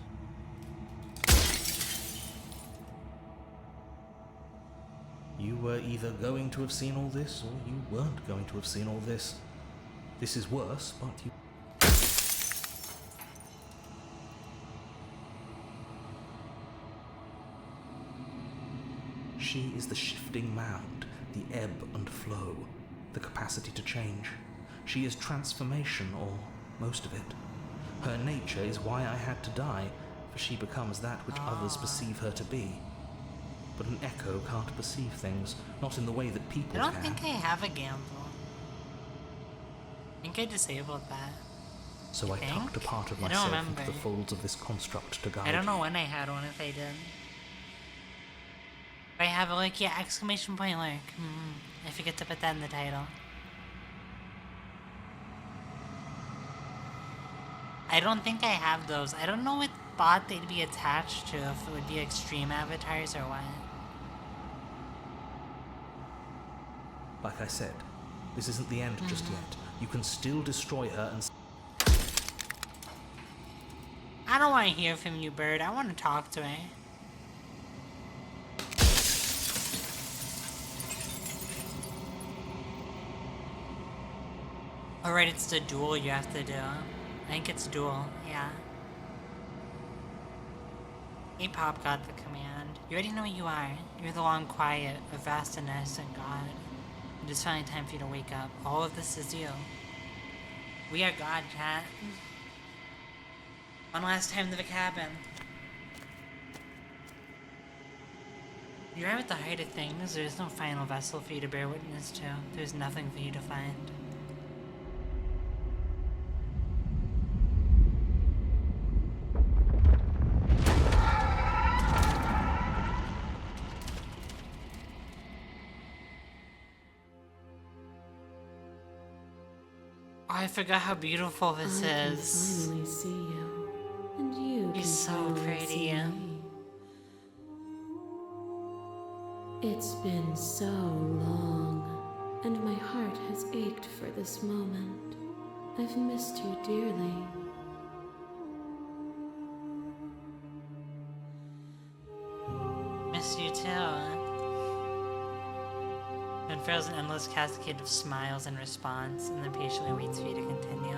You were either going to have seen all this, or you weren't going to have seen all this. This is worse, but you... She is the shifting mound, the ebb and flow, the capacity to change. She is transformation, or most of it. Her nature is why I had to die, for she becomes that which others perceive her to be. But an echo can't perceive things, not in the way that people I don't can. think I have a gamble. I think I disabled that. So I think? tucked a part of I don't myself remember. into the folds of this construct to guide I don't you. know when I had one, if I did. If I have a like, yeah, exclamation point lurk. I forget to put that in the title. I don't think I have those. I don't know what bot they'd be attached to, if it would be extreme avatars or what. Like I said, this isn't the end just yet. You can still destroy her and... I don't want to hear from you, bird. I want to talk to her. Alright, it's the duel you have to do. I think it's duel, yeah. Hey, Pop got the command. You already know who you are. You're the long quiet, a vast and innocent God. It is finally time for you to wake up. All of this is you. We are God, chat. One last time to the cabin. You're at the height of things. There's no final vessel for you to bear witness to. There's nothing for you to find. I forgot how beautiful this I can is. finally see you, and you He's can so finally pretty. see me. It's been so long, and my heart has ached for this moment. I've missed you dearly. Miss you too. Unfurls an endless cascade of smiles in response, and then patiently waits for you to continue.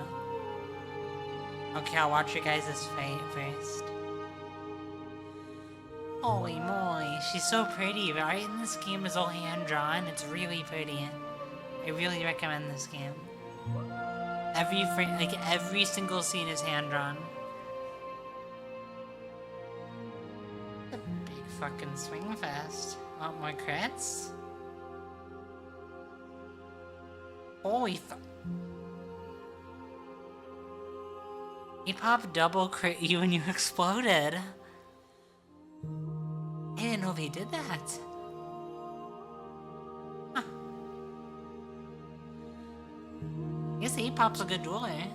Okay, I'll watch your guys' fight first. Holy moly, she's so pretty, right? And this game is all hand-drawn. It's really pretty. I really recommend this game. Every frame, like every single scene is hand-drawn. A big fucking swing fest. Want more crits? Holy fuck. He popped double crit you when you exploded. I didn't know if he did that. Huh. I guess he pops a good dueler.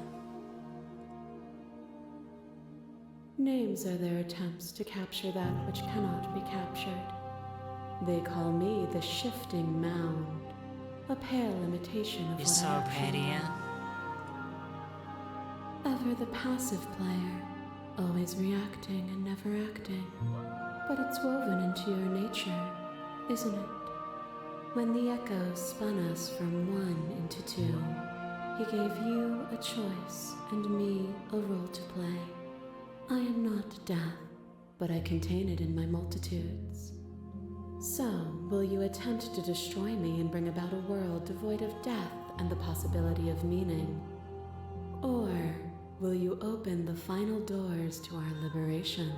Names are their attempts to capture that which cannot be captured. They call me the shifting mound, a pale imitation of You're what so I actually pretty. am. Ever the passive player, always reacting and never acting. But it's woven into your nature, isn't it? When the echo spun us from one into two, he gave you a choice and me a role to play. I am not death, but I contain it in my multitudes. So, will you attempt to destroy me and bring about a world devoid of death and the possibility of meaning? Or will you open the final doors to our liberation?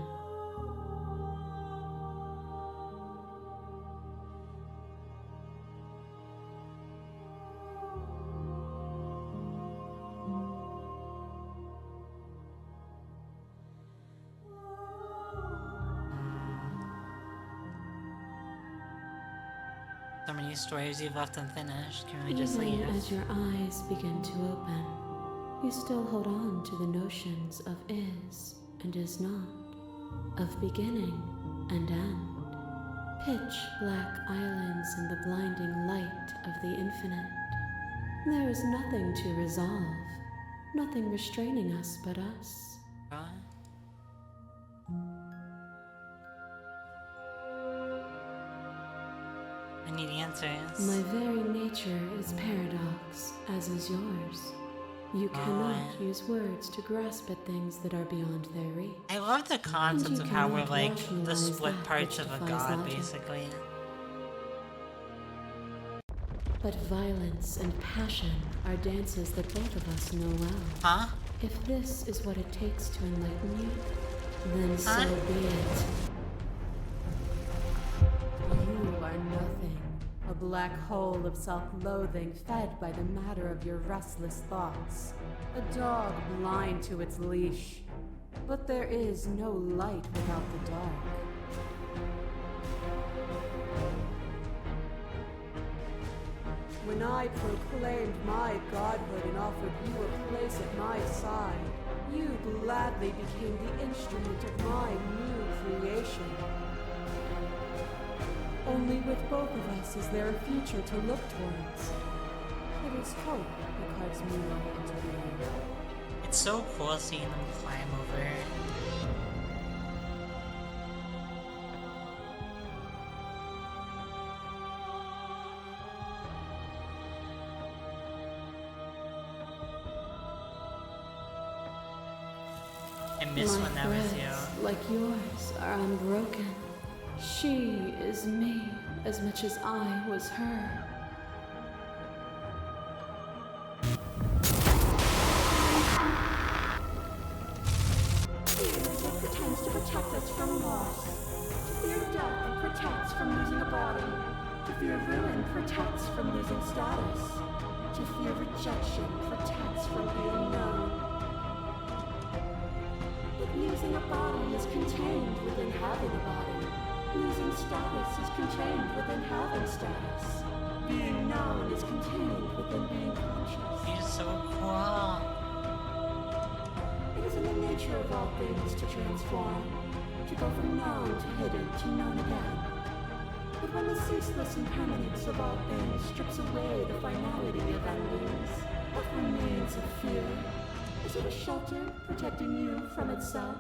So many stories you've left unfinished. Can we just Even leave? as your eyes begin to open, you still hold on to the notions of is and is not, of beginning and end. Pitch black islands in the blinding light of the infinite. There is nothing to resolve, nothing restraining us but us. Huh? I need answers. My very nature is paradox, as is yours. You cannot use words to grasp at things that are beyond their reach. I love the concept And you of how we're cannot like the rationalize split that parts which of a defies god, logic. basically. But violence and passion are dances that both of us know well. Huh? If this is what it takes to enlighten you, then so Huh? be it. You are nothing. A black hole of self-loathing fed by the matter of your restless thoughts. A dog blind to its leash. But there is no light without the dark. When I proclaimed my godhood and offered you a place at my side, you gladly became the instrument of my new creation. Only with both of us is there a future to look towards. It is hope that carves meaning into being. It's so cool seeing them climb over. I miss My when that was threads, you. like yours, are unbroken. She is me as much as I was her. Fear pretends to protect us from loss. To fear death, it protects from losing a body. To fear ruin protects from losing status. To fear rejection protects from being known. But losing a body is contained within having a body. Losing status is contained within having status. Being known is contained within being conscious. She's so cool. It is in the nature of all things to transform, to go from known to hidden to known again. But when the ceaseless impermanence of all things strips away the finality of endings, what remains of fear? Is it a shelter protecting you from itself?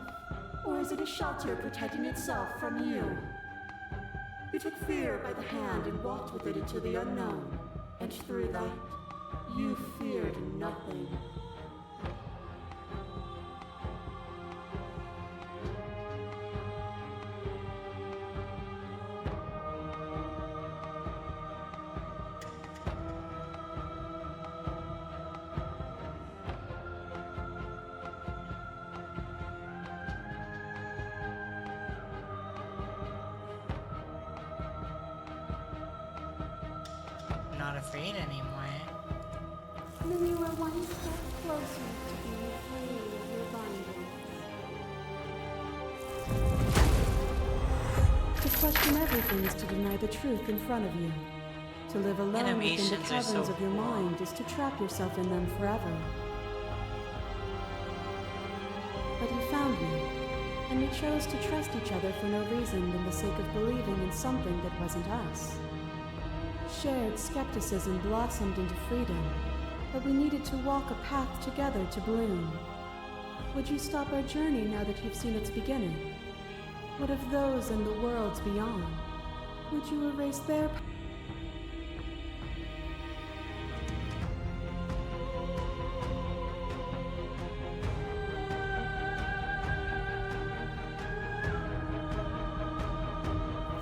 Or is it a shelter protecting itself from you? You took fear by the hand and walked with it into the unknown, and through that, you feared nothing. not afraid anymore. Then you are one step closer to being free of your bondage. To question everything is to deny the truth in front of you. To live alone within the Animations are caverns so of your cool. mind is to trap yourself in them forever. But you found me, and we chose to trust each other for no reason than the sake of believing in something that wasn't us. Shared skepticism blossomed into freedom, but we needed to walk a path together to bloom. Would you stop our journey now that you've seen its beginning? What of those in the worlds beyond? Would you erase their path?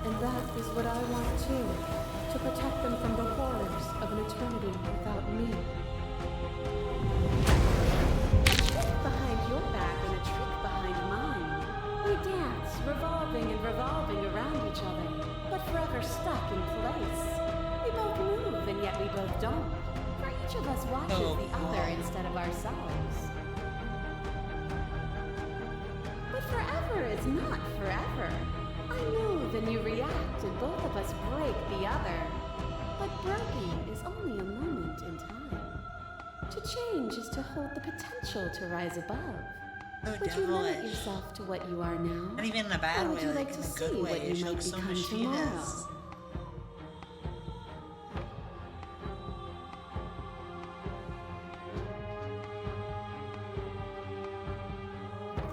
And that is what I want too, to protect them from the horrors of an eternity without me. A trick behind your back and a trick behind mine. We dance, revolving and revolving around each other, but forever stuck in place. We both move and yet we both don't, for each of us watches the other instead of ourselves. But forever is not forever. I move and you react, and both of us break the other. But breaking is only a moment in time. To change is to hold the potential to rise above. So Would you limit devilish. yourself to what you are now? Not even in a bad Or would way, you like like in to a see good what way. you She might looks so become tomorrow? machinist.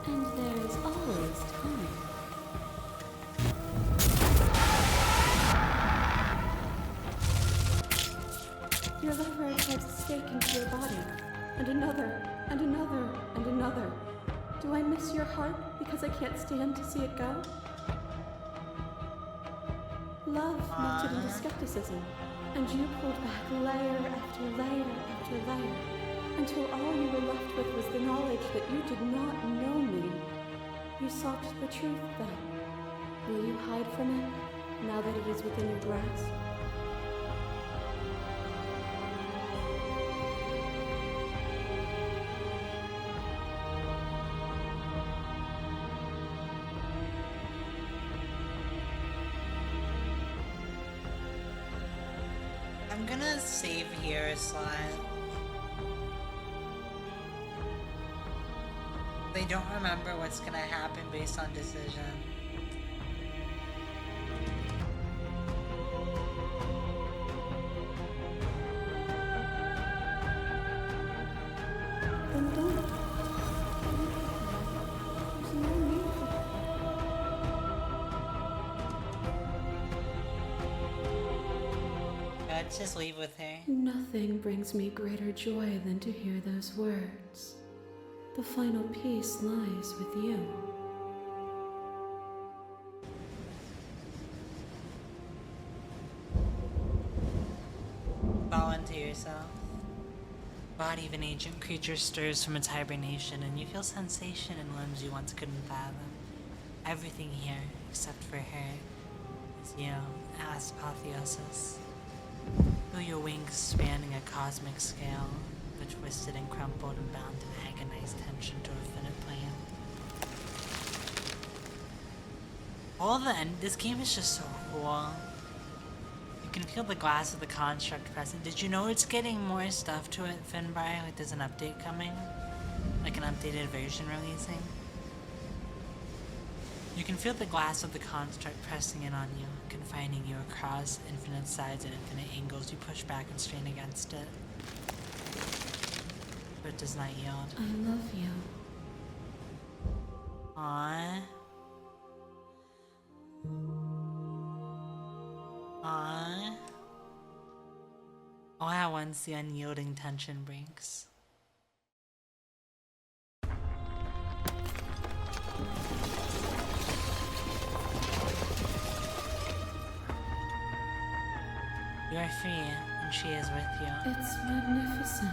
And there is always time. Your lover attached a stake into your body, and another, and another, and another. Do I miss your heart because I can't stand to see it go? Love melted into skepticism, and you pulled back layer after layer after layer, until all you were left with was the knowledge that you did not know me. You sought the truth then. Will you hide from it, now that it is within your grasp? I'm gonna save here a slot. They don't remember what's gonna happen based on decision. Then don't. There's no need for Let's just leave with her. Nothing brings me greater joy than to hear those words. The final peace lies with you. Volunteer yourself. Body of an ancient creature stirs from its hibernation, and you feel sensation in limbs you once couldn't fathom. Everything here, except for her, is you, as apotheosis. Feel your wings spanning a cosmic scale, but twisted and crumpled and bound in agonized tension to a finite plane. This game is just so cool. You can feel the glass of the construct present. Did you know it's getting more stuff to it, Finbar? Like there's an update coming? Like an updated version releasing? You can feel the glass of the construct pressing in on you, confining you across infinite sides and infinite angles. You push back and strain against it, but it does not yield. I love you. Aww. Aww. All at once the unyielding tension breaks. You are free, and she is with you. It's magnificent.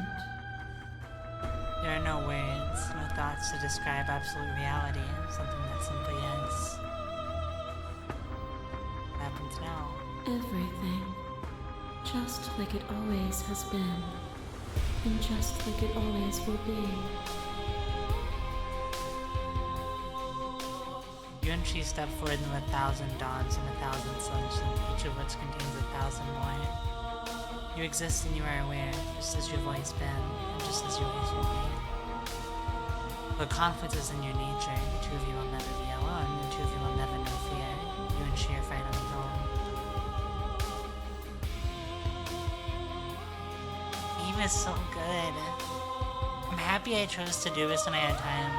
There are no words, no thoughts to describe absolute reality, something that simply is. What happens now? Everything. Just like it always has been, and just like it always will be. You and she step forward into 1,000 dawns and 1,000 suns, each of which contains 1,000 more. You exist and you are aware, just as you've always been, and just as you always will be. But conflict is in your nature. The two of you will never be alone. The two of you will never know fear. You and she are finally home. The game is so good. I'm happy I chose to do this when I had time.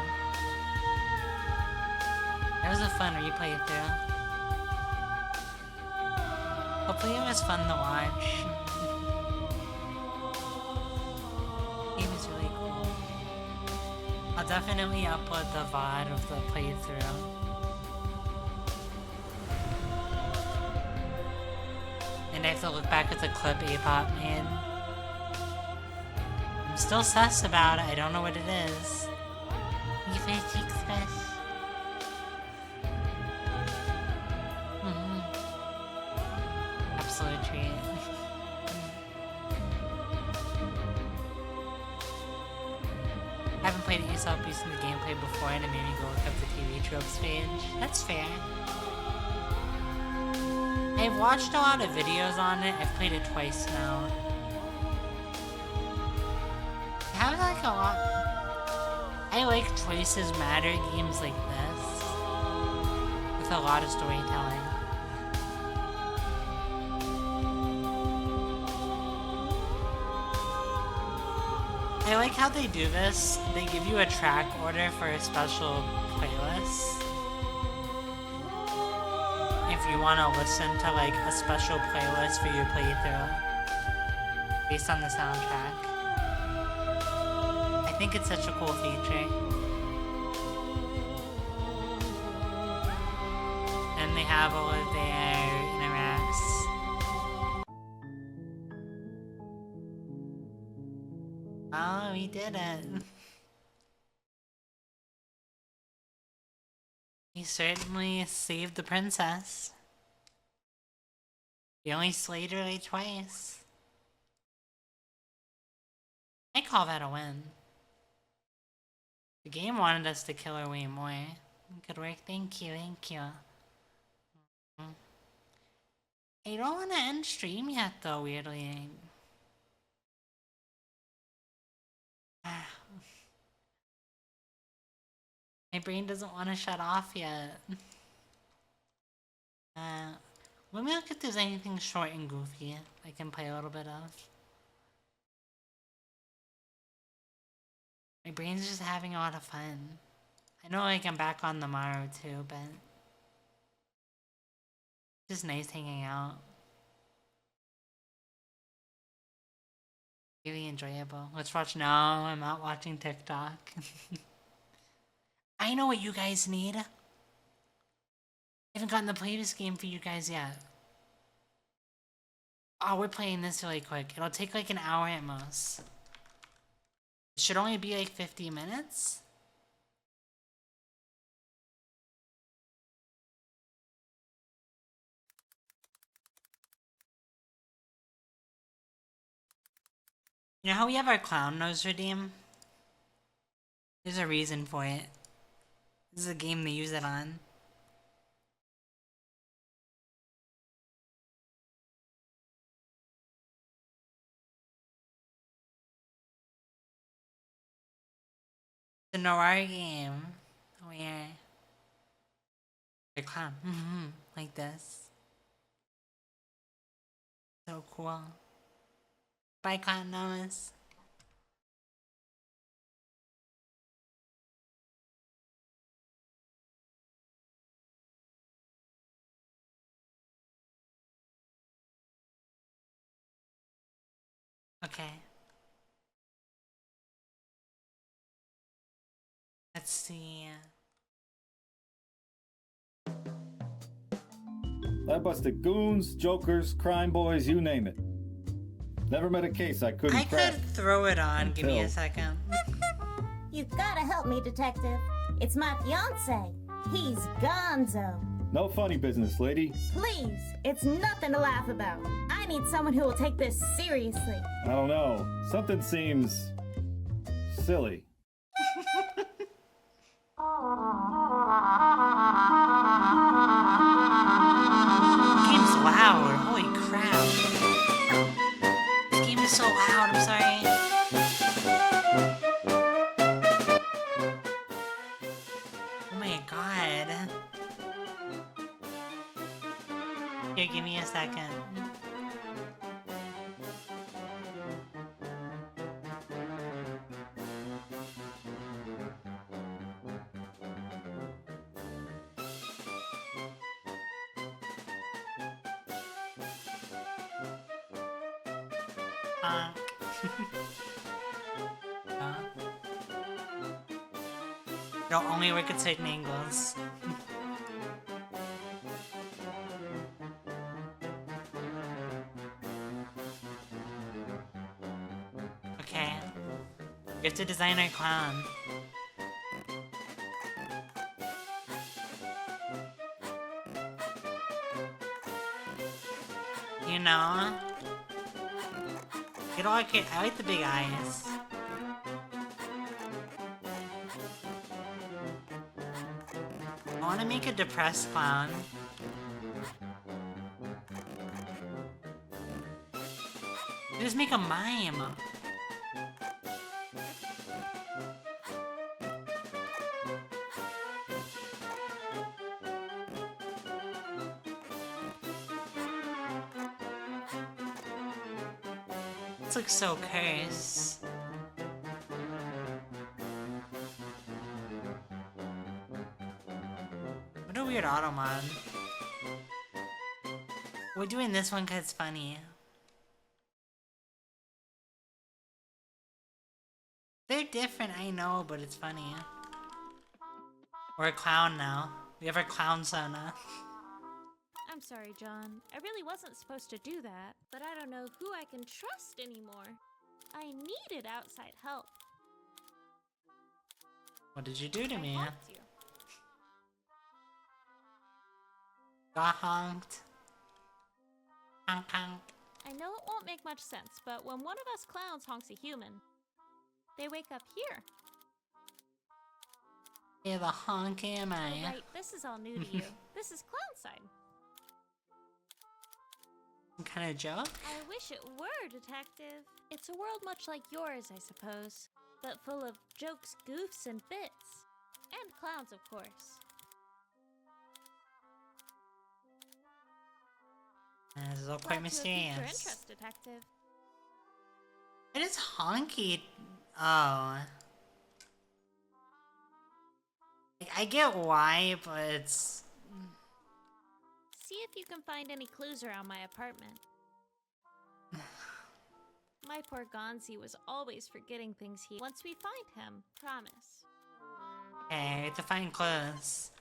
That was a fun replay through. Hopefully it was fun to watch. The game is really cool. I'll definitely upload the VOD of the playthrough. And I have to look back at the clip Apop made. I'm still sus about it, I don't know what it is. You face express. Absolute treat. I haven't played it yourself based on the gameplay before and it made me go look up the TV tropes page. That's fair. I've watched a lot of videos on it. I've played it twice now. I have like a lot. I like choices matter games like this. With a lot of storytelling. I like how they do this. They give you a track order for a special playlist. If you want to listen to like a special playlist for your playthrough based on the soundtrack. I think it's such a cool feature. And they have all of their interacts. Oh, we did it. We certainly saved the princess. We only slayed her like twice. I call that a win. The game wanted us to kill her way more. Good work, thank you, thank you. I don't want to end stream yet though, weirdly. My brain doesn't want to shut off yet. Let me look if there's anything short and goofy I can play a little bit of. My brain's just having a lot of fun. I know like I'm back on tomorrow too, but it's just nice hanging out. Really enjoyable. Let's watch. No, I'm not watching TikTok. I know what you guys need. I haven't gotten to play this game for you guys yet. Oh, we're playing this really quick. It'll take like an hour at most. It should only be like 50 minutes. You know how we have our clown nose redeem? There's a reason for it. This is a game they use it on. It's a noir game where the clown, like this. So cool. Bye, clown nose. Okay. Let's see. I busted goons, jokers, crime boys, you name it. Never met a case I couldn't I crack. could throw it on. Give me a Until- second. You gotta help me, detective. It's my fiance. He's Gonzo. No funny business, lady. Please, it's nothing to laugh about. I need someone who will take this seriously. I don't know. Something seems silly. Game's loud. Holy crap. This game is so loud. I'm sorry. Oh my god. Here, give me a second. It'll only work at certain angles. Okay. We have to design our clown. You know? Get all okay. I like the big eyes. I want to make a depressed clown. Just make a mime. This looks so cursed. What a weird auto mod. We're doing this one because it's funny. They're different, I know, but it's funny. We're a clown now. We have our clown sona. I'm sorry, John. I really wasn't supposed to do that, but I don't know who I can trust anymore. I needed outside help. What did you do to me? I helped you. Got honked. Honk honk. I know it won't make much sense, but when one of us clowns honks a human, they wake up here. Yeah, the honk am I? Oh, right, this is all new to you. This is clown side. Some kind of joke? I wish it were, Detective. It's a world much like yours, I suppose, but full of jokes, goofs, and bits. And clowns, of course. This is all quite Brought to a future mysterious. interest, Detective. It is honky. Oh. I get why, but it's... See if you can find any clues around my apartment. My poor Gonzi was always forgetting things once we find him, promise. Okay, to find clues.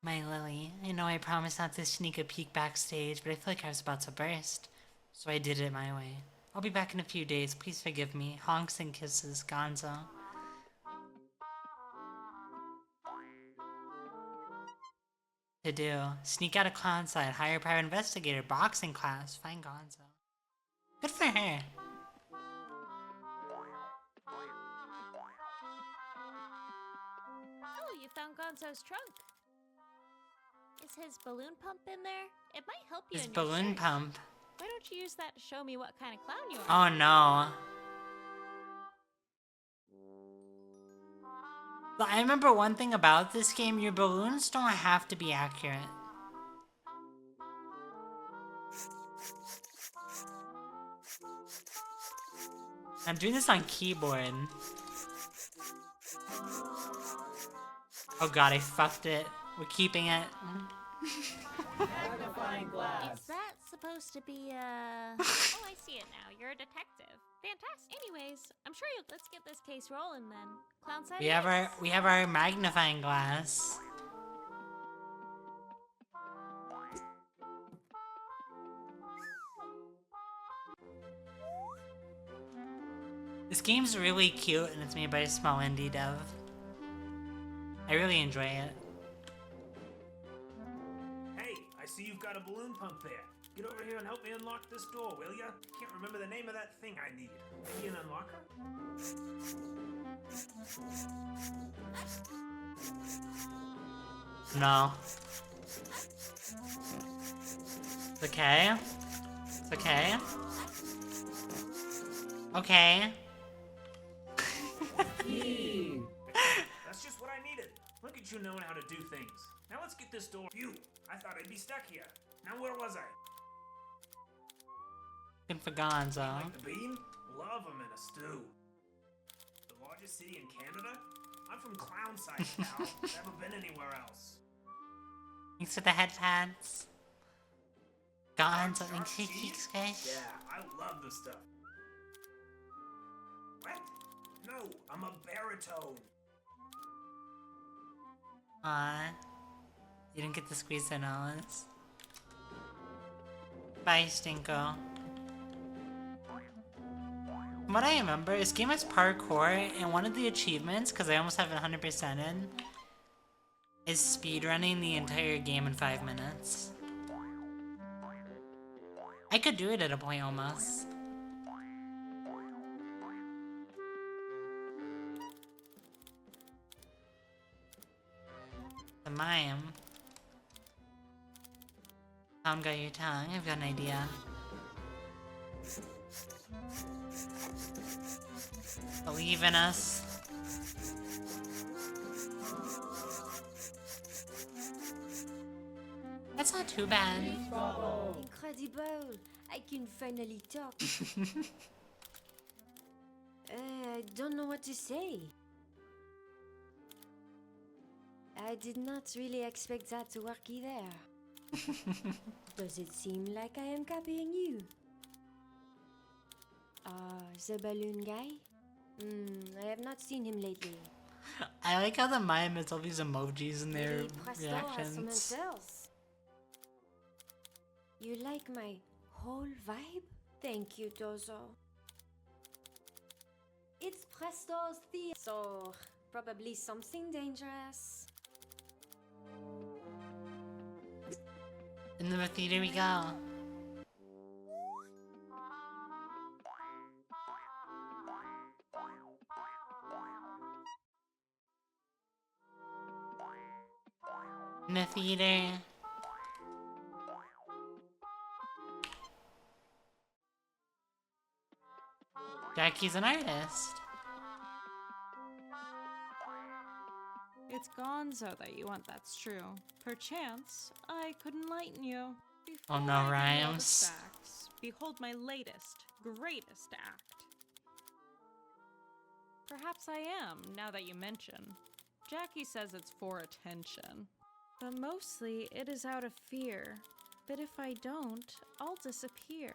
My Lily, I know I promised not to sneak a peek backstage, but I feel like I was about to burst. So I did it my way. I'll be back in a few days, please forgive me. Honks and kisses, Gonzo. To do. Sneak out of clown side, hire a private investigator, boxing class, find Gonzo. Good for her. Oh, you found Gonzo's trunk. Is his balloon pump in there? It might help you His in your balloon search. pump. Why don't you use that to show me what kind of clown you are? Oh no. But I remember one thing about this game, your balloons don't have to be accurate. I'm doing this on keyboard. Oh god, I fucked it. We're keeping it. Is that supposed to be oh, I see it now. You're a detective. Fantastic. Anyways, I'm sure you'll let's get this case rolling then. Clown side. We have our magnifying glass. This game's really cute and it's made by a small indie dev. I really enjoy it. got a balloon pump there. Get over here and help me unlock this door, will ya? Can't remember the name of that thing I need. Maybe an unlocker? No. It's okay. It's okay. Okay. That's just what I needed. Look at you knowing how to do things. Now let's get this door. Phew, I thought I'd be stuck here. Now where was I? Looking for Gonzo. Like the bean? Love them in a stew. The largest city in Canada? I'm from Clownside, pal. Never been anywhere else. Thanks for the headpads. Gonzo, thanks for the Cheese? cheeks, guys. Yeah, I love this stuff. What? No, I'm a baritone. Aw. You didn't get to squeeze the nose. Bye, Stinko. From what I remember, this game has parkour, and one of the achievements, because I almost have it 100% in, is speedrunning the entire game in 5 minutes. I could do it at a point almost. The mime. Tom got your tongue, I've got an idea. Believe in us. That's not too bad. Incredible! I can finally talk. I don't know what to say. I did not really expect that to work either. Does it seem like I am copying you? The balloon guy? I have not seen him lately. I like how the mime has all these emojis in their Maybe Presto has some reactions. answers. You like my whole vibe? Thank you, Dozo. It's Presto's theater, so probably something dangerous. In the theater we go. In the theater. Jackie's an artist. It's Gonzo that you want, that's true. Perchance, I could enlighten you. Oh no, Before I give you all the rhymes. facts, behold my latest, greatest act. Perhaps I am, now that you mention. Jackie says it's for attention. But mostly, it is out of fear that if I don't, I'll disappear.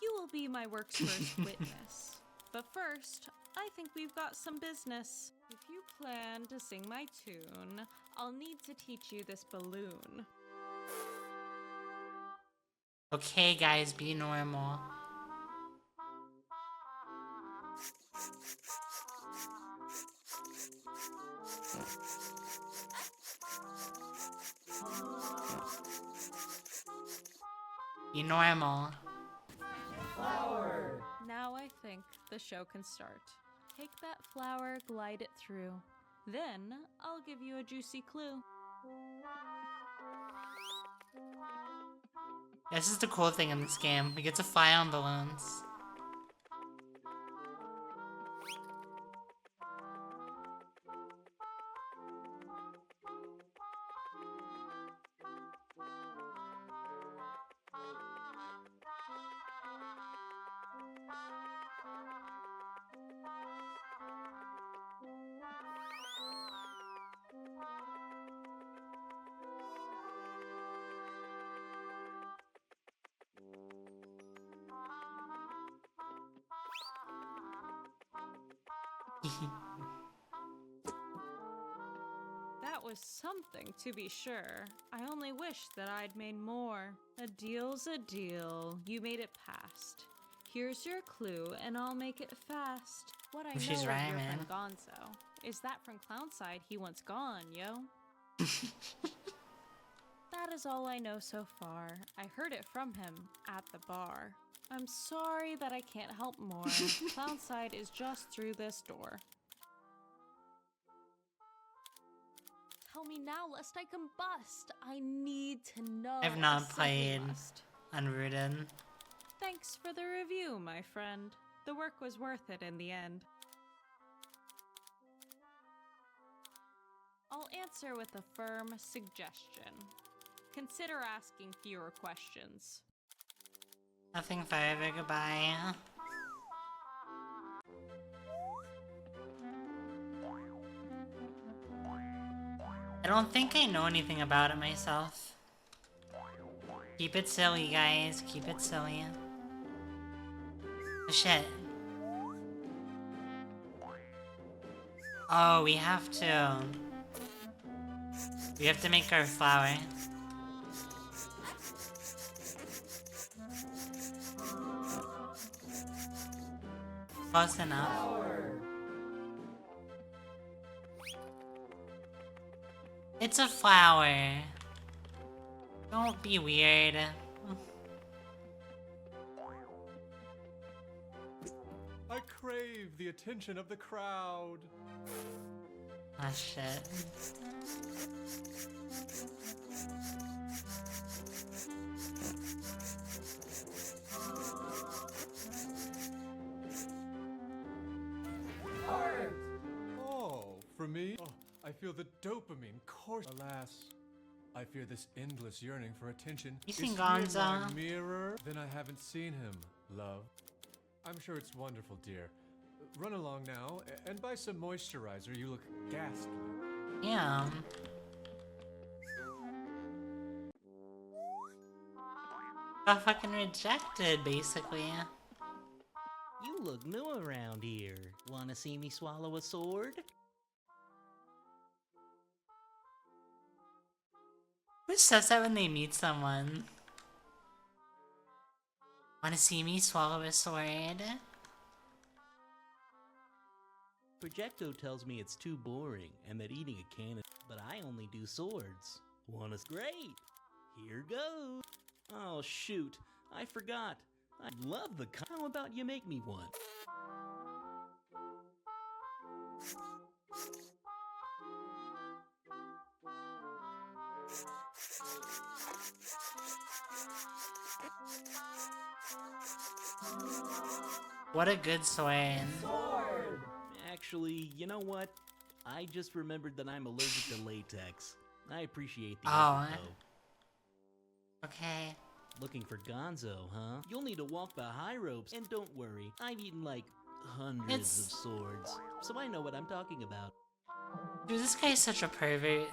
You will be my work's first witness. But first, I think we've got some business. If you plan to sing my tune, I'll need to teach you this balloon. Okay, guys, be normal. Be normal. Flower! Now I think the show can start. Take that flower, glide it through. Then, I'll give you a juicy clue. This is the cool thing in this game. We get to fly on balloons. That was something, to be sure. I only wish that I'd made more. A deal's a deal. You made it past. Here's your clue, and I'll make it fast. What I know She's of right, your man. friend Gonzo is that from Clownside he once gone, yo. That is all I know so far. I heard it from him at the bar. I'm sorry that I can't help more. Clownside is just through this door. Tell me now, lest I combust. I need to know. I've I not simply played must. Unrooted. Thanks for the review, my friend. The work was worth it in the end. I'll answer with a firm suggestion. Consider asking fewer questions. Nothing further, goodbye. I don't think I know anything about it myself. Keep it silly, guys. Keep it silly. Oh, shit. Oh, we have to. We have to make our flower. Close enough. It's a flower. Don't be weird. I crave the attention of the crowd. Ah, shit. Oh, for me? Oh, I feel the dopamine course. Alas, I fear this endless yearning for attention You is seen he in Gonza? my mirror. Then I haven't seen him, love. I'm sure it's wonderful, dear. Run along now and buy some moisturizer. You look ghastly. Yeah. Got fucking rejected, basically. You look new around here. Wanna see me swallow a sword? Who says that when they meet someone? Wanna see me swallow a sword? Projecto tells me it's too boring and that eating a can is... But I only do swords. Want us? Great! Here goes! Oh shoot, I forgot. I love the... How about you make me one? What a good sword. Actually, you know what? I just remembered that I'm allergic to latex. I appreciate the Oh, effort, though. Okay. Looking for Gonzo, huh? You'll need to walk the high ropes, and don't worry, I've eaten like hundreds of swords, so I know what I'm talking about. Dude, this guy's such a pervert.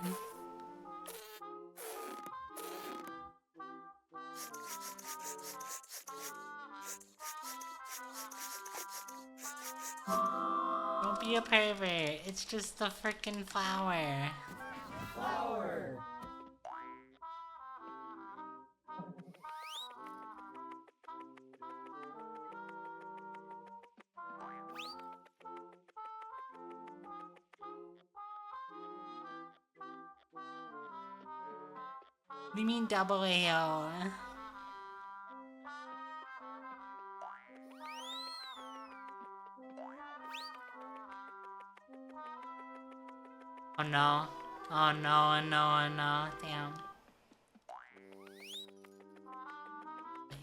Don't be a pervert. It's just a freaking flower. Flower! What do you mean double AO? Oh no. Oh no, oh no, oh no. Damn.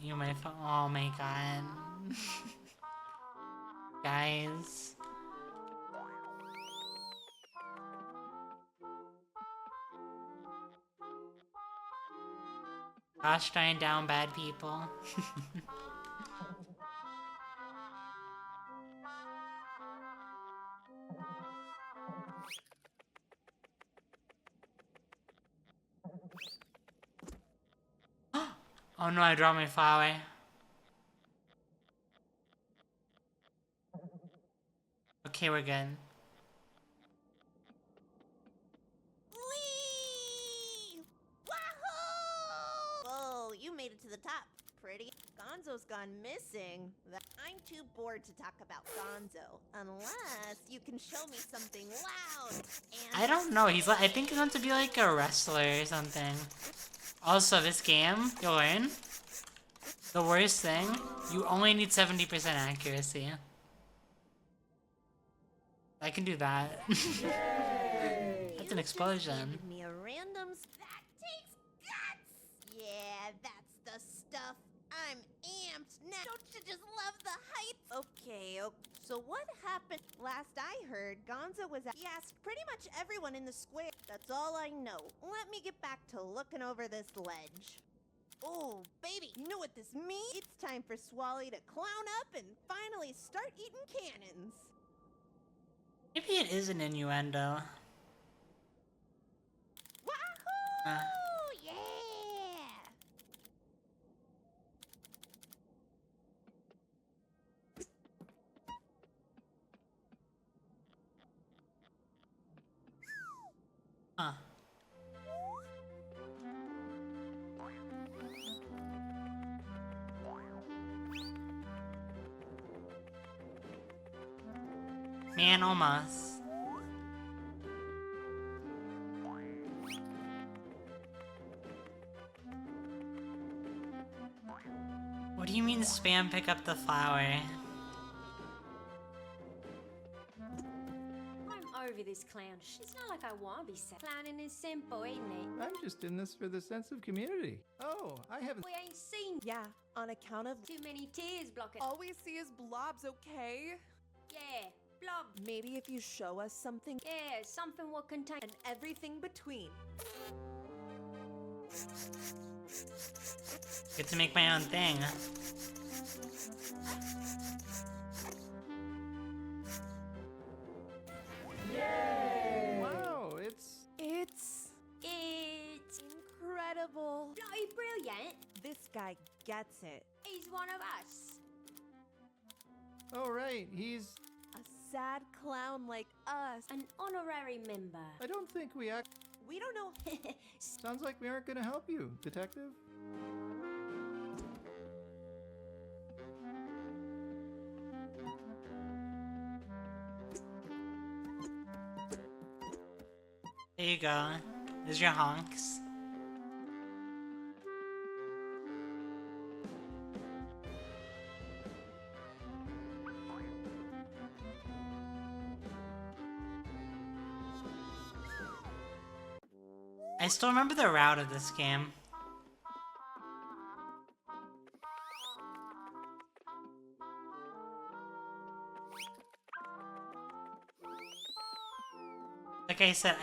You my phone. Oh my god. Guys. Gosh darn down bad people. Oh no, I dropped my flower. Okay, we're good. Whoa, you made it to the top. Pretty. Gonzo's gone missing. I'm too bored to talk about Gonzo. Unless you can show me something loud and... I don't know, he's like, I think he's going to be like a wrestler or something. Also, this game, you'll learn, the worst thing, you only need 70% accuracy. I can do that. That's an explosion. Handed me a random. That takes guts. Yeah, that's the stuff. I'm amped now. Don't you just love the hype? Okay. So what happened? Last I heard, Gonzo was. He asked pretty much everyone in the square. That's all I know. Let me get back to looking over this ledge. Oh, baby, you know what this means? It's time for Swally to clown up and finally start eating cannons. Maybe it is an innuendo. Wahoo! Yeah! Huh. Man, almost. What do you mean spam pick up the flower? I'm over this clown. It's not like I want to be clowning is simple, isn't it? I'm just in this for the sense of community. Oh, I haven't. We ain't seen. Yeah, on account of too many tears blocking. All we see is blobs, okay? Yeah, blob. Maybe if you show us something. Yeah, something will contain. And everything between. Get to make my own thing. Yay! Wow, It's incredible. Bloody brilliant. This guy gets it. He's one of us. Oh, right, he's. A sad clown like us. An honorary member. I don't think we act. We don't know. Sounds like we aren't gonna help you, detective. There you go. There's your honks. I still remember the route of this game. Like I said,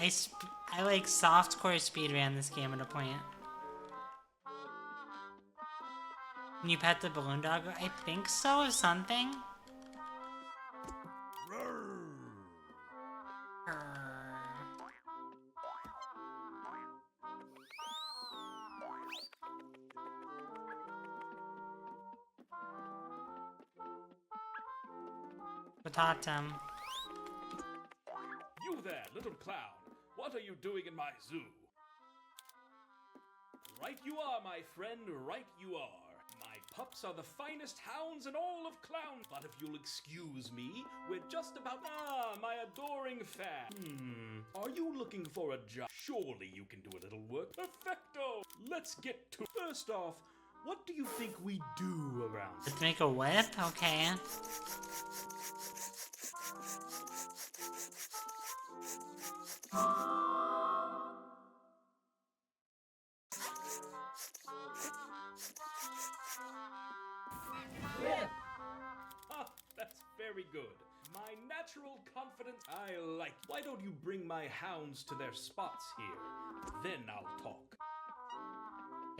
I like softcore speedran this game at a point. Can you pet the balloon dog? I think so, or something. Potatum. You there, little clown. What are you doing in my zoo? Right you are, my friend, right you are. My pups are the finest hounds in all of clown. But if you'll excuse me, we're just about... Ah, my adoring fan. Are you looking for a job? Surely you can do a little work. Perfecto! Let's get to... First off, what do you think we do around... Let's make a whip? Okay. Ah, that's very good. My natural confidence, I like. Why don't you bring my hounds to their spots here? Then I'll talk.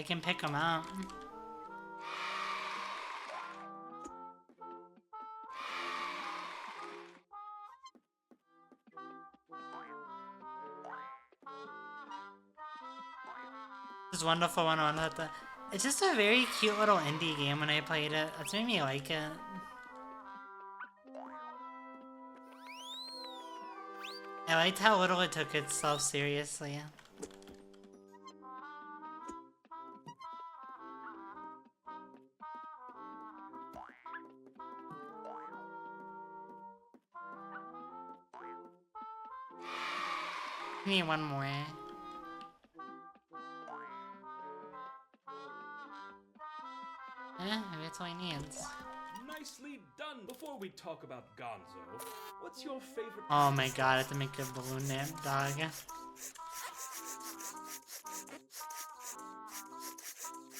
I can pick them out. This is wonderful 101. It's just a very cute little indie game when I played it. That's made me like it. I liked how little it took itself seriously. Need one more. That's all he needs. Nicely done. Before we talk about Gonzo, what's your favorite? Oh my god, I have to make a balloon dog.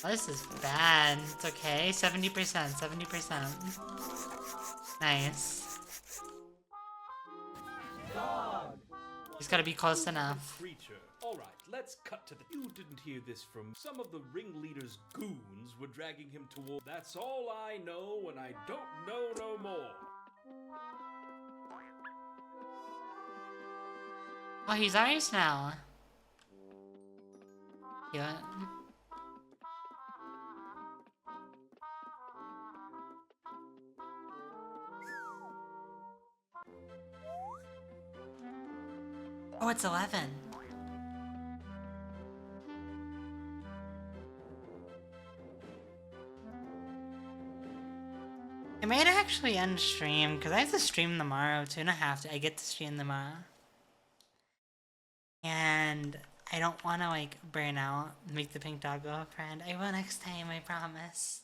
Oh, this is bad. It's okay. 70%, 70%. Nice. He's gotta be close enough. Creature. All right, let's cut to the. You didn't hear this from some of the ringleader's goons were dragging him toward. That's all I know, and I don't know no more. Oh, he's ours now. Yeah. Oh, it's 11. I might actually end stream because I have to stream tomorrow too, and I get to stream tomorrow. And I don't want to like burn out, make the pink dog girlfriend. I will next time, I promise.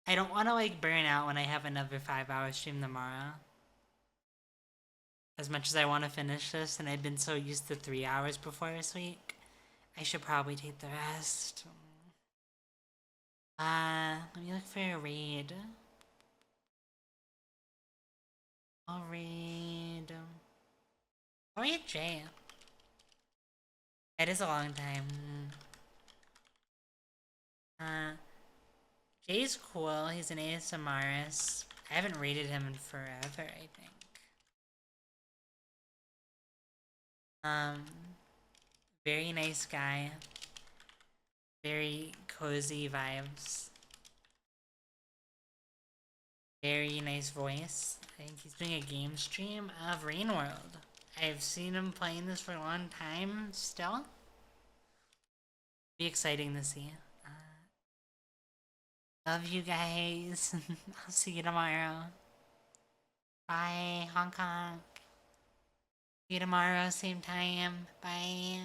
I don't want to like burn out when I have another 5-hour stream tomorrow. As much as I want to finish this, and I've been so used to 3 hours before this week, I should probably take the rest. Let me look for a raid. I'll raid... I'll raid Jay. It is a long time. Jay's cool, he's an ASMRist. I haven't raided him in forever, I think. Very nice guy. Very cozy vibes. Very nice voice. I think he's doing a game stream of Rain World. I've seen him playing this for a long time still. Be exciting to see. Love you guys. I'll see you tomorrow. Bye, Hong Kong. See you tomorrow, same time. Bye.